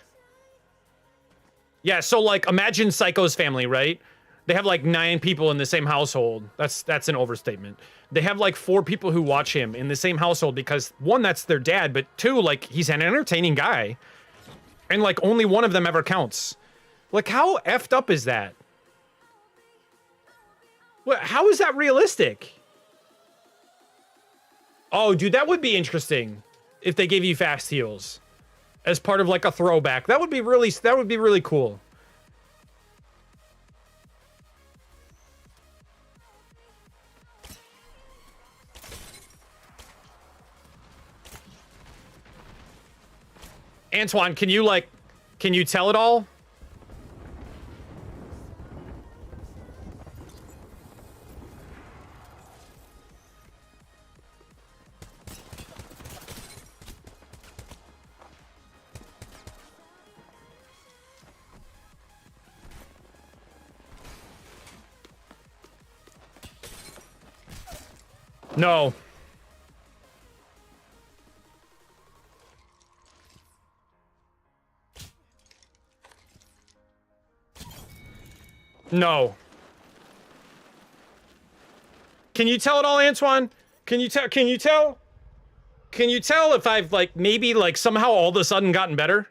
Yeah, so like imagine Psycho's family, right? They have like 9 people in the same household. That's an overstatement. They have like 4 people who watch him in the same household because 1, that's their dad, but 2, like he's an entertaining guy. And like only one of them ever counts. Like how effed up is that? What, how is that realistic? Oh, dude, that would be interesting if they gave you fast heals as part of like a throwback. That would be really cool. Antoine, can you tell it all? No. No. Can you tell it all, Antoine? Can you tell if I've like maybe like somehow all of a sudden gotten better?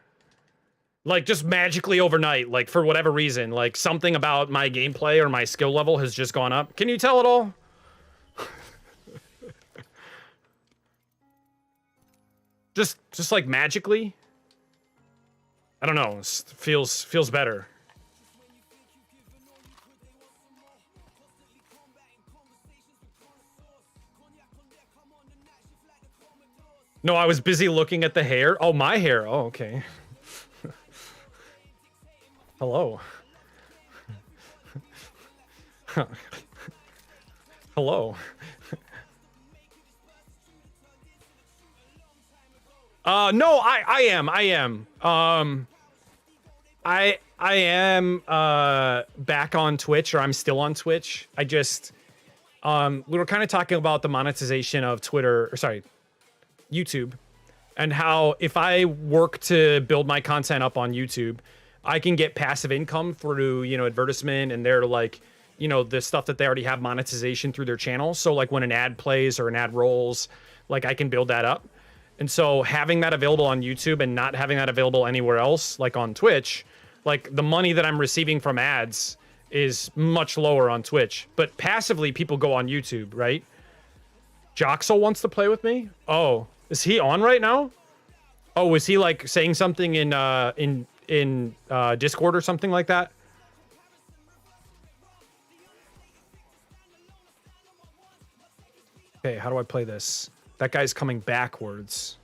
Like just magically overnight, like for whatever reason, like something about my gameplay or my skill level has just gone up. Can you tell it all? just like magically? I don't know. It feels better. No, I was busy looking at the hair. Oh, my hair. Oh, okay. Hello. Hello. No, I am. I am back on Twitch, or I'm still on Twitch. I just we were kind of talking about the monetization of Twitter, or sorry, YouTube, and how if I work to build my content up on YouTube, I can get passive income through, you know, advertisement and their like, you know, the stuff that they already have monetization through their channel. So like when an ad plays or an ad rolls, like I can build that up. And so having that available on YouTube and not having that available anywhere else, like on Twitch, like the money that I'm receiving from ads is much lower on Twitch. But passively, people go on YouTube, right? Joxel wants to play with me? Oh, is he on right now? Oh, was he like saying something in Discord or something like that? Okay, how do I play this? That guy's coming backwards.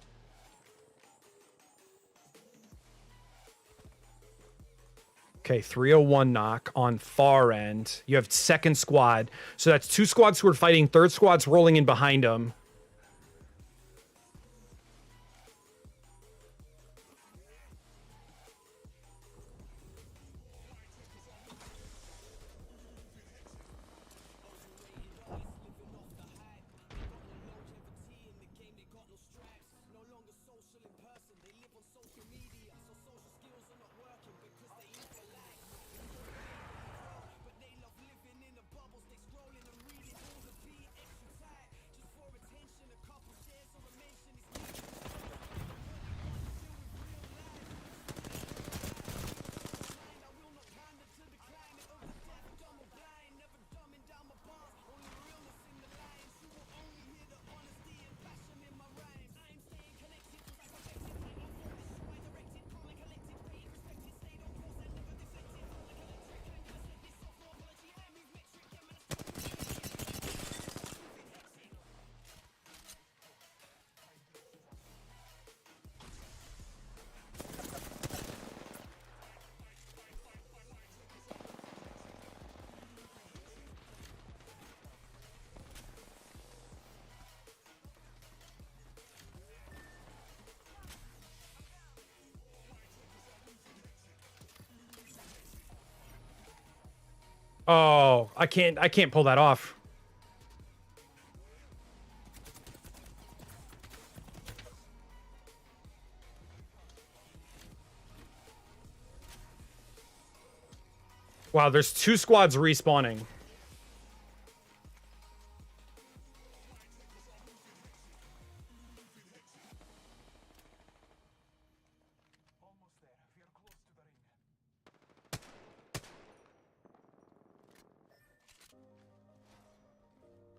Okay, 301 knock on far end. You have second squad. So that's 2 squads who are fighting. Third squad's rolling in behind them. Oh, I can't pull that off. Wow, there's 2 squads respawning.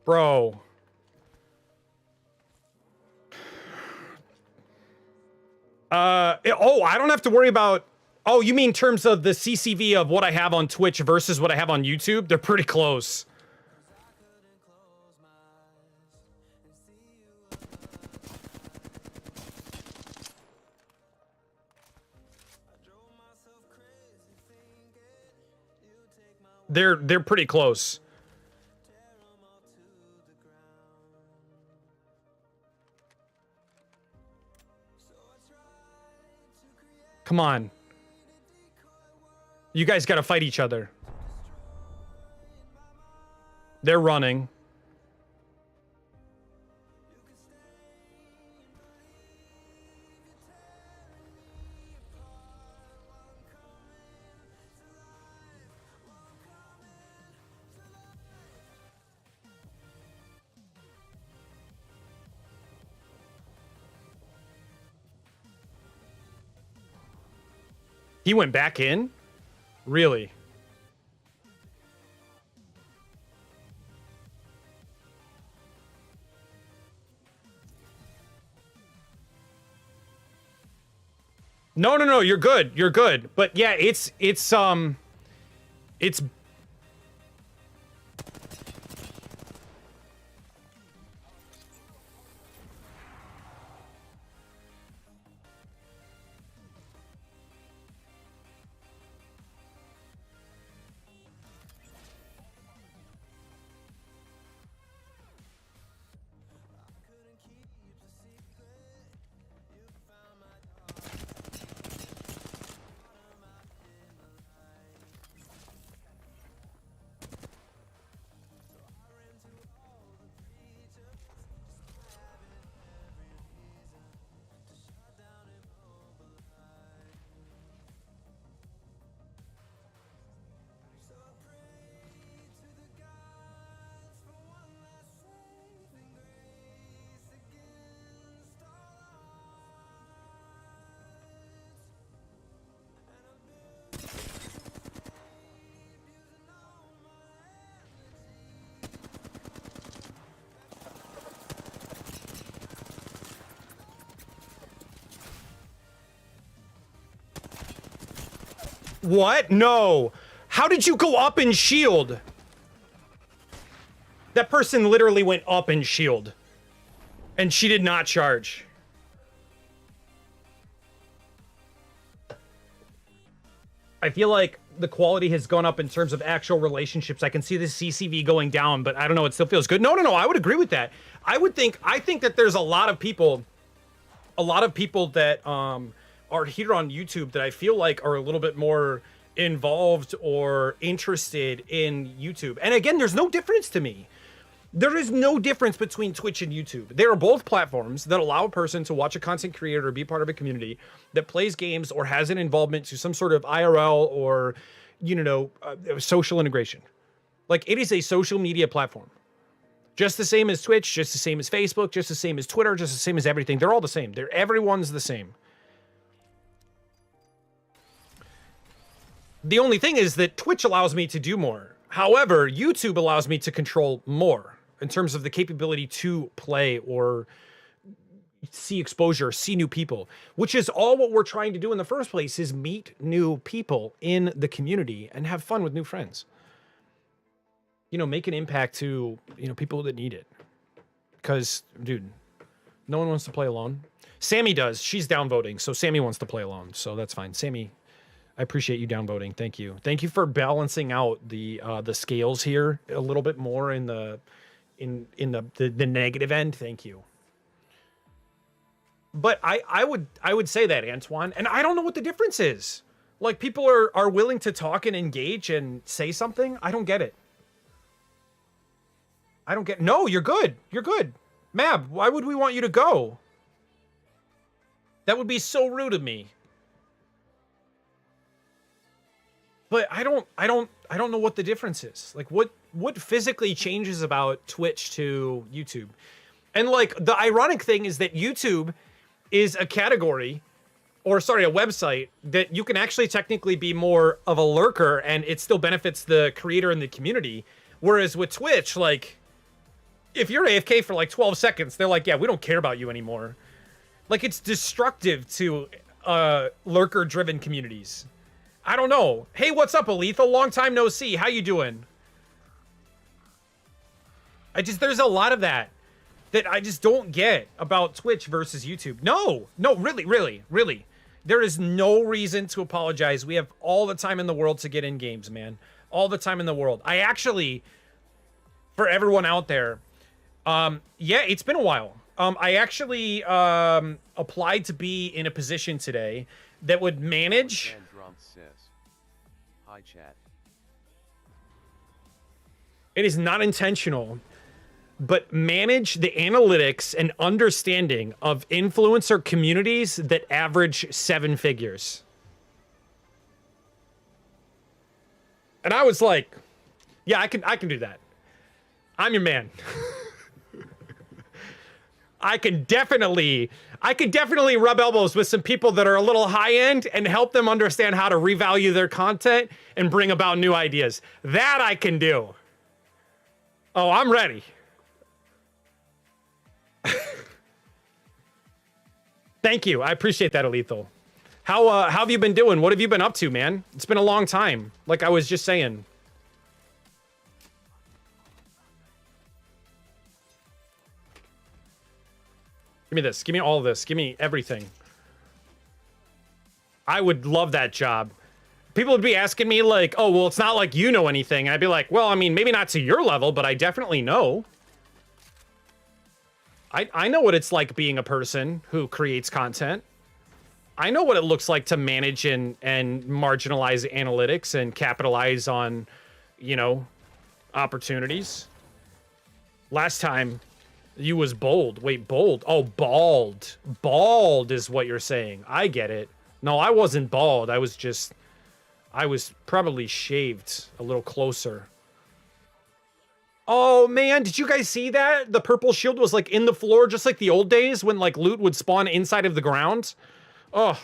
Bro. Oh, I don't have to worry about... Oh, you mean in terms of the CCV of what I have on Twitch versus what I have on YouTube? They're pretty close. They're pretty close. Come on. You guys gotta fight each other. They're running. He went back in? Really? No, no, no, you're good. You're good. But yeah, it's What? No. How did you go up in shield? That person literally went up in shield. And she did not charge. I feel like the quality has gone up in terms of actual relationships. I can see the CCV going down, but I don't know, it still feels good. No, no, no, I would agree with that. I think that there's a lot of people that are here on YouTube that I feel like are a little bit more involved or interested in YouTube. And again, there's no difference to me. There is no difference between Twitch and YouTube. They are both platforms that allow a person to watch a content creator or be part of a community that plays games or has an involvement to some sort of IRL or, you know, social integration. Like, it is a social media platform. Just the same as Twitch, just the same as Facebook, just the same as Twitter, just the same as everything. They're all the same. Everyone's the same. The only thing is that Twitch allows me to do more. However, YouTube allows me to control more in terms of the capability to play or see exposure, see new people, which is all what we're trying to do in the first place, is meet new people in the community and have fun with new friends. You know, make an impact to, you know, people that need it. Because, dude, no one wants to play alone. Sammy does. She's downvoting, so Sammy wants to play alone, so that's fine. Sammy, I appreciate you downvoting. Thank you. Thank you for balancing out the scales here a little bit more in the negative end. Thank you. But I would say that, Antoine, and I don't know what the difference is. Like, people are willing to talk and engage and say something. I don't get it. I don't get... No, you're good. You're good. Mab, why would we want you to go? That would be so rude of me. But I don't know what the difference is. Like, what physically changes about Twitch to YouTube? And like, the ironic thing is that YouTube is a category, or sorry, a website that you can actually technically be more of a lurker and it still benefits the creator and the community. Whereas with Twitch, like, if you're AFK for like 12 seconds, they're like, yeah, we don't care about you anymore. Like, it's destructive to lurker-driven communities. I don't know. Hey, what's up, Aletha? Long time no see. How you doing? There's a lot of that I just don't get about Twitch versus YouTube. No, really. There is no reason to apologize. We have all the time in the world to get in games, man. All the time in the world. I actually, for everyone out there, yeah, it's been a while. I actually applied to be in a position today that would manage... Hi, chat. It is not intentional, but manage the analytics and understanding of influencer communities that average 7 figures. And I was like, yeah, I can do that. I'm your man. I could definitely rub elbows with some people that are a little high end and help them understand how to revalue their content and bring about new ideas. That I can do. Oh, I'm ready. Thank you. I appreciate that, Alethal. How have you been doing? What have you been up to, man? It's been a long time. Like I was just saying. Give me this. Give me all this. Give me everything. I would love that job. People would be asking me like, oh, well, it's not like you know anything. I'd be like, well, I mean, maybe not to your level, but I definitely know. I know what it's like being a person who creates content. I know what it looks like to manage and marginalize analytics and capitalize on, you know, opportunities. Last time... You was bold. Wait, bold. Oh, bald. Bald is what you're saying. I get it. No, I wasn't bald. I was probably shaved a little closer. Oh, man. Did you guys see that? The purple shield was like in the floor, just like the old days when like loot would spawn inside of the ground. Oh.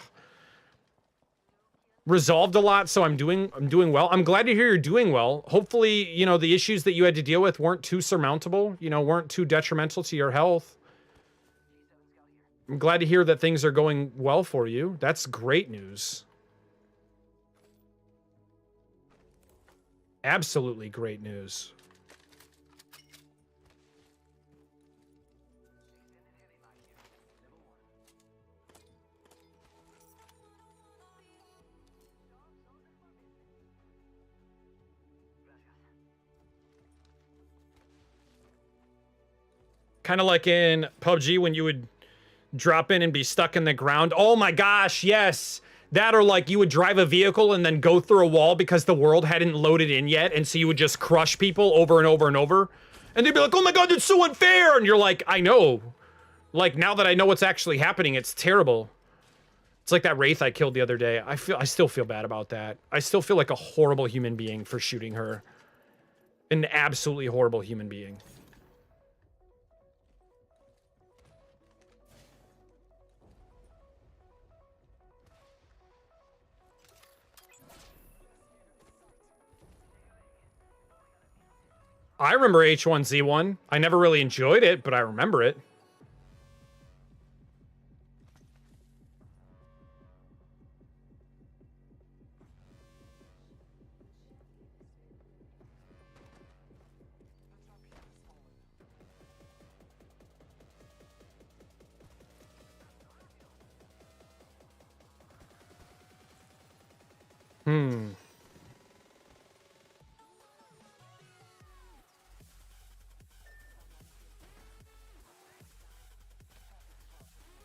Resolved a lot, so I'm doing well. I'm glad to hear you're doing well. Hopefully, you know, the issues that you had to deal with weren't too surmountable, you know, weren't too detrimental to your health. I'm glad to hear that things are going well for you. That's great news. Absolutely great news. Kind of like in PUBG when you would drop in and be stuck in the ground. Oh my gosh, yes. That, or like you would drive a vehicle and then go through a wall because the world hadn't loaded in yet, and so you would just crush people over and over and over. And they'd be like, oh my god, that's so unfair! And you're like, I know. Like, now that I know what's actually happening, it's terrible. It's like that Wraith I killed the other day. I still feel bad about that. I still feel like a horrible human being for shooting her. An absolutely horrible human being. I remember H1Z1. I never really enjoyed it, but I remember it.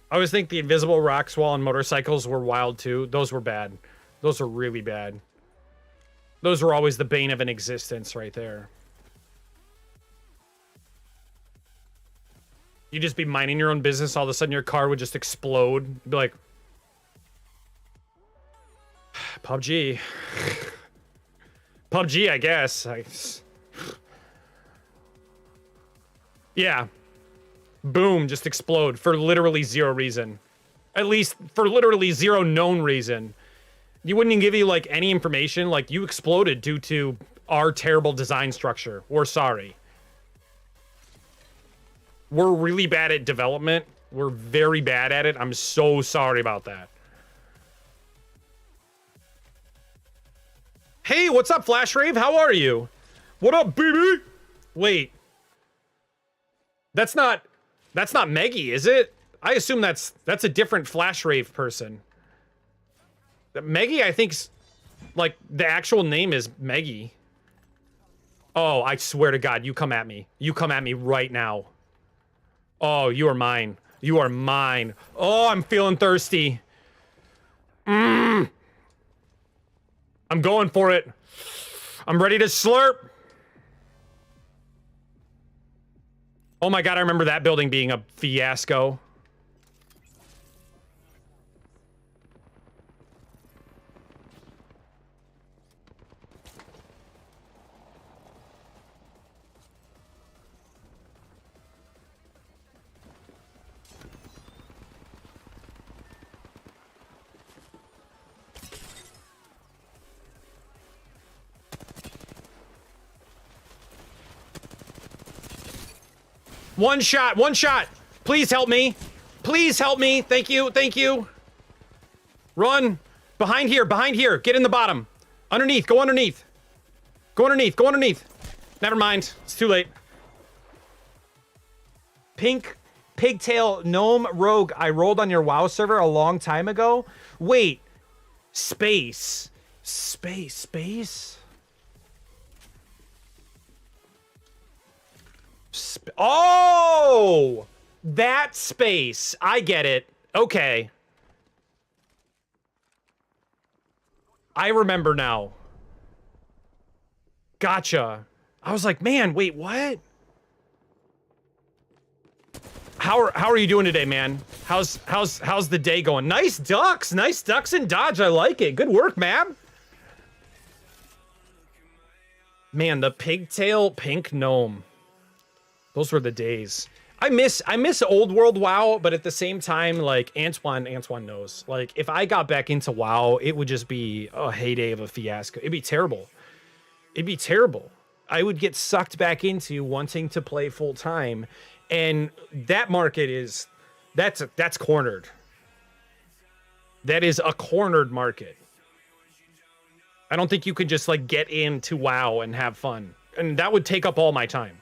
I always think the invisible rocks while on motorcycles were wild too. Those were bad. Those are really bad. Those were always the bane of an existence right there. You just be minding your own business, all of a sudden your car would just explode. You'd be like, PUBG. PUBG, I guess. Yeah. Boom, just explode for literally zero reason. At least for literally zero known reason. You wouldn't even give you like any information, like you exploded due to our terrible design structure. We're sorry. We're really bad at development. We're very bad at it. I'm so sorry about that. Hey, what's up, Flash Rave? How are you? What up, baby? Wait. That's not Meggy, is it? I assume that's a different Flash Rave person. Meggy, I think's like the actual name is Meggy. Oh, I swear to God, you come at me. You come at me right now. Oh, you are mine. You are mine. Oh, I'm feeling thirsty. I'm going for it. I'm ready to slurp. Oh my God, I remember that building being a fiasco. One shot, one shot. Please help me. Please help me. Thank you, thank you. Run. Behind here, behind here. Get in the bottom. Underneath, go underneath. Go underneath, go underneath. Never mind, it's too late. Pink Pigtail Gnome Rogue, I rolled on your WoW server a long time ago. Wait, space. Oh, that space. I get it. Okay. I remember now. Gotcha. I was like, man, wait, what? How are you doing today, man? How's the day going? Nice ducks and dodge. I like it. Good work, man. Man, the pigtail pink gnome. Those were the days. I miss old world WoW, but at the same time, like Antoine knows. Like if I got back into WoW, it would just be a heyday of a fiasco. It'd be terrible. It'd be terrible. I would get sucked back into wanting to play full time, and that market is that's cornered. That is a cornered market. I don't think you could just like get into WoW and have fun, and that would take up all my time.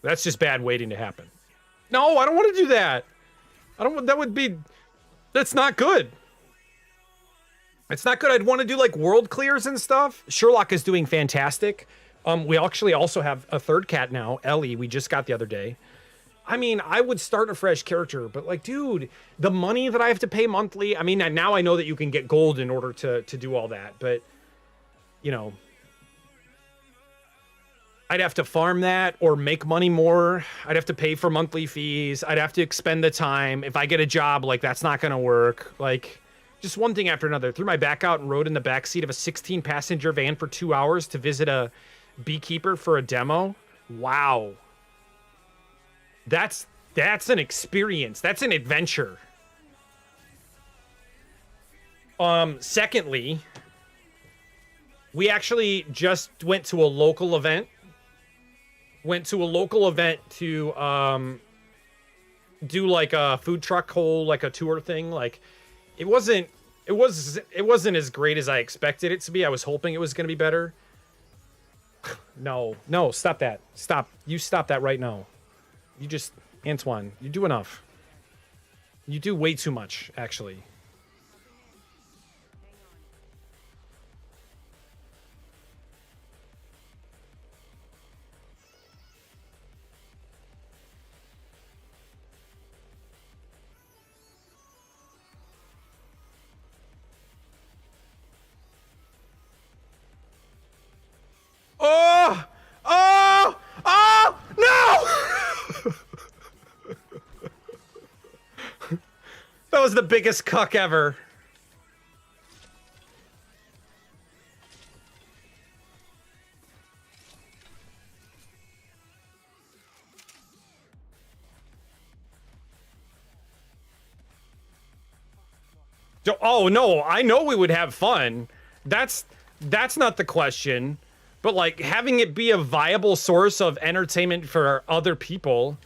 That's just bad waiting to happen. No, I don't want to do that. That's not good. It's not good. I'd want to do like world clears and stuff. Sherlock is doing fantastic. We actually also have a third cat now, Ellie, we just got the other day. I mean, I would start a fresh character, but like, dude, the money that I have to pay monthly, I mean, now I know that you can get gold in order to do all that, but you know, I'd have to farm that or make money more. I'd have to pay for monthly fees. I'd have to expend the time. If I get a job, like that's not going to work. Like just one thing after another. Threw my back out and rode in the backseat of a 16-passenger van for 2 hours to visit a beekeeper for a demo. Wow. That's an experience. That's an adventure. Secondly, we actually just went to a local event. To do like a food truck whole like a tour thing. Like it wasn't as great as I expected it to be. I was hoping it was going to be better. No, stop that. Stop. You stop that right now. You just, Antoine, you do enough. You do way too much, actually. was the biggest cuck ever. Oh no, I know we would have fun. That's not the question. But like having it be a viable source of entertainment for other people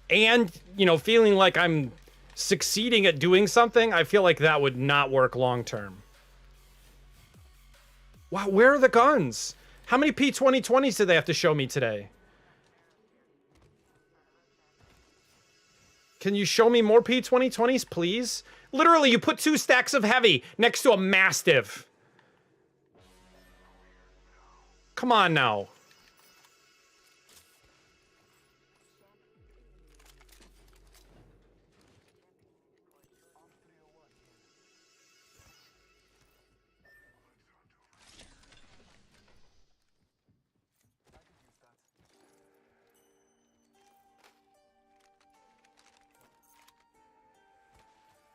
and, you know, feeling like I'm succeeding at doing something, I feel like that would not work long term. Wow, where are the guns? How many P2020s did they have to show me today? Can you show me more P2020s, please? Literally, you put 2 stacks of heavy next to a Mastiff. Come on now.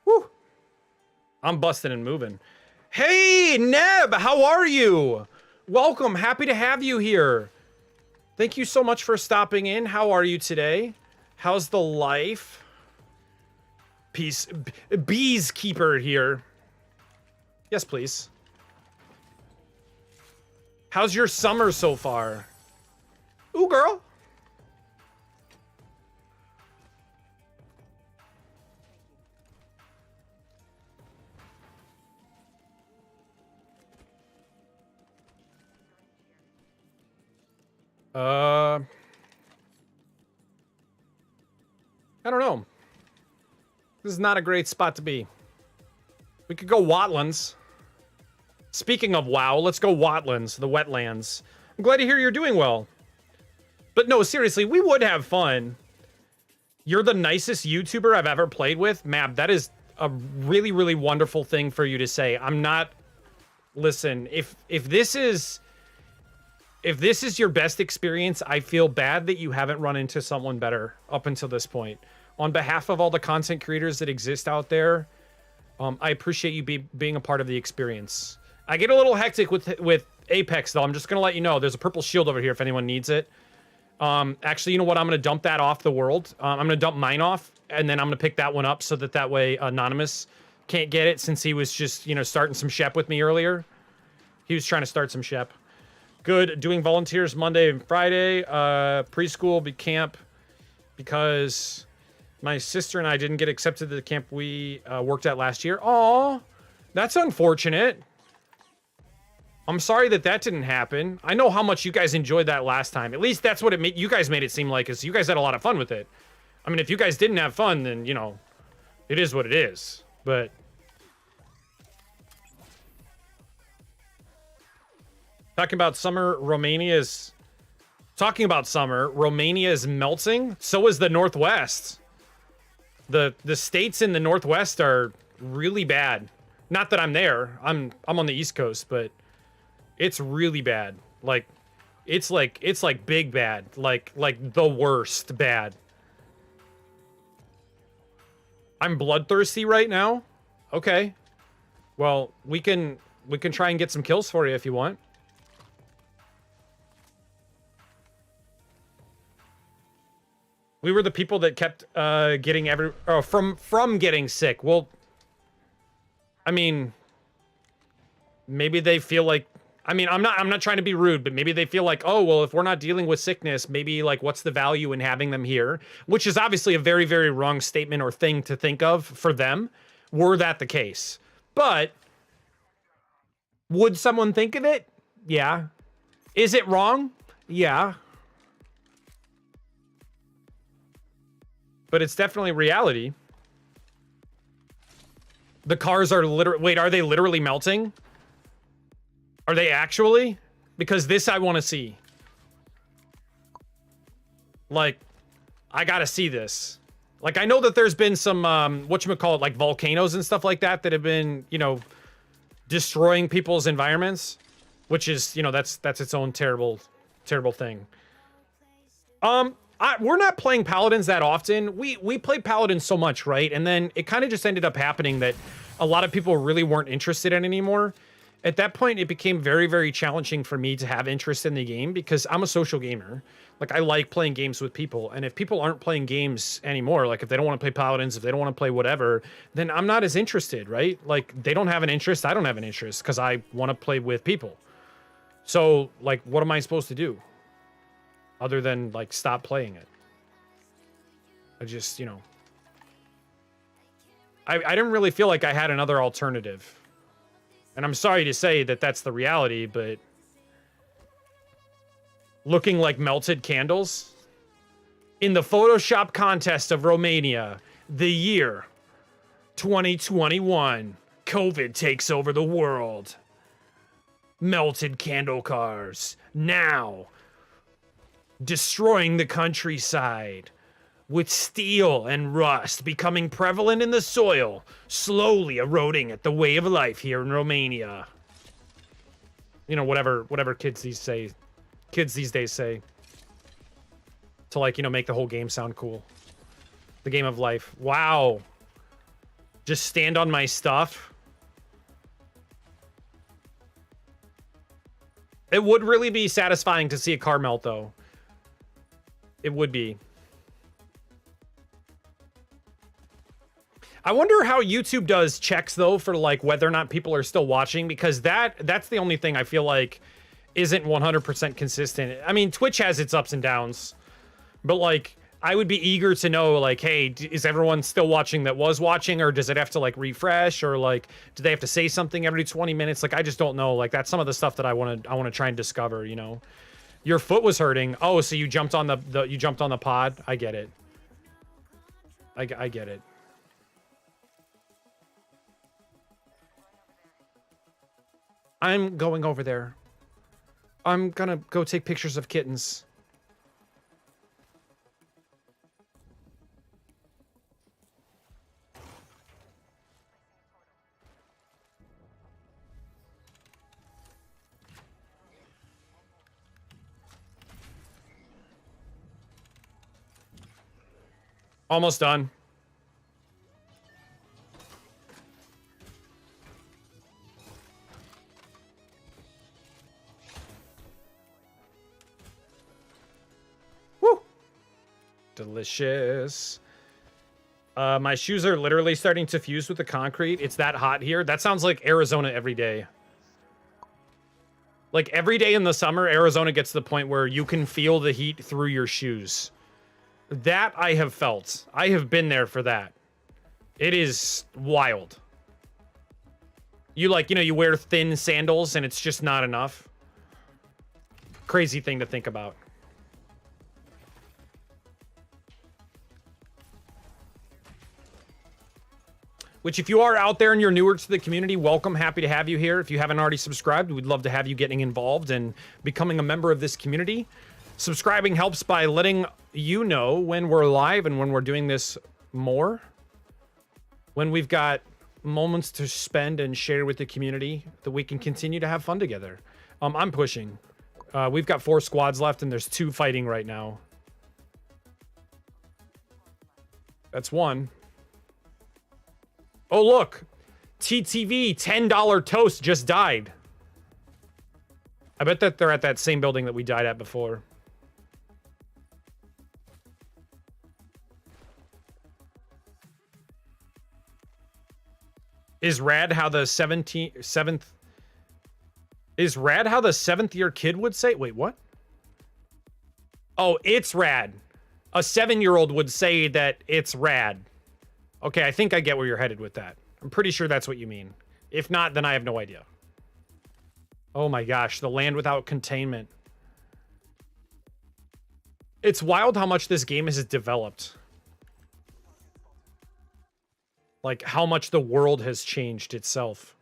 Woo. I'm busting and moving. Hey, Neb, how are you? Welcome, happy to have you here. Thank you so much for stopping in. How are you today? How's the life? Peace. Bees Keeper here. Yes, please. How's your summer so far? Ooh, girl. I don't know. This is not a great spot to be. We could go Watlands. Speaking of WoW, let's go Watlands, the wetlands. I'm glad to hear you're doing well. But no, seriously, we would have fun. You're the nicest YouTuber I've ever played with. Mab, that is a really, really wonderful thing for you to say. I'm not... Listen, if this is your best experience, I feel bad that you haven't run into someone better up until this point. On behalf of all the content creators that exist out there, I appreciate you being a part of the experience. I get a little hectic with Apex, though. I'm just going to let you know. There's a purple shield over here if anyone needs it. Actually, you know what? I'm going to dump that off the world. I'm going to dump mine off, and then I'm going to pick that one up so that way Anonymous can't get it since he was just, you know, starting some Shep with me earlier. He was trying to start some Shep. Good. Doing volunteers Monday and Friday. Preschool camp because my sister and I didn't get accepted to the camp we worked at last year. Aw, that's unfortunate. I'm sorry that didn't happen. I know how much you guys enjoyed that last time. At least that's what you guys made it seem like, is you guys had a lot of fun with it. I mean, if you guys didn't have fun, then, you know, it is what it is. But... Talking about summer, Romania is melting. So is the Northwest. The states in the Northwest are really bad. Not that I'm there. I'm on the East Coast, but it's really bad. Like it's like big bad. Like the worst bad. I'm bloodthirsty right now. Okay. Well, we can try and get some kills for you if you want. We were the people that kept getting from getting sick. Well, I mean, maybe they feel like, I mean, I'm not trying to be rude, but maybe they feel like, oh, well, if we're not dealing with sickness, maybe like what's the value in having them here? Which is obviously a very, very wrong statement or thing to think of for them, were that the case. But would someone think of it? Yeah. Is it wrong? Yeah. But it's definitely reality. The cars are literally... Wait, are they literally melting? Are they actually? Because this I want to see. Like, I gotta see this. Like, I know that there's been some, whatchamacallit, like volcanoes and stuff like that that have been, you know, destroying people's environments. Which is, you know, that's its own terrible, terrible thing. We're not playing Paladins that often. We played Paladins so much, right? And then it kind of just ended up happening that a lot of people really weren't interested in anymore. At that point, it became very, very challenging for me to have interest in the game because I'm a social gamer. Like, I like playing games with people. And if people aren't playing games anymore, like if they don't want to play Paladins, if they don't want to play whatever, then I'm not as interested, right? Like, they don't have an interest, I don't have an interest because I want to play with people. So, like, what am I supposed to do? Other than, like, stop playing it. I just, you know. I didn't really feel like I had another alternative. And I'm sorry to say that that's the reality, but looking like melted candles in the Photoshop contest of Romania, the year 2021, COVID takes over the world. Melted candle cars now destroying the countryside with steel and rust becoming prevalent in the soil, slowly eroding at the way of life here in Romania. You know, whatever kids these days say to, like, you know, make the whole game sound cool. The game of life. Wow. Just stand on my stuff. It would really be satisfying to see a car melt, though. It would be. I wonder how YouTube does checks, though, for, like, whether or not people are still watching, because that's the only thing I feel like isn't 100% consistent. I mean, Twitch has its ups and downs, but, like, I would be eager to know, like, hey, is everyone still watching that was watching, or does it have to, like, refresh, or, like, do they have to say something every 20 minutes? Like, I just don't know. Like, that's some of the stuff that I want to try and discover, you know? Your foot was hurting. Oh, so you jumped on you jumped on the pod? I get it. I get it. I'm going over there. I'm gonna go take pictures of kittens. Almost done. Woo! Delicious. My shoes are literally starting to fuse with the concrete. It's that hot here. That sounds like Arizona every day. Like, every day in the summer, Arizona gets to the point where you can feel the heat through your shoes. That I have felt. I have been there for that. It is wild. You, like, you know, you wear thin sandals and it's just not enough. Crazy thing to think about. Which, if you are out there and you're newer to the community, welcome. Happy to have you here. If you haven't already subscribed, we'd love to have you getting involved and becoming a member of this community. Subscribing helps by letting you know when we're live and when we're doing this more. When we've got moments to spend and share with the community, that we can continue to have fun together. I'm pushing. We've got 4 squads left and there's 2 fighting right now. That's 1. Oh, look. TTV, $10 toast just died. I bet that they're at that same building that we died at before. Is rad how the 7th year kid would say? Wait, what? Oh, it's rad. A 7-year-old would say that it's rad. Okay, I think I get where you're headed with that. I'm pretty sure that's what you mean. If not, then I have no idea. Oh my gosh, the land without containment. It's wild how much this game has developed. Like, how much the world has changed itself.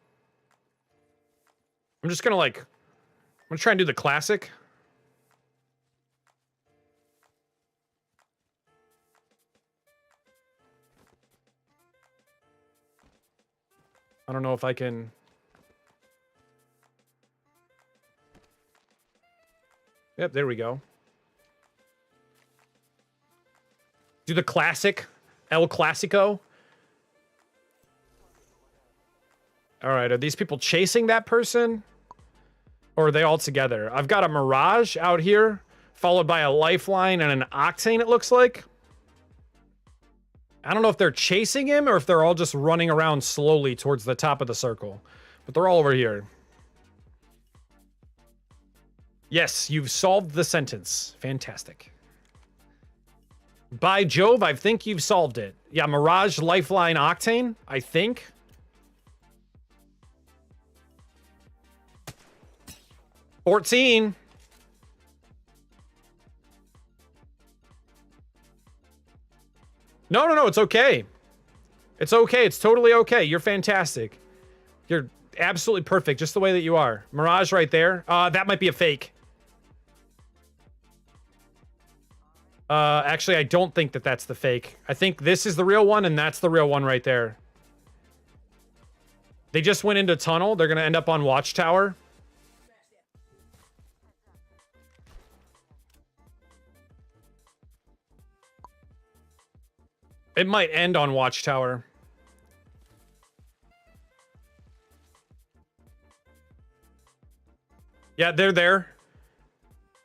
I'm just gonna, like... I'm gonna try and do the classic. I don't know if I can... Yep, there we go. Do the classic El Clasico. All right, are these people chasing that person? Or are they all together? I've got a Mirage out here, followed by a Lifeline and an Octane, it looks like. I don't know if they're chasing him or if they're all just running around slowly towards the top of the circle. But they're all over here. Yes, you've solved the sentence. Fantastic. By Jove, I think you've solved it. Yeah, Mirage, Lifeline, Octane, I think. $14. No, it's okay. It's okay. It's totally okay. You're fantastic. You're absolutely perfect, just the way that you are. Mirage right there. That might be a fake. Actually, I don't think that that's the fake. I think this is the real one, and that's the real one right there. They just went into tunnel. They're going to end up on Watchtower. It might end on Watchtower. Yeah, they're there.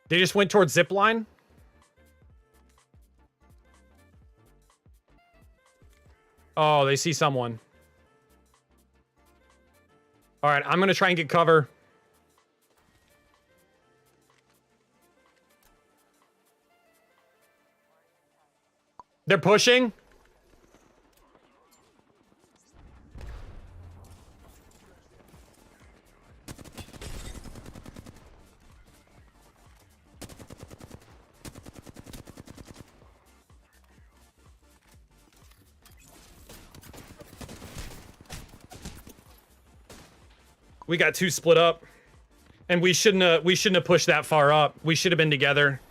They just went towards Zipline. Oh, they see someone. All right, I'm going to try and get cover. They're pushing. We got two split up, and we shouldn't have pushed that far up. We should have been together.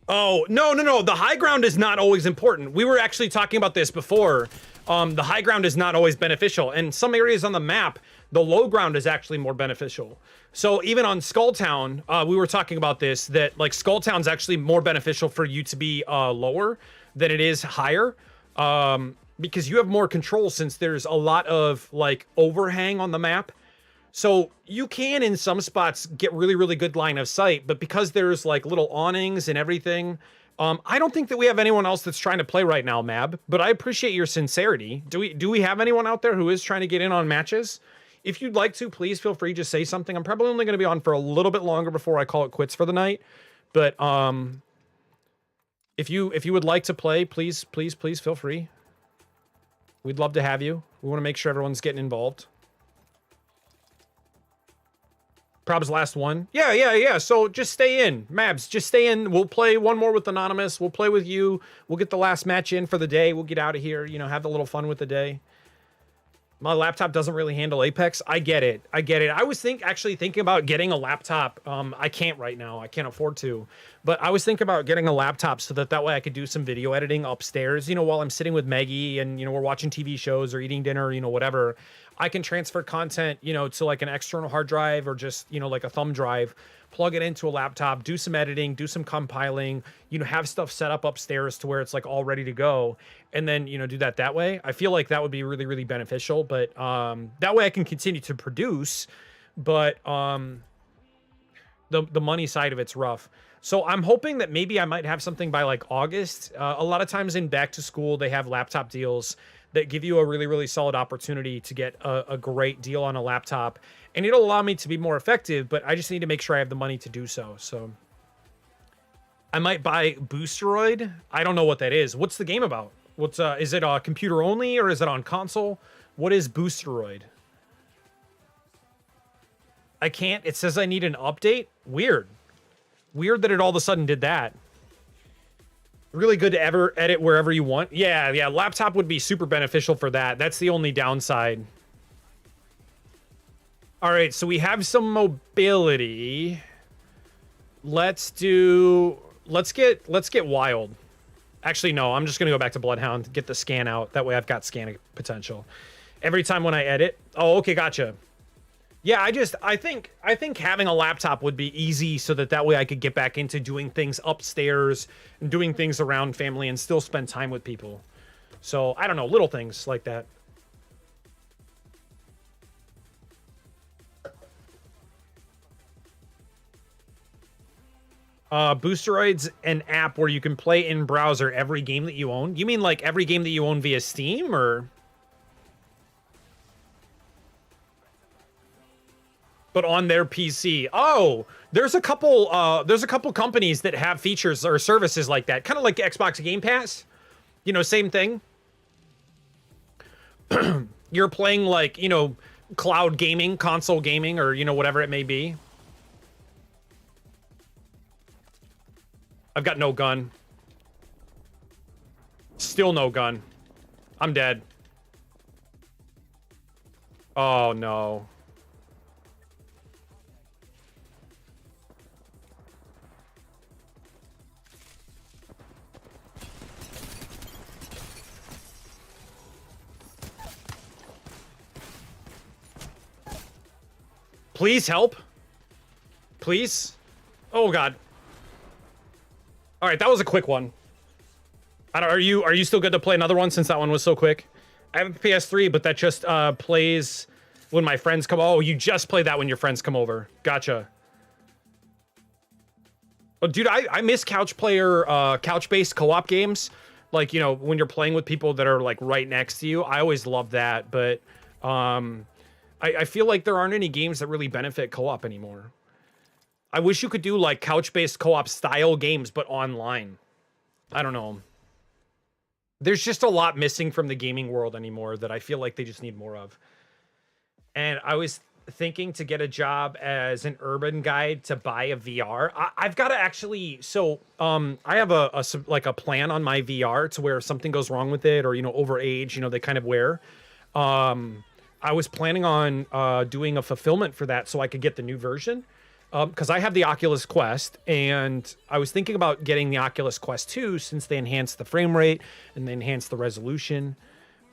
Oh, no. The high ground is not always important. We were actually talking about this before. The high ground is not always beneficial. And some areas on the map, the low ground is actually more beneficial. So even on Skulltown, we were talking about this, that like Skulltown's actually more beneficial for you to be lower than it is higher. Because you have more control since there's a lot of like overhang on the map. So you can in some spots get really, really good line of sight, but because there's like little awnings and everything, I don't think that we have anyone else that's trying to play right now, Mab, but I appreciate your sincerity. Do we have anyone out there who is trying to get in on matches? If you'd like to, please feel free to say something. I'm probably only going to be on for a little bit longer before I call it quits for the night. But if you would like to play, please feel free. We'd love to have you. We want to make sure everyone's getting involved. Prob's last one. Yeah. So just stay in. Mabs, just stay in. We'll play one more with Anonymous. We'll play with you. We'll get the last match in for the day. We'll get out of here. You know, have a little fun with the day. My laptop doesn't really handle Apex. I get it. I was actually thinking about getting a laptop. I can't right now. I can't afford to. But I was thinking about getting a laptop so that way I could do some video editing upstairs, you know, while I'm sitting with Maggie and, you know, we're watching TV shows or eating dinner, you know, whatever. I can transfer content, you know, to like an external hard drive or just, you know, like a thumb drive, plug it into a laptop, do some editing, do some compiling, you know, have stuff set up upstairs to where it's like all ready to go. And then, you know, do that way. I feel like that would be really, really beneficial, but that way I can continue to produce, but the money side of it's rough. So I'm hoping that maybe I might have something by like August. A lot of times in back to school, they have laptop deals that give you a really, really solid opportunity to get a great deal on a laptop. And it'll allow me to be more effective, but I just need to make sure I have the money to do so. So I might buy Boosteroid. I don't know what that is. What's the game about? Is it computer only or is it on console? What is Boosteroid? I can't. It says I need an update. Weird that it all of a sudden did that. Really good to ever edit wherever you want. Yeah, laptop would be super beneficial for that. That's the only downside. All right, so we have some mobility. Let's get wild. Actually, no, I'm just gonna go back to Bloodhound, get the scan out. That way I've got scanning potential. Every time when I edit. Oh, okay, gotcha. Yeah, I think having a laptop would be easy so that way I could get back into doing things upstairs and doing things around family and still spend time with people. So, I don't know, little things like that. Boosteroid's an app where you can play in browser every game that you own. You mean like every game that you own via Steam, or? But on their PC. Oh, there's a couple companies that have features or services like that. Kind of like Xbox Game Pass. You know, same thing. You're playing like, you know, cloud gaming, console gaming, or, you know, whatever it may be. I've got no gun. Still no gun. I'm dead. Oh, no. Please help. Please. Oh, God. All right, that was a quick one. Are you still good to play another one since that one was so quick? I have a PS3, but that just plays when my friends come. Oh, you just play that when your friends come over. Gotcha. Oh, dude, I miss couch-based co-op games. Like, you know, when you're playing with people that are like right next to you. I always love that, but I feel like there aren't any games that really benefit co-op anymore. I wish you could do like couch-based co-op style games, but online. I don't know. There's just a lot missing from the gaming world anymore that I feel like they just need more of. And I was thinking to get a job as an urban guide to buy a VR. I've got to actually, so I have a plan on my VR to where if something goes wrong with it or, you know, over age, you know, they kind of wear. I was planning on doing a fulfillment for that so I could get the new version. Because I have the Oculus Quest, and I was thinking about getting the Oculus Quest 2 since they enhance the frame rate and they enhance the resolution.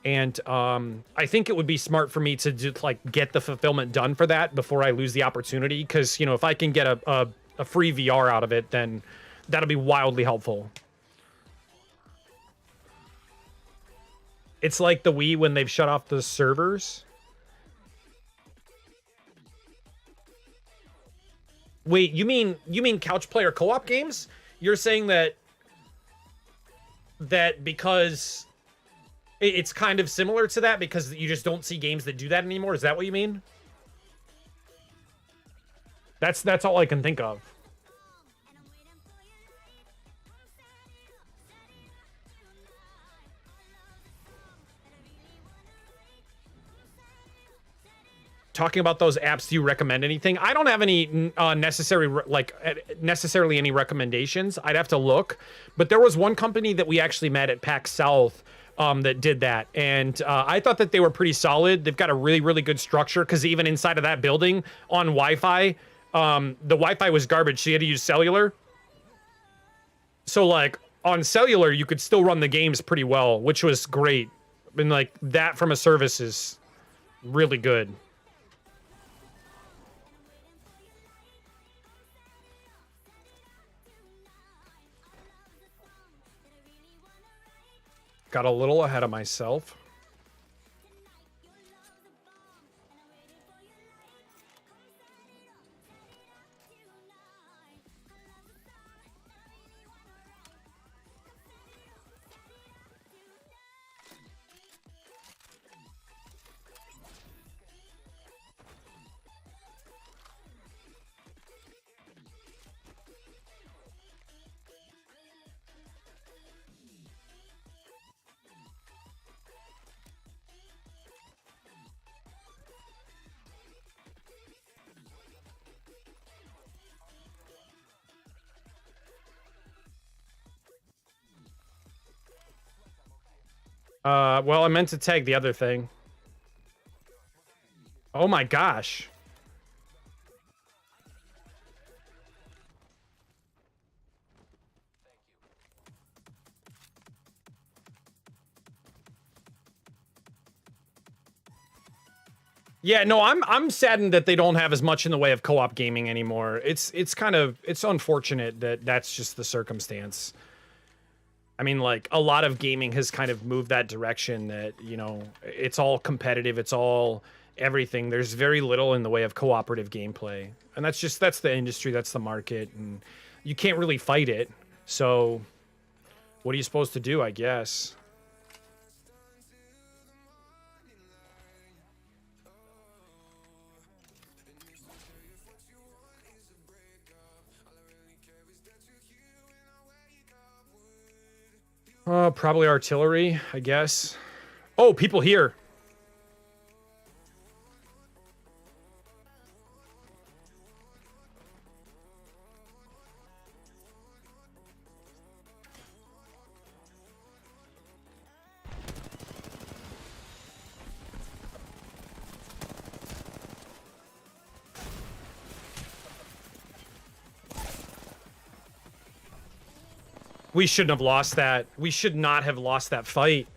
And I think it would be smart for me to just, like, get the fulfillment done for that before I lose the opportunity. Because, you know, if I can get a free VR out of it, then that'll be wildly helpful. It's like the Wii when they've shut off the servers. Wait, you mean couch player co-op games? You're saying that because it's kind of similar to that because you just don't see games that do that anymore? Is that what you mean? That's all I can think of. Talking about those apps, do you recommend anything? I don't have any necessarily any recommendations. I'd have to look, but there was one company that we actually met at PAX South that did that, and I thought that they were pretty solid. They've got a really, really good structure because even inside of that building on Wi-Fi, the Wi-Fi was garbage, so you had to use cellular. So like on cellular, you could still run the games pretty well, which was great. And like that from a service is really good. Got a little ahead of myself. Well, I meant to tag the other thing. Oh my gosh. Yeah, no, I'm saddened that they don't have as much in the way of co-op gaming anymore. It's kind of it's unfortunate that that's just the circumstance. I mean, like, a lot of gaming has kind of moved that direction that, you know, it's all competitive, it's all everything. There's very little in the way of cooperative gameplay. And that's the industry, that's the market, and you can't really fight it. So what are you supposed to do, I guess? Probably artillery, I guess. Oh, people here. We shouldn't have lost that. We should not have lost that fight.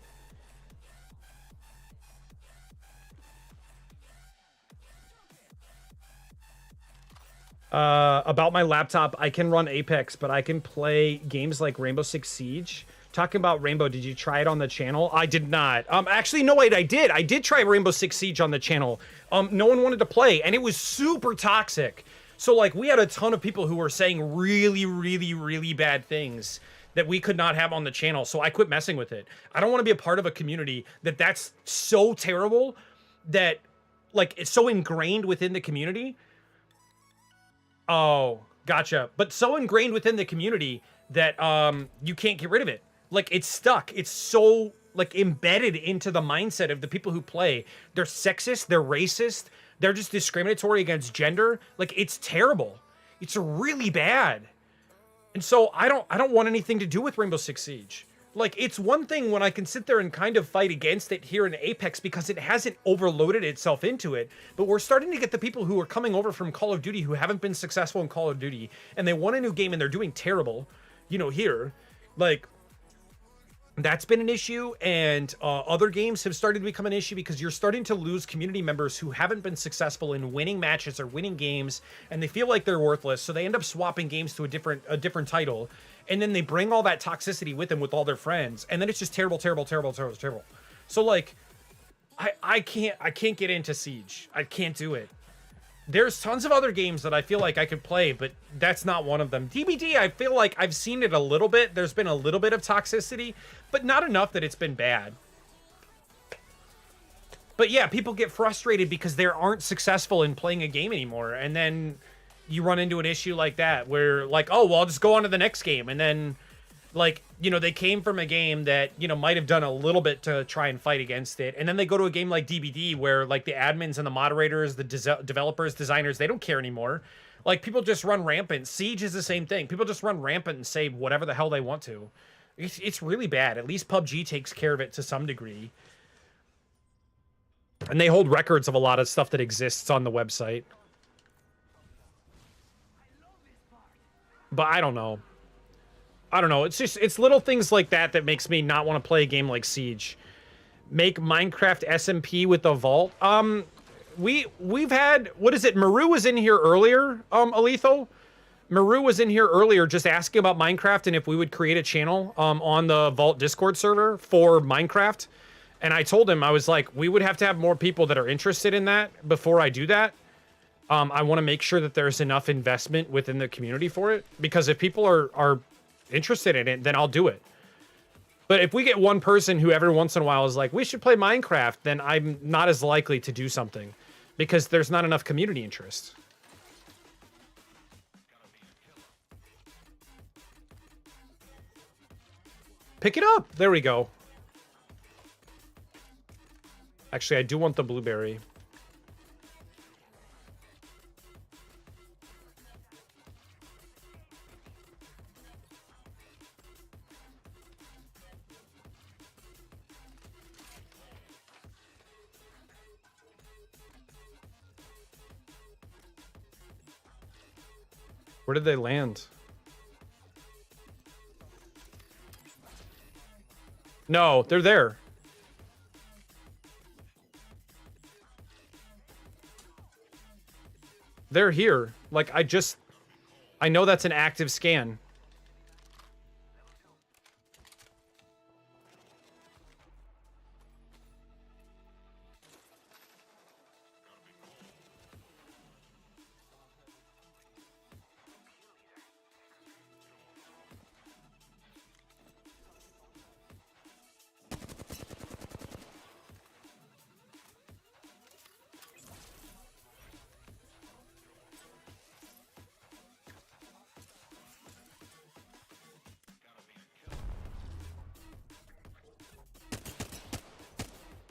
About my laptop, I can run Apex, but I can play games like Rainbow Six Siege. Talking about Rainbow, did you try it on the channel? I did not. Actually, no, wait, I did. I did try Rainbow Six Siege on the channel. No one wanted to play, and it was super toxic. So, like, we had a ton of people who were saying really, really, really bad things that we could not have on the channel, so I quit messing with it. I don't want to be a part of a community that's so terrible that, like, it's so ingrained within the community. Oh, gotcha. But so ingrained within the community that you can't get rid of it. Like, it's stuck. It's so, like, embedded into the mindset of the people who play. They're sexist, they're racist, they're just discriminatory against gender. Like, it's terrible. It's really bad. And so I don't want anything to do with Rainbow Six Siege. Like, it's one thing when I can sit there and kind of fight against it here in Apex because it hasn't overloaded itself into it. But we're starting to get the people who are coming over from Call of Duty who haven't been successful in Call of Duty, and they want a new game and they're doing terrible, you know, here. Like, that's been an issue, and other games have started to become an issue because you're starting to lose community members who haven't been successful in winning matches or winning games, and they feel like they're worthless, so they end up swapping games to a different title, and then they bring all that toxicity with them with all their friends, and then it's just terrible, terrible, terrible, terrible, terrible. So, like, I can't get into Siege. I can't do it. There's tons of other games that I feel like I could play, but that's not one of them. DBD, I feel like I've seen it a little bit. There's been a little bit of toxicity, but not enough that it's been bad. But yeah, people get frustrated because they aren't successful in playing a game anymore. And then you run into an issue like that where, like, oh, well, I'll just go on to the next game. And then, like, you know, they came from a game that, you know, might have done a little bit to try and fight against it. And then they go to a game like DBD where, like, the admins and the moderators, the developers, designers, they don't care anymore. Like, people just run rampant. Siege is the same thing. People just run rampant and say whatever the hell they want to. It's really bad. At least PUBG takes care of it to some degree. And they hold records of a lot of stuff that exists on the website. But I don't know. I don't know. It's just, it's little things like that that makes me not want to play a game like Siege. Make Minecraft SMP with the vault. We've had, what is it? Maru was in here earlier, Aletho. Maru was in here earlier just asking about Minecraft and if we would create a channel on the Vault Discord server for Minecraft. And I told him, I was like, we would have to have more people that are interested in that before I do that. I want to make sure that there's enough investment within the community for it. Because if people are interested in it, then I'll do it. But if we get one person who every once in a while is like, we should play Minecraft, then I'm not as likely to do something because there's not enough community interest. Pick it up. There we go. Actually, I do want the blueberry. Where did they land? No, they're there. They're here. Like, I know that's an active scan.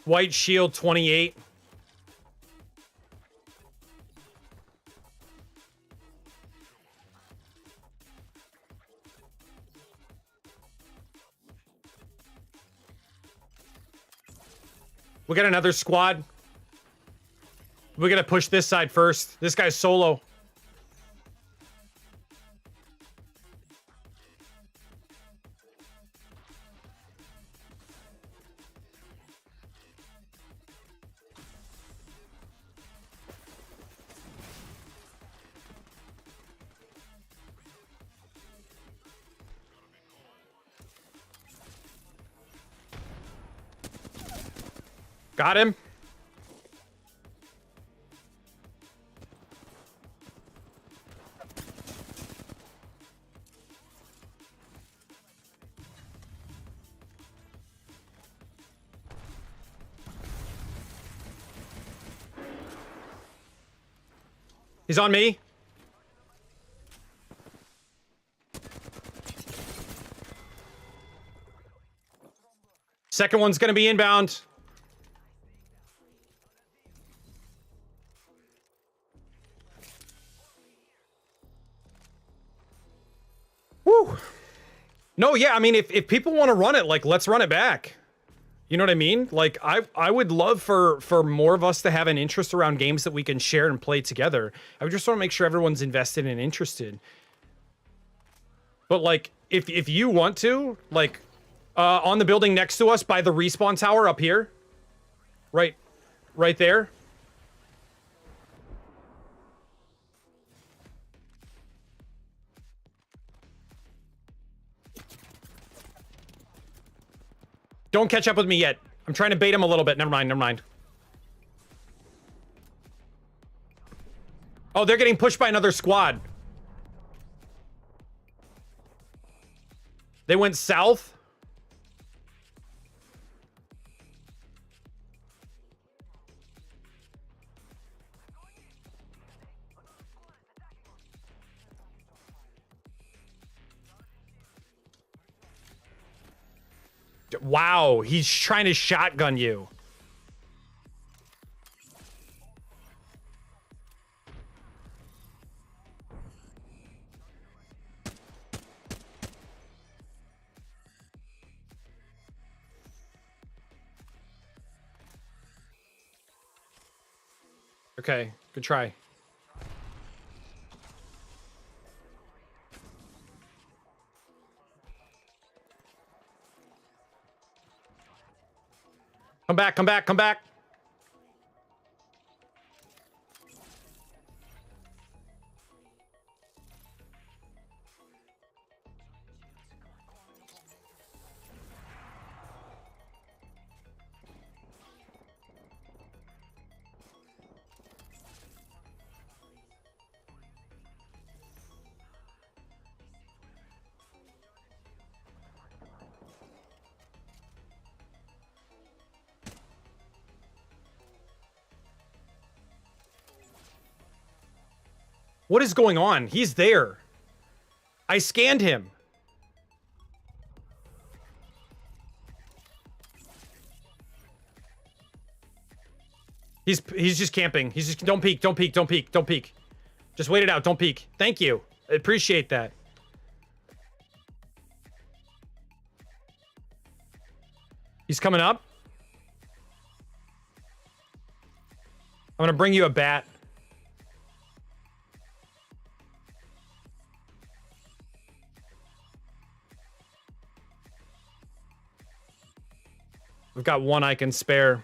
White shield 28. We got another squad. We gotta push this side first. This guy's solo. Got him. He's on me. Second one's gonna be inbound. Woo. No, yeah, I mean, if people want to run it, like, let's run it back. You know what I mean? Like, I would love for more of us to have an interest around games that we can share and play together. I would just want to make sure everyone's invested and interested. But like, if you want to, like, on the building next to us by the respawn tower up here, right there. Don't catch up with me yet. I'm trying to bait him a little bit. Never mind, never mind. Oh, they're getting pushed by another squad. They went south. Wow, he's trying to shotgun you. Okay, good try. Come back, come back, come back. What is going on? He's there. I scanned him. He's just camping. He's just don't peek, don't peek, don't peek, don't peek. Just wait it out, don't peek. Thank you. I appreciate that. He's coming up. I'm gonna bring you a bat. We've got one I can spare.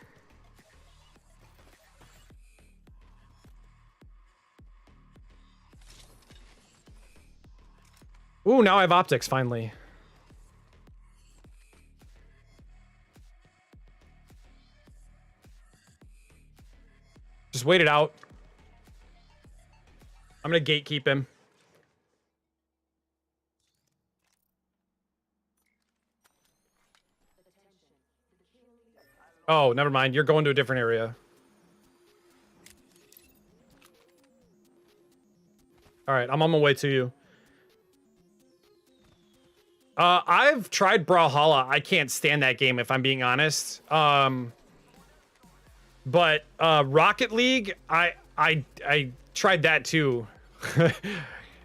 Ooh, now I have optics finally. Just wait it out. I'm gonna gatekeep him. Oh, never mind. You're going to a different area. All right, I'm on my way to you. I've tried Brawlhalla. I can't stand that game if I'm being honest. But Rocket League, I tried that too.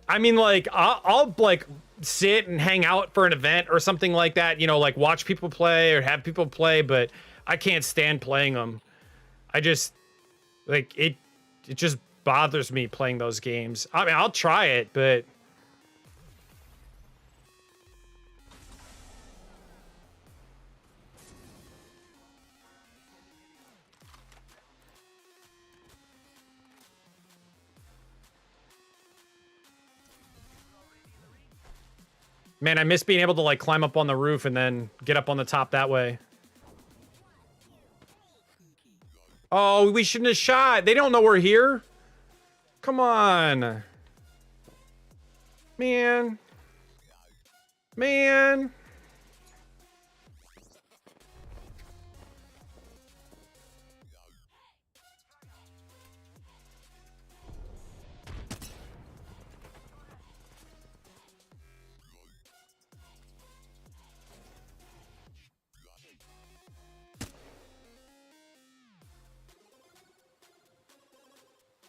I mean, like I'll like sit and hang out for an event or something like that, you know, like watch people play or have people play, but I can't stand playing them. I just like it just bothers me playing those games. I mean, I'll try it, but man, I miss being able to like climb up on the roof and then get up on the top that way. Oh, we shouldn't have shot. They don't know we're here. Come on. Man. Man.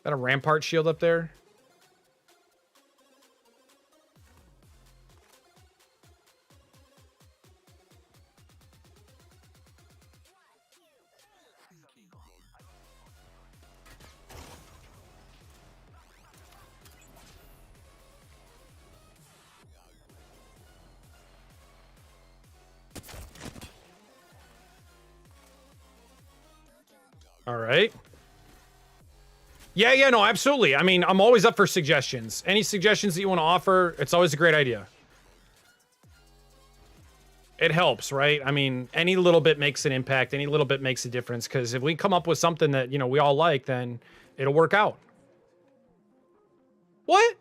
Got a rampart shield up there. All right. Yeah, no, absolutely. I mean, I'm always up for suggestions. Any suggestions that you want to offer, it's always a great idea. It helps, right? I mean, any little bit makes an impact. Any little bit makes a difference. Because if we come up with something that, you know, we all like, then it'll work out. What?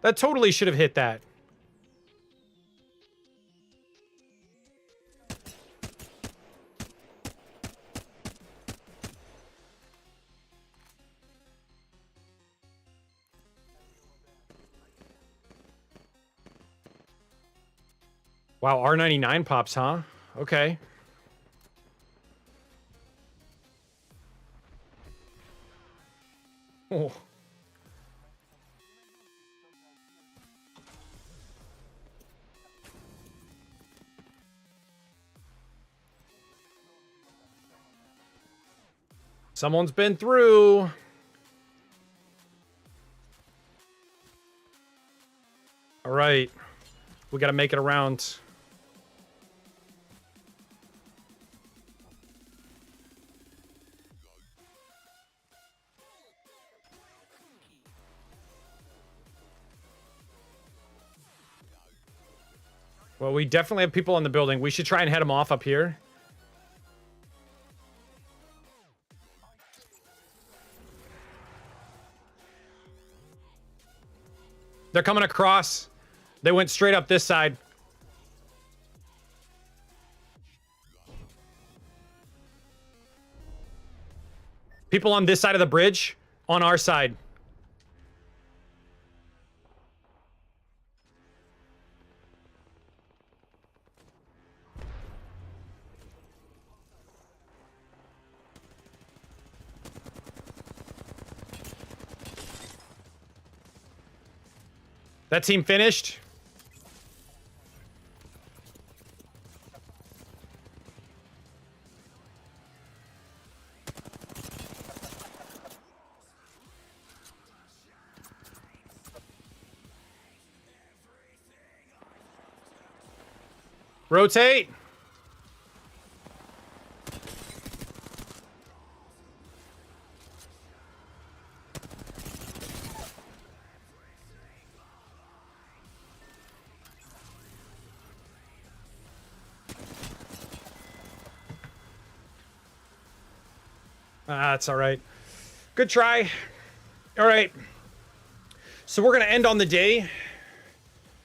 That totally should have hit that. Wow, R99 pops, huh? Okay. Oh. Someone's been through. All right. We got to make it around. Well, we definitely have people in the building. We should try and head them off up here. They're coming across. They went straight up this side. People on this side of the bridge, on our side. That team finished. Rotate. That's all right. Good try. All right. So we're going to end on the day.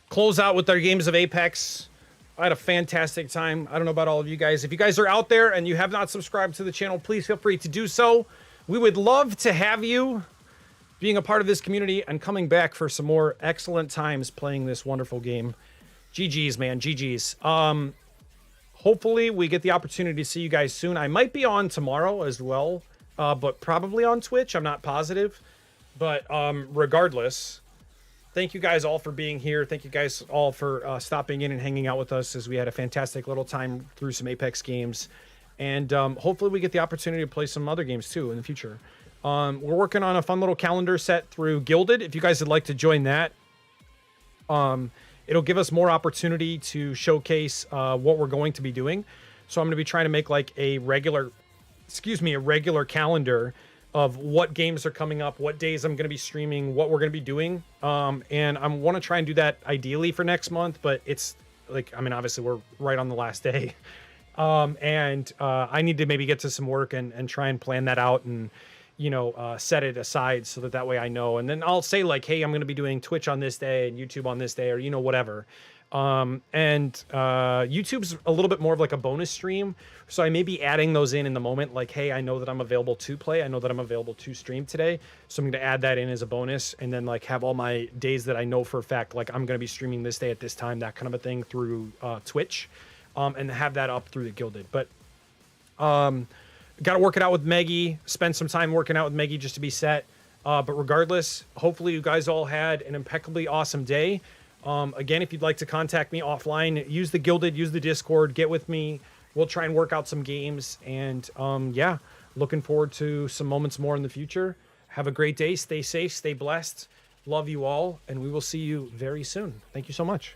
Close out with our games of Apex. I had a fantastic time. I don't know about all of you guys. If you guys are out there and you have not subscribed to the channel, please feel free to do so. We would love to have you being a part of this community and coming back for some more excellent times playing this wonderful game. GG's, man. GG's. Hopefully we get the opportunity to see you guys soon. I might be on tomorrow as well, but probably on Twitch. I'm not positive. But regardless, thank you guys all for being here. Thank you guys all for stopping in and hanging out with us as we had a fantastic little time through some Apex games. And hopefully we get the opportunity to play some other games too in the future. We're working on a fun little calendar set through Guilded. If you guys would like to join that, it'll give us more opportunity to showcase what we're going to be doing. So I'm going to be trying to make like a regular calendar of what games are coming up, what days I'm going to be streaming, what we're going to be doing. And I want to try and do that ideally for next month, but it's like, I mean, obviously we're right on the last day. I need to maybe get to some work and try and plan that out and, you know, set it aside so that way I know. And then I'll say like, hey, I'm going to be doing Twitch on this day and YouTube on this day, or, you know, whatever. YouTube's a little bit more of like a bonus stream. So I may be adding those in the moment. Like, hey, I know that I'm available to play. I know that I'm available to stream today. So I'm going to add that in as a bonus and then like have all my days that I know for a fact, like I'm going to be streaming this day at this time, that kind of a thing through, Twitch, and have that up through the Guilded. But, got to work it out with Meggy, spend some time working out with Meggy just to be set. But regardless, hopefully you guys all had an impeccably awesome day. Again, if you'd like to contact me offline, use the Guilded, use the Discord, get with me. We'll try and work out some games. And yeah, looking forward to some moments more in the future. Have a great day. Stay safe. Stay blessed. Love you all. And we will see you very soon. Thank you so much.